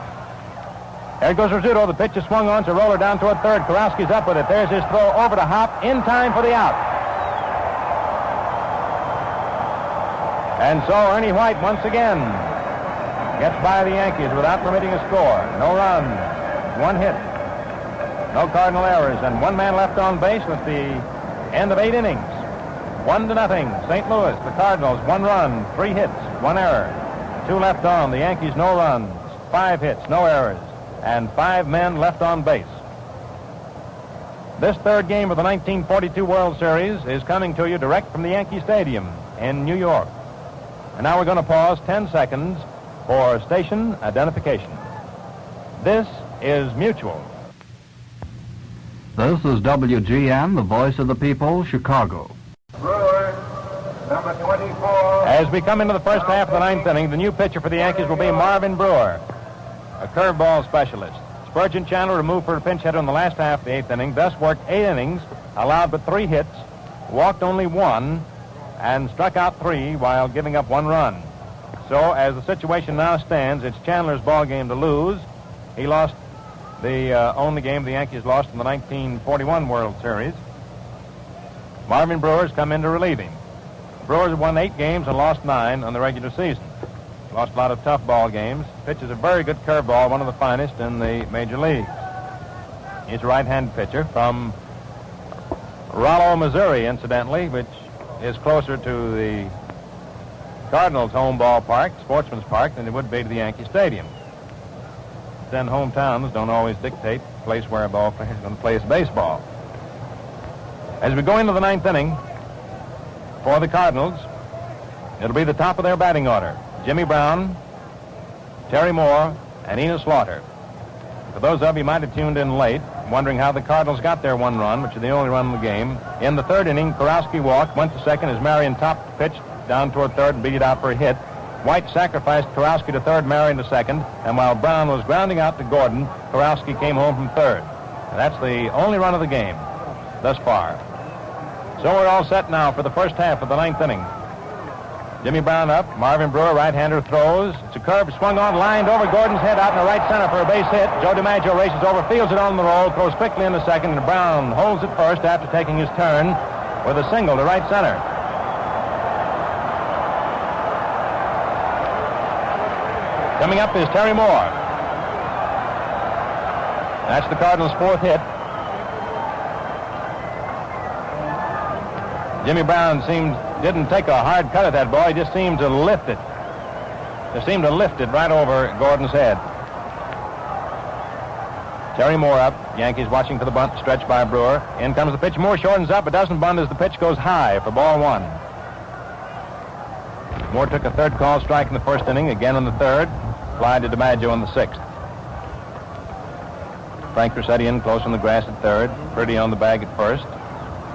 There goes Rizzuto. The pitch is swung on to roller down toward third. Karowski's up with it. There's his throw over to Hop in time for the out. And so Ernie White once again gets by the Yankees without permitting a score. No runs, 1 hit, no Cardinal errors, and 1 man left on base with the end of 8 innings. 1-0. St. Louis, the Cardinals, 1 run, 3 hits, 1 error. 2 left on. The Yankees, no runs, 5 hits, no errors, and 5 men left on base. This third game of the 1942 World Series is coming to you direct from the Yankee Stadium in New York. And now we're going to pause 10 seconds for station identification. This is Mutual. This is WGN, the voice of the people, Chicago. Brewer, number 24. As we come into the first half of the ninth inning, the new pitcher for the Yankees will be Marvin Brewer, a curveball specialist. Spurgeon Chandler removed for a pinch hitter in the last half of the eighth inning, thus worked 8 innings, allowed but 3 hits, walked only 1, and struck out 3 while giving up 1 run. So as the situation now stands, it's Chandler's ball game to lose. He lost the only game the Yankees lost in the 1941 World Series. Marvin Brewer's come in to relieve him. Brewers won 8 games and lost 9 on the regular season. Lost a lot of tough ball games. Pitches a very good curveball, one of the finest in the major leagues. He's a right-handed pitcher from Rollo, Missouri, incidentally, which is closer to the Cardinals' home ballpark, Sportsman's Park, than it would be to the Yankee Stadium. Then hometowns don't always dictate the place where a ball player is going to play his baseball. As we go into the ninth inning for the Cardinals, it'll be the top of their batting order: Jimmy Brown, Terry Moore, and Enos Slaughter. For those of you who might have tuned in late, wondering how the Cardinals got their 1 run, which is the only run in the game, in the third inning, Kurowski walked, went to second as Marion topped the pitch down toward third and beat it out for a hit. White sacrificed Kurowski to third, Marion to second, and while Brown was grounding out to Gordon, Kurowski came home from third. And that's the only run of the game thus far. So we're all set now for the first half of the ninth inning. Jimmy Brown up. Marvin Brewer, right-hander, throws. It's a curve swung on, lined over Gordon's head out in the right center for a base hit. Joe DiMaggio races over, fields it on the roll, throws quickly into second, and Brown holds it first after taking his turn with a single to right center. Coming up is Terry Moore. That's the Cardinals' 4th hit. Jimmy Brown didn't take a hard cut at that ball. He just seemed to lift it. Just seemed to lift it right over Gordon's head. Terry Moore up. Yankees watching for the bunt, stretched by Brewer. In comes the pitch. Moore shortens up, but doesn't bunt as the pitch goes high for ball 1. Moore took a third call strike in the first inning, again in the third. Fly to DiMaggio in the 6th. Frank Crosetti in close on the grass at third. Pretty on the bag at first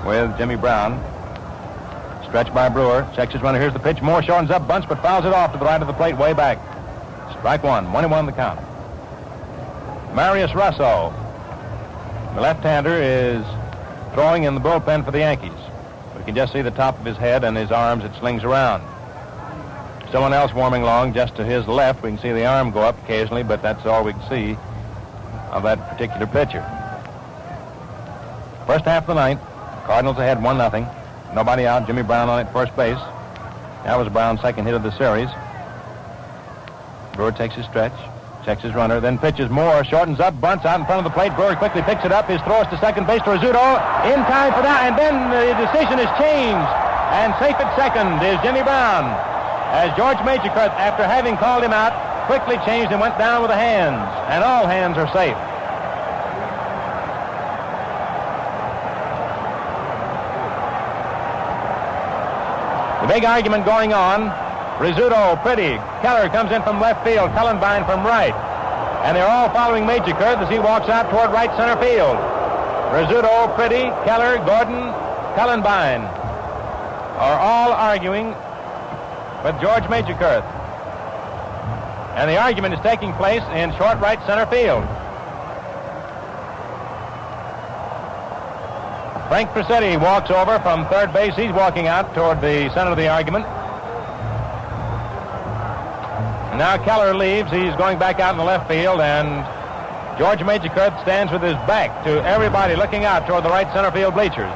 with Jimmy Brown. Stretched by Brewer. Checks his runner. Here's the pitch. Moore shortens up, bunts, but fouls it off to the right of the plate, way back. Strike 1. 1-1 the count. Marius Russo, the left-hander, is throwing in the bullpen for the Yankees. We can just see the top of his head and his arms. It slings around. Someone else warming along just to his left. We can see the arm go up occasionally, but that's all we can see of that particular pitcher. First half of the ninth, Cardinals ahead 1-0. Nobody out. Jimmy Brown on at first base. That was Brown's 2nd hit of the series. Brewer takes his stretch, checks his runner, then pitches. Moore shortens up, bunts out in front of the plate. Brewer quickly picks it up. His throw is to second base to Rizzuto. In time for that, and then the decision is changed. And safe at second is Jimmy Brown, as George Majorkirth, after having called him out, quickly changed and went down with the hands. And all hands are safe. The big argument going on. Rizzuto, Pretty, Keller comes in from left field, Cullenbine from right. And they're all following Majorkirth as he walks out toward right center field. Rizzuto, Pretty, Keller, Gordon, Cullenbine are all arguing with George Majorkirth. And the argument is taking place in short right center field. Frank Crosetti walks over from third base. He's walking out toward the center of the argument. And now Keller leaves. He's going back out in the left field, and George Majorkirth stands with his back to everybody looking out toward the right center field bleachers.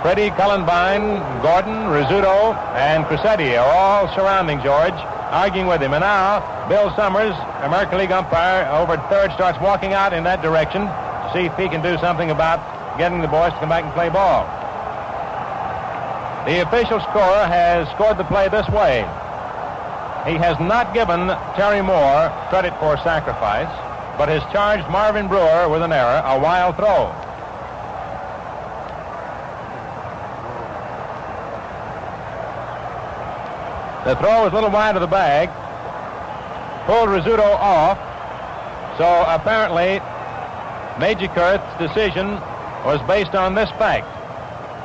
Pretty, Cullenbine, Gordon, Rizzuto, and Crosetti are all surrounding George, arguing with him. And now Bill Summers, American League umpire, over at third, starts walking out in that direction to see if he can do something about getting the boys to come back and play ball. The official scorer has scored the play this way. He has not given Terry Moore credit for sacrifice. but has charged Marvin Brewer with an error, a wild throw. The throw was a little wide of the bag, pulled Rizzuto off, so apparently Major's decision was based on this fact,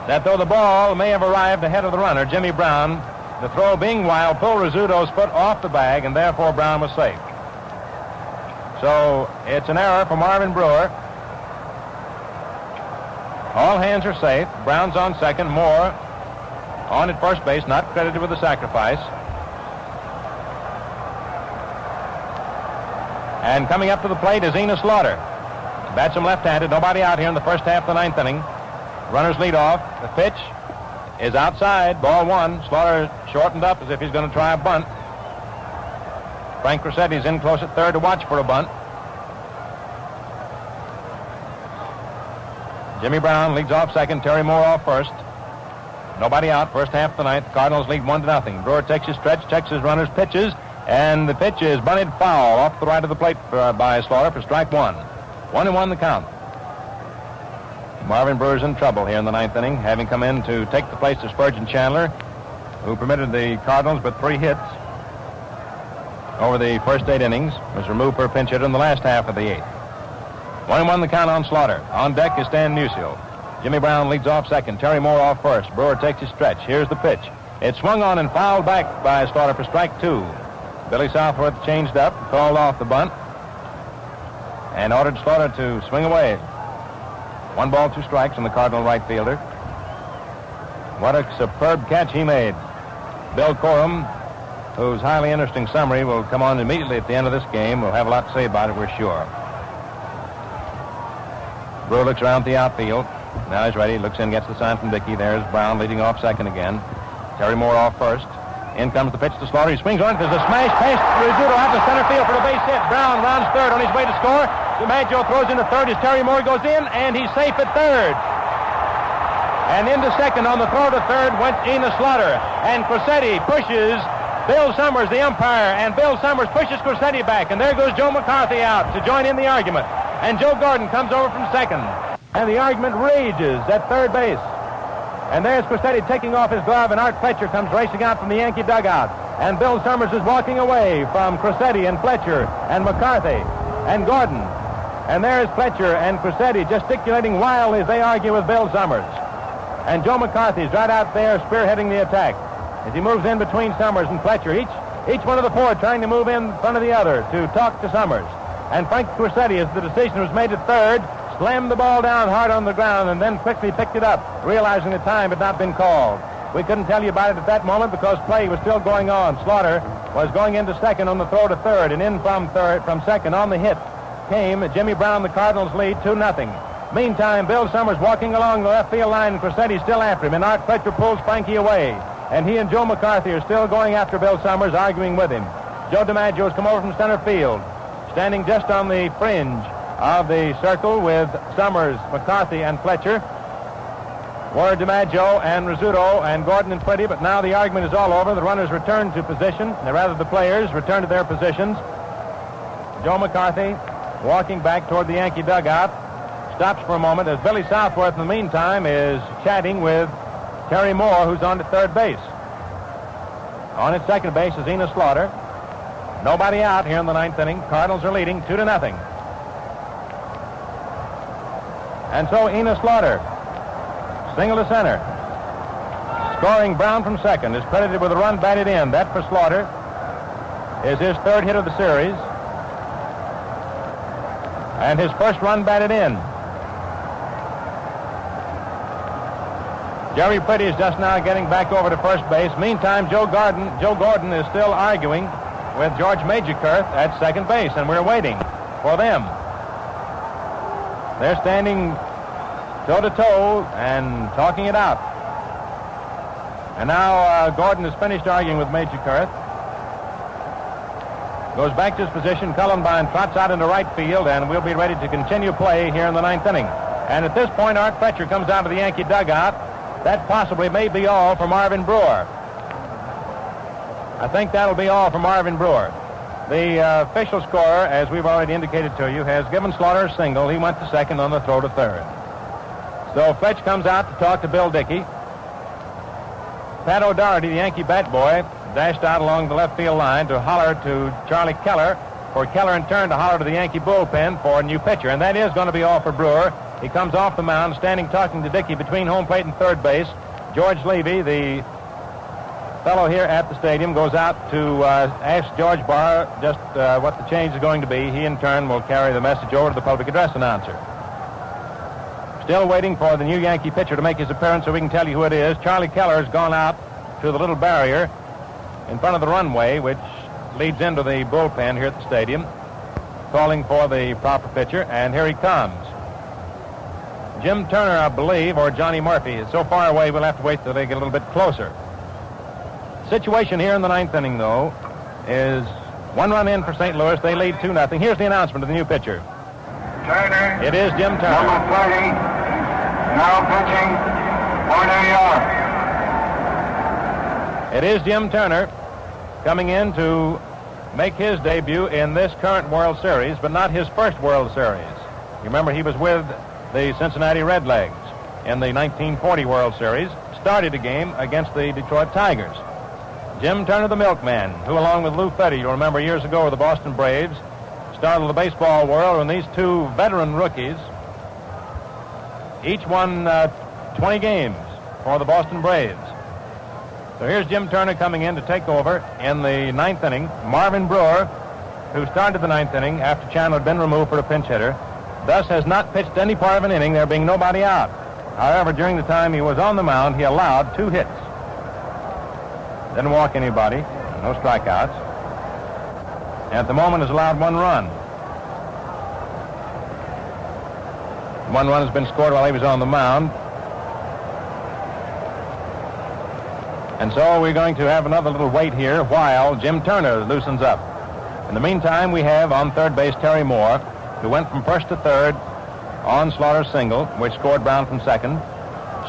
that though the ball may have arrived ahead of the runner, Jimmy Brown, the throw being wild, pulled Rizzuto's foot off the bag, and therefore Brown was safe. So it's an error for Marvin Brewer. All hands are safe. Brown's on second. Moore on at first base, not credited with the sacrifice. And coming up to the plate is Enos Slaughter. Bats him left-handed. Nobody out here in the first half of the ninth inning. Runners lead off. The pitch is outside. Ball one. Slaughter shortened up as if he's going to try a bunt. Frank Crosetti is in close at third to watch for a bunt. Jimmy Brown leads off second. Terry Moore off first. Nobody out. First half of the ninth. Cardinals lead 1-0. Brewer takes his stretch, checks his runners, pitches, and the pitch is bunted foul off the right of the plate by Slaughter for strike one. 1-1 the count. Marvin Brewer's in trouble here in the ninth inning, having come in to take the place of Spurgeon Chandler, who permitted the Cardinals but 3 hits over the first 8 innings, was removed for a pinch hitter in the last half of the 8th. 1-1 the count on Slaughter. On deck is Stan Musial. Jimmy Brown leads off second. Terry Moore off first. Brewer takes his stretch. Here's the pitch. It's swung on and fouled back by Slaughter for strike 2. Billy Southworth changed up, called off the bunt, and ordered Slaughter to swing away. 1 ball, 2 strikes on the Cardinal right fielder. What a superb catch he made. Bill Corum, whose highly interesting summary will come on immediately at the end of this game, will have a lot to say about it, we're sure. Brewer looks around the outfield. Now he's ready. Looks in, gets the sign from Dickey. There's Brown leading off second again. Terry Moore off first. In comes the pitch to Slaughter. He swings on it. There's a smash past Rizzuto out to center field for the base hit. Brown rounds third on his way to score. DiMaggio throws into third as Terry Moore goes in, and he's safe at third. And into second on the throw to third went Enos Slaughter. And Crosetti pushes Bill Summers, the umpire, and Bill Summers pushes Crosetti back. And there goes Joe McCarthy out to join in the argument. And Joe Gordon comes over from second. And the argument rages at third base. And there's Crosetti taking off his glove, and Art Fletcher comes racing out from the Yankee dugout. And Bill Summers is walking away from Crosetti and Fletcher and McCarthy and Gordon. And there's Fletcher and Crosetti gesticulating wildly as they argue with Bill Summers. And Joe McCarthy's right out there spearheading the attack as he moves in between Summers and Fletcher. Each one of the 4 trying to move in front of the other to talk to Summers. And Frank Crosetti, as the decision was made at third, slammed the ball down hard on the ground and then quickly picked it up, realizing the time had not been called. We couldn't tell you about it at that moment because play was still going on. Slaughter was going into second on the throw to third, and in from second on the hit came Jimmy Brown. The Cardinals lead 2-0. Meantime, Bill Summers walking along the left field line, and Crosetti still after him, and Art Fletcher pulls Frankie away. And he and Joe McCarthy are still going after Bill Summers, arguing with him. Joe DiMaggio has come over from center field, standing just on the fringe of the circle with Summers, McCarthy, and Fletcher. Were DiMaggio and Rizzuto and Gordon and Twitty, but now the argument is all over. The runners return to position, or rather the players return to their positions. Joe McCarthy walking back toward the Yankee dugout, stops for a moment as Billy Southworth in the meantime is chatting with Terry Moore, who's on to third base. On at second base is Enos Slaughter. Nobody out here in the ninth inning. Cardinals are leading 2-0. And so Enos Slaughter, single to center. Scoring Brown from second, is credited with a run batted in. That for Slaughter is his 3rd hit of the series. And his first run batted in. Jerry Pretty is just now getting back over to first base. Meantime, Joe Gordon is still arguing with George Majorkurth at second base, and we're waiting for them. They're standing toe-to-toe and talking it out. And now Gordon has finished arguing with Majorkurth. Goes back to his position. Cullenbine trots out into right field, and we'll be ready to continue play here in the ninth inning. And at this point, Art Fletcher comes out of the Yankee dugout. That possibly may be all for Marvin Brewer. I think that'll be all for Marvin Brewer. The official scorer, as we've already indicated to you, has given Slaughter a single. He went to second on the throw to third. So Fletch comes out to talk to Bill Dickey. Pat O'Doherty, the Yankee bat boy, dashed out along the left field line to holler to Charlie Keller, for Keller in turn to holler to the Yankee bullpen for a new pitcher. And that is going to be all for Brewer. He comes off the mound, standing talking to Dickey between home plate and third base. George Levy, the fellow here at the stadium, goes out to ask George Barr just what the change is going to be. He in turn will carry the message over to the public address announcer. Still waiting for the new Yankee pitcher to make his appearance so we can tell you who it is. Charlie Keller has gone out to the little barrier in front of the runway, which leads into the bullpen here at the stadium, calling for the proper pitcher, and here he comes. Jim Turner, I believe, or Johnny Murphy, is so far away we'll have to wait till they get a little bit closer. Situation here in the ninth inning, though, is 1 run in for St. Louis. They lead 2-0. Here's the announcement of the new pitcher. Turner. It is Jim Turner. Number 30. Now pitching for New York. It is Jim Turner coming in to make his debut in this current World Series, but not his first World Series. You remember he was with the Cincinnati Redlegs in the 1940 World Series, started a game against the Detroit Tigers. Jim Turner, the milkman, who along with Lou Fetty, you'll remember years ago with the Boston Braves, started the baseball world when these two veteran rookies each won 20 games for the Boston Braves. So here's Jim Turner coming in to take over in the ninth inning. Marvin Brewer, who started the ninth inning after Chandler had been removed for a pinch hitter, thus has not pitched any part of an inning, there being nobody out. However, during the time he was on the mound, he allowed 2 hits. Didn't walk anybody, no strikeouts. And at the moment has allowed 1 run. 1 run has been scored while he was on the mound. And so we're going to have another little wait here while Jim Turner loosens up. In the meantime, we have on third base Terry Moore, who went from first to third on Slaughter's single, which scored Brown from second.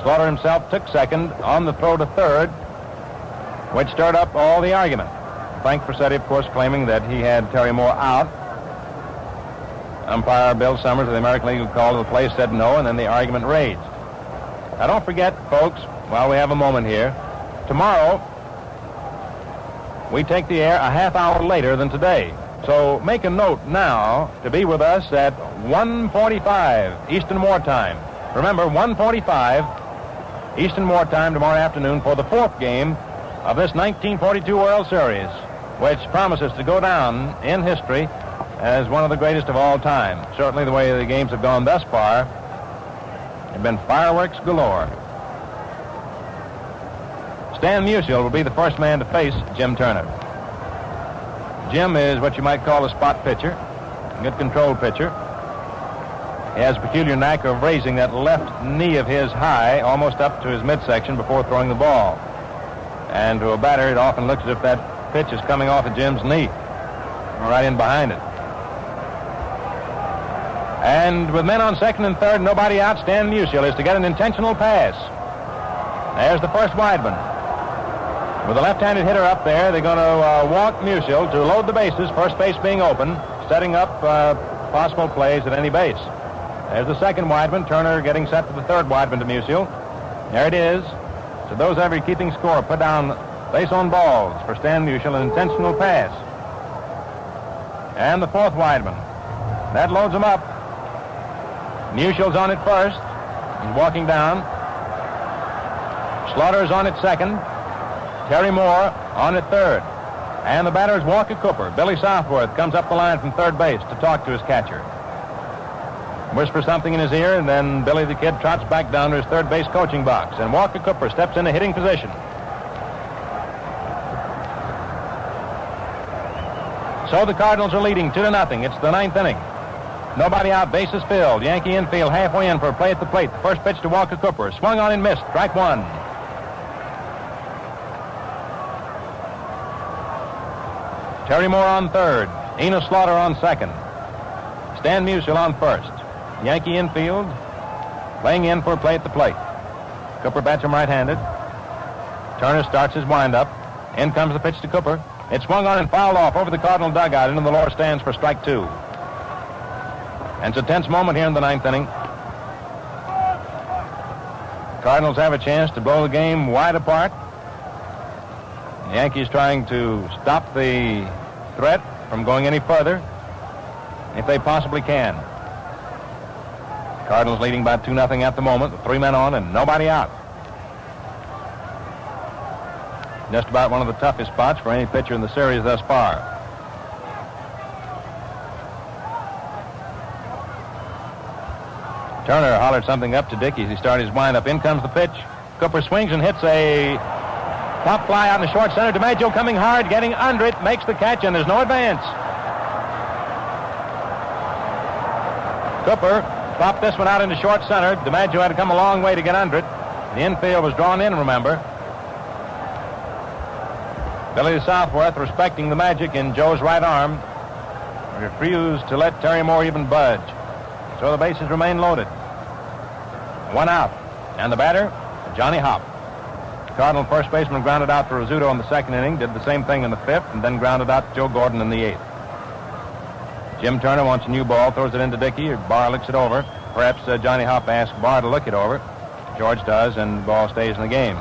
Slaughter himself took second on the throw to third, which stirred up all the argument. Frank Crosetti, of course, claiming that he had Terry Moore out. Umpire Bill Summers of the American League, who called the play, said no, and then the argument raged. Now, don't forget, folks, while we have a moment here, tomorrow we take the air a half hour later than today. So make a note now to be with us at 1:45 Eastern Wartime. Remember, 1:45 Eastern Wartime tomorrow afternoon for the 4th game of this 1942 World Series, which promises to go down in history as one of the greatest of all time. Certainly the way the games have gone thus far have been fireworks galore. Stan Musial will be the first man to face Jim Turner. Jim is what you might call a spot pitcher, a good control pitcher. He has a peculiar knack of raising that left knee of his high almost up to his midsection before throwing the ball. And to a batter, it often looks as if that pitch is coming off of Jim's knee, right in behind it. And with men on second and third, nobody out, Stan Musial is to get an intentional pass. There's the first wide one. With a left-handed hitter up there, they're going to walk Musial to load the bases, first base being open, setting up possible plays at any base. There's the second wide one, Turner getting set for the third wide one to Musial. There it is. So those ever keeping score put down base on balls for Stan Musial, an intentional pass. And the fourth wide one. That loads him up. Musial's on it first. He's walking down. Slaughter's on it second. Terry Moore on it third. And the batter is Walker Cooper. Billy Southworth comes up the line from third base to talk to his catcher. Whispers something in his ear, and then Billy the Kid trots back down to his third base coaching box. And Walker Cooper steps into hitting position. So the Cardinals are leading 2-0. It's the ninth inning. Nobody out, bases filled. Yankee infield halfway in for a play at the plate. The first pitch to Walker Cooper. Swung on and missed. Strike 1. Terry Moore on third. Enos Slaughter on second. Stan Musial on first. Yankee infield, playing in for a play at the plate. Cooper bats him right-handed. Turner starts his windup. In comes the pitch to Cooper. It swung on and fouled off over the Cardinal dugout into the lower stands for strike 2. And it's a tense moment here in the 9th inning. Cardinals have a chance to blow the game wide apart. The Yankees trying to stop the threat from going any further if they possibly can. Cardinals leading by 2-0 at the moment, with 3 men on and nobody out. Just about one of the toughest spots for any pitcher in the series thus far. Turner hollered something up to Dickey as he started his windup. In comes the pitch. Cooper swings and hits a pop fly out in the short center. DiMaggio coming hard, getting under it, makes the catch, and there's no advance. Cooper popped this one out into short center. DiMaggio had to come a long way to get under it. The infield was drawn in, remember. Billy Southworth, respecting the magic in Joe's right arm, refused to let Terry Moore even budge. So the bases remain loaded. 1 out. And the batter, Johnny Hopp. Cardinal first baseman grounded out for Rizzuto in the 2nd inning, did the same thing in the 5th, and then grounded out to Joe Gordon in the 8th. Jim Turner wants a new ball, throws it into Dickey. Barr looks it over. Perhaps Johnny Hopp asks Barr to look it over. George does, and the ball stays in the game.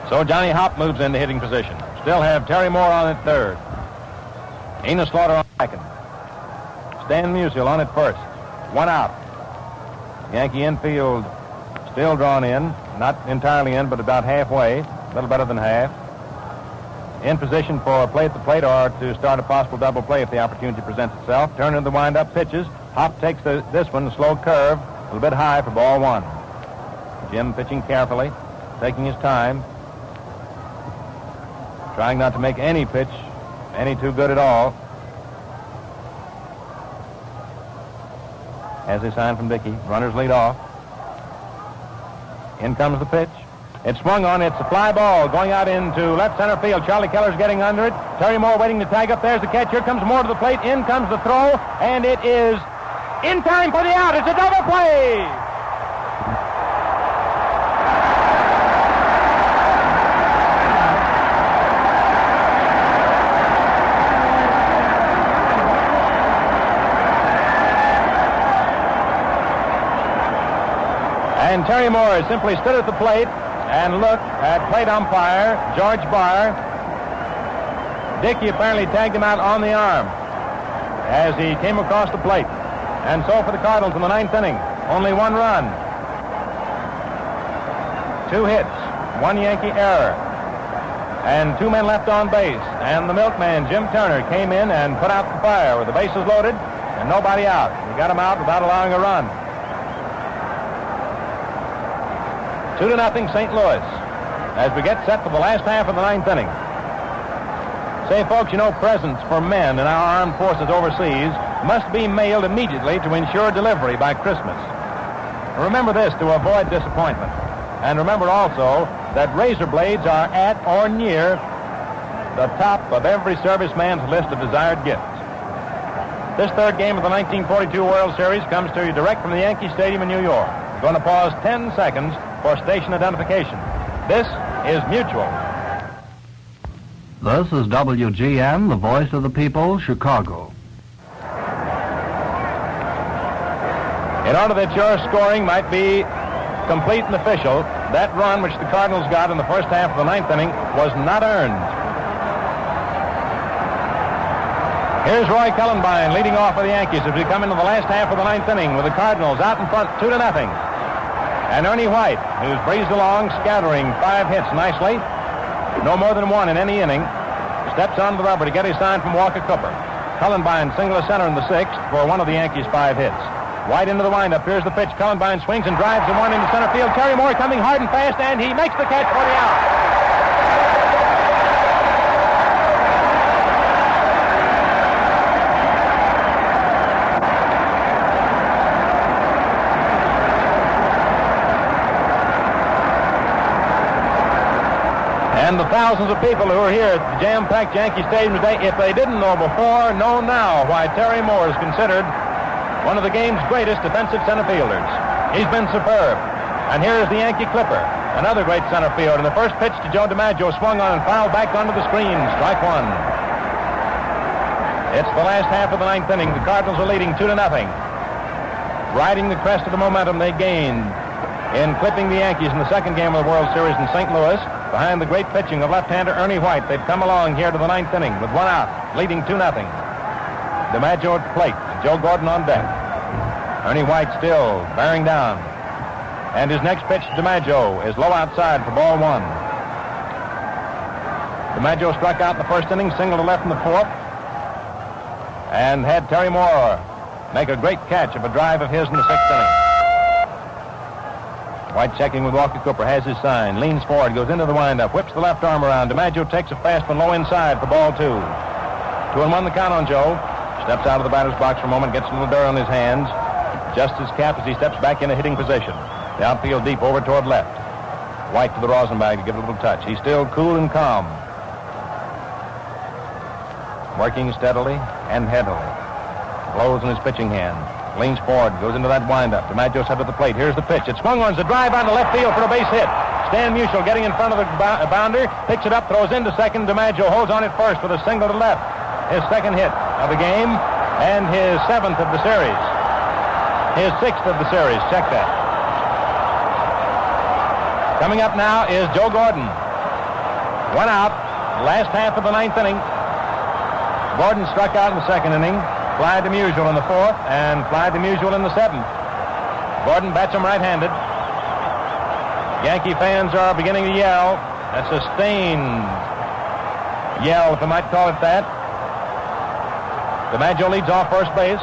So Johnny Hopp moves into hitting position. Still have Terry Moore on at 3rd. Enos Slaughter on 2nd. Stan Musial on at 1st. 1 out. Yankee infield still drawn in. Not entirely in, but about halfway. A little better than half. In position for a play at the plate or to start a possible double play if the opportunity presents itself. Turner the wind-up pitches. Hopp takes this one, a slow curve, a little bit high for ball 1. Jim pitching carefully, taking his time. Trying not to make any pitch any too good at all. As a sign from Dickey, runners lead off. In comes the pitch. It's swung on. It's a fly ball going out into left center field. Charlie Keller's getting under it. Terry Moore waiting to tag up. There's the catch. Here comes Moore to the plate. In comes the throw, and it is in time for the out. It's a double play. And Terry Moore simply stood at the plate and looked at plate umpire George Barr. Dickey apparently tagged him out on the arm as he came across the plate. And so for the Cardinals in the 9th inning, only 1 run. 2 hits, 1 Yankee error, and 2 men left on base. And the milkman, Jim Turner, came in and put out the fire with the bases loaded and nobody out. He got him out without allowing a run. 2-0 St. Louis as we get set for the last half of the 9th inning. Say, folks, you know, presents for men in our armed forces overseas must be mailed immediately to ensure delivery by Christmas. Remember this to avoid disappointment. And remember also that razor blades are at or near the top of every serviceman's list of desired gifts. This 3rd game of the 1942 World Series comes to you direct from the Yankee Stadium in New York. We're going to pause 10 seconds for station identification. This is Mutual. This is WGN, the voice of the people, Chicago. In order that your scoring might be complete and official, that run which the Cardinals got in the first half of the 9th inning was not earned. Here's Roy Cullenbine leading off for the Yankees as we come into the last half of the 9th inning with the Cardinals out in front 2-0. And Ernie White, who's breezed along, scattering 5 hits nicely, no more than 1 in any inning, steps onto the rubber to get his sign from Walker Cooper. Cullenbine single to center in the 6th for one of the Yankees' 5 hits. White into the windup. Here's the pitch. Cullenbine swings and drives the one into center field. Terry Moore coming hard and fast, and he makes the catch for the out. And the thousands of people who are here at the jam-packed Yankee Stadium today, if they didn't know before, know now why Terry Moore is considered one of the game's greatest defensive center fielders. He's been superb. And here is the Yankee Clipper Another great center field. And the first pitch to Joe DiMaggio swung on and fouled back onto the screen. Strike one. It's the last half of the ninth inning. The Cardinals are leading 2-0. Riding the crest of the momentum they gained in clipping the Yankees in the second game of the World Series in St. Louis. Behind the great pitching of left-hander Ernie White, they've come along here to the ninth inning with one out, leading 2-0. DiMaggio at plate, Joe Gordon on deck. Ernie White still bearing down. And his next pitch to DiMaggio is low outside for ball one. DiMaggio struck out in the first inning, single to left in the fourth, and had Terry Moore make a great catch of a drive of his in the sixth inning. White checking with Walker Cooper, has his sign, leans forward, goes into the windup, whips the left arm around. DiMaggio takes a fast one low inside for ball two. 2-1 the count on Joe. Steps out of the batter's box for a moment, gets a little dirt on his hands, adjusts his cap as he steps back into hitting position. The outfield deep over toward left. White to the rosin bag to give it a little touch. He's still cool and calm. Working steadily and heavily. Blows in his pitching hand. Leans forward, goes into that windup. DiMaggio's head at the plate. Here's the pitch. It swung on. It's a drive on the left field for a base hit. Stan Musial getting in front of the bounder, picks it up, throws into second. DiMaggio holds on it first with a single to left. His second hit of the game and his seventh of the series. His sixth of the series. Check that. Coming up now is Joe Gordon. One out, last half of the ninth inning. Gordon struck out in the second inning. Fly to Musial in the fourth, and fly to Musial in the seventh. Gordon bats him right-handed. Yankee fans are beginning to yell. A sustained yell, if I might call it that. DiMaggio leads off first base.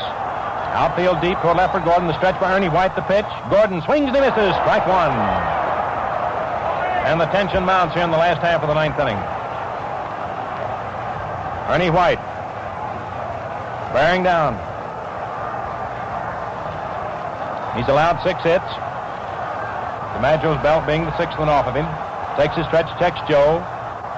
Outfield deep toward left for Gordon. The stretch by Ernie White, the pitch. Gordon swings and misses. Strike one. And the tension mounts here in the last half of the ninth inning. Ernie White bearing down. He's allowed 6 hits. DiMaggio's belt being the sixth one off of him. Takes his stretch, checks Joe.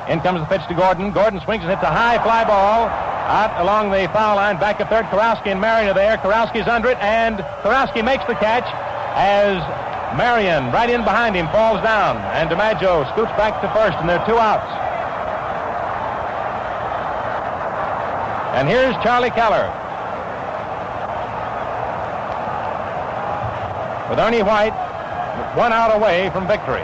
In comes the pitch to Gordon. Gordon swings and hits a high fly ball out along the foul line. Back to third. Kurowski and Marion are there. Kurowski's under it, and Kurowski makes the catch as Marion, right in behind him, falls down. And DiMaggio scoots back to first, and there are 2 outs. And here's Charlie Keller. With Ernie White 1 out away from victory.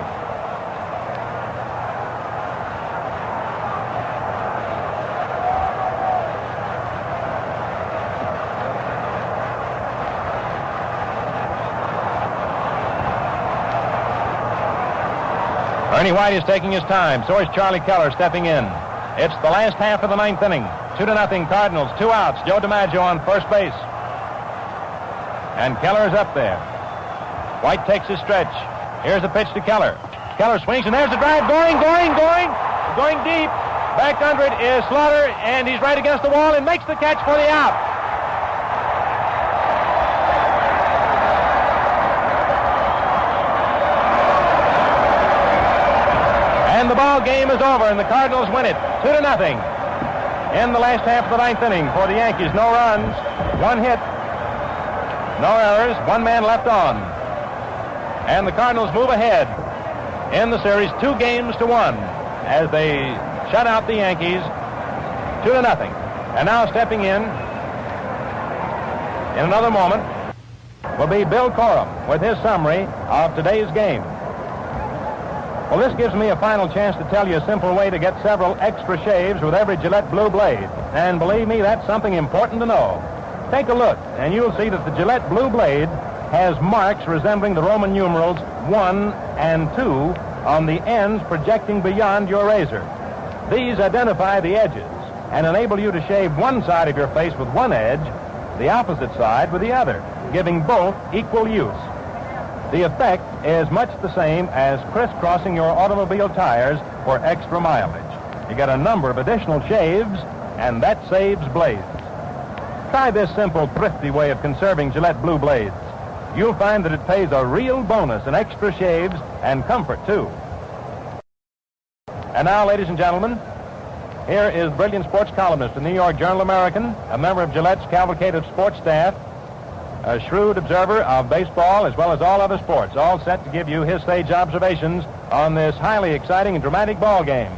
Ernie White is taking his time. So is Charlie Keller stepping in. It's the last half of the ninth inning. 2-0 Cardinals. 2 outs. Joe DiMaggio on first base. And Keller is up there. White takes his stretch. Here's a pitch to Keller. Keller swings, and there's the drive. Going deep. Back under it is Slaughter, and he's right against the wall and makes the catch for the out. And the ball game is over, and the Cardinals win it 2-0 in the last half of the ninth inning for the Yankees. No runs, 1 hit, no errors, 1 man left on. And the Cardinals move ahead in the series 2-1 as they shut out the Yankees 2-0. And now stepping in another moment will be Bill Corum with his summary of today's game. Well, this gives me a final chance to tell you a simple way to get several extra shaves with every Gillette Blue Blade. And believe me, that's something important to know. Take a look, and you'll see that the Gillette Blue Blade has marks resembling the Roman numerals 1 and 2 on the ends projecting beyond your razor. These identify the edges and enable you to shave one side of your face with one edge, the opposite side with the other, giving both equal use. The effect is much the same as crisscrossing your automobile tires for extra mileage. You get a number of additional shaves, and that saves blades. Try this simple, thrifty way of conserving Gillette Blue Blades. You'll find that it pays a real bonus in extra shaves and comfort, too. And now, ladies and gentlemen, here is brilliant sports columnist of the New York Journal-American, a member of Gillette's cavalcade of sports staff, a shrewd observer of baseball as well as all other sports, all set to give you his sage observations on this highly exciting and dramatic ball game.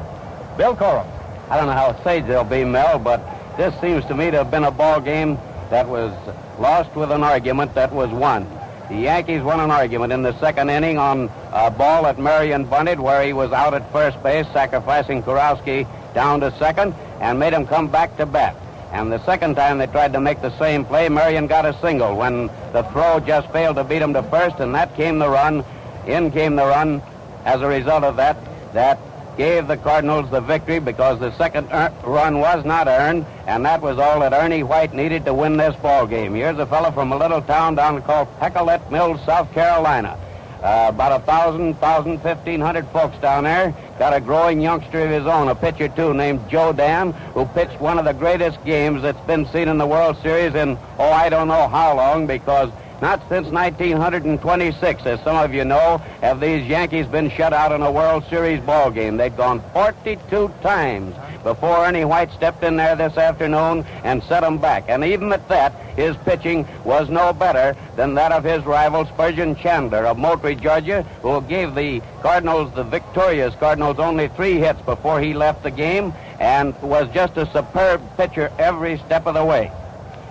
Bill Corum. I don't know how sage they'll be, Mel, but this seems to me to have been a ball game that was lost with an argument that was won. The Yankees won an argument in the second inning on a ball that Marion bunted where he was out at first base, sacrificing Kurowski down to second, and made him come back to bat. And the second time they tried to make the same play, Marion got a single when the throw just failed to beat him to first, and that came the run. In came the run as a result of that. That gave the Cardinals the victory because the second run was not earned, and that was all that Ernie White needed to win this ball game. Here's a fellow from a little town down called Pecolet Mills, South Carolina. About 1,500 folks down there. Got a growing youngster of his own, a pitcher too, named Joe Dan, who pitched one of the greatest games that's been seen in the World Series in, I don't know how long, because not since 1926, as some of you know, have these Yankees been shut out in a World Series ball game. They'd gone 42 times before Ernie White stepped in there this afternoon and set them back. And even at that, his pitching was no better than that of his rival Spurgeon Chandler of Moultrie, Georgia, who gave the Cardinals, the victorious Cardinals, only 3 hits before he left the game and was just a superb pitcher every step of the way.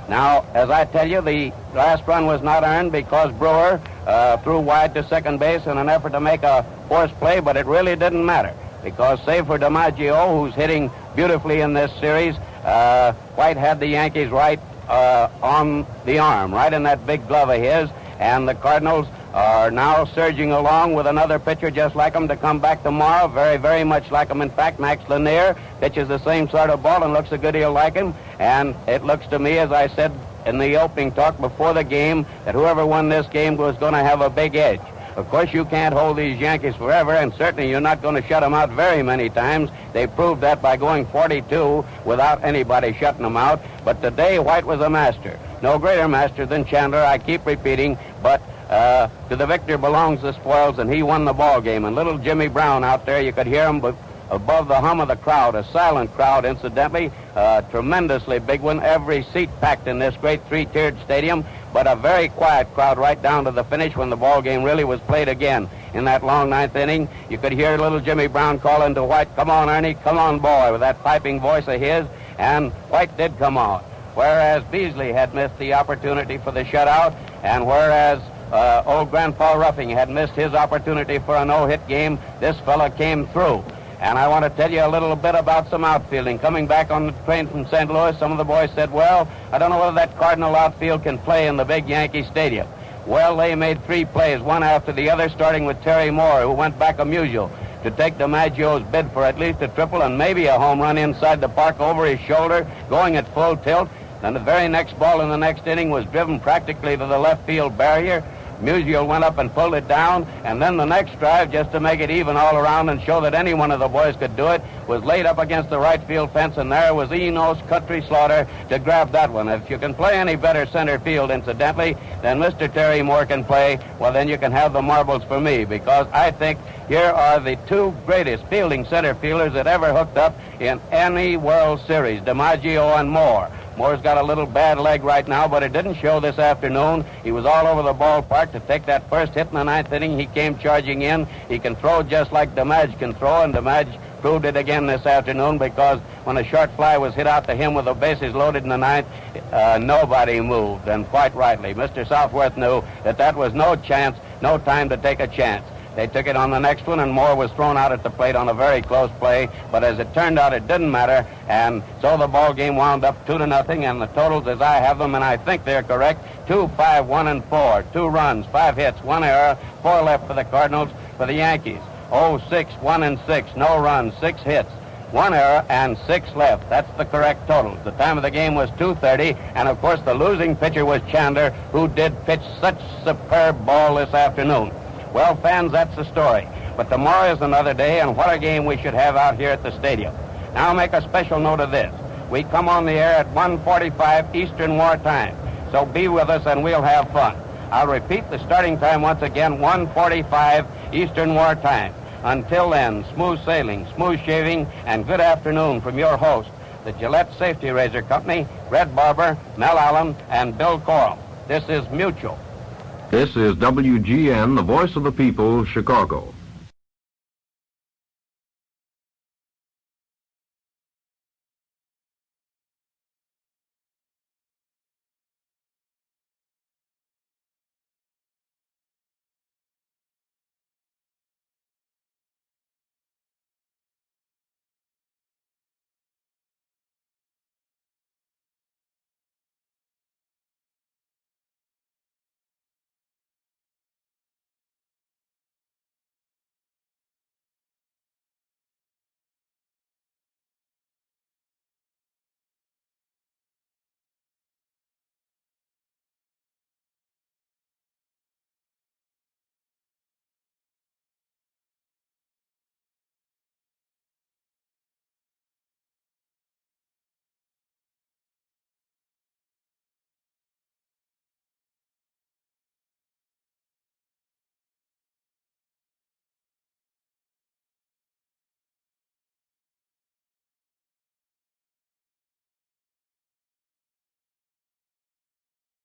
Now, as I tell you, the last run was not earned because Brewer threw wide to second base in an effort to make a force play, but it really didn't matter because save for DiMaggio, who's hitting beautifully in this series, White had the Yankees right on the arm, right in that big glove of his, and the Cardinals are now surging along with another pitcher just like him to come back tomorrow, very, very much like him. In fact, Max Lanier pitches the same sort of ball and looks a good deal like him, and it looks to me, as I said in the opening talk before the game, that whoever won this game was going to have a big edge. Of course, you can't hold these Yankees forever, and certainly you're not going to shut them out very many times. They proved that by going 42 without anybody shutting them out. But today, White was a master. No greater master than Chandler, I keep repeating, but to the victor belongs the spoils, and he won the ball game. And little Jimmy Brown out there, you could hear him above the hum of the crowd, a silent crowd, incidentally, a tremendously big one, every seat packed in this great 3-tiered stadium, but a very quiet crowd right down to the finish when the ball game really was played again. In that long 9th inning, you could hear little Jimmy Brown calling to White, "Come on, Ernie, come on, boy," with that piping voice of his, and White did come out. Whereas Beasley had missed the opportunity for the shutout, and whereas old Grandpa Ruffing had missed his opportunity for a no-hit game, this fella came through. And I want to tell you a little bit about some outfielding. Coming back on the train from St. Louis, some of the boys said, well, I don't know whether that Cardinal outfield can play in the big Yankee Stadium. Well, they made 3 plays, one after the other, starting with Terry Moore, who went back as usual to take DiMaggio's bid for at least a triple and maybe a home run inside the park over his shoulder, going at full tilt. Then the very next ball in the next inning was driven practically to the left field barrier. Musial went up and pulled it down, and then the next drive, just to make it even all around and show that any one of the boys could do it, was laid up against the right field fence, and there was Enos Country Slaughter to grab that one. If you can play any better center field, incidentally, than Mr. Terry Moore can play, well, then you can have the marbles for me, because I think here are the 2 greatest fielding center fielders that ever hooked up in any World Series, DiMaggio and Moore. Moore's got a little bad leg right now, but it didn't show this afternoon. He was all over the ballpark to take that first hit in the 9th inning. He came charging in. He can throw just like DiMaggio can throw, and DiMaggio proved it again this afternoon because when a short fly was hit out to him with the bases loaded in the 9th, nobody moved, and quite rightly. Mr. Southworth knew that that was no chance, no time to take a chance. They took it on the next one, and Moore was thrown out at the plate on a very close play. But as it turned out, it didn't matter, and so the ball game wound up 2-0, and the totals as I have them, and I think they're correct, 2, 5, 1, and 4. 2 runs, 5 hits, 1 error, 4 left for the Cardinals. For the Yankees, 6, 1, and 6, no runs, 6 hits, 1 error, and 6 left. That's the correct totals. The time of the game was 2:30, and of course the losing pitcher was Chandler, who did pitch such superb ball this afternoon. Well, fans, that's the story. But tomorrow is another day, and what a game we should have out here at the stadium. Now make a special note of this. We come on the air at 1:45 Eastern War Time. So be with us, and we'll have fun. I'll repeat the starting time once again, 1:45 Eastern War Time. Until then, smooth sailing, smooth shaving, and good afternoon from your host, the Gillette Safety Razor Company, Red Barber, Mel Allen, and Bill Corum. This is Mutual. This is WGN, the voice of the people, Chicago.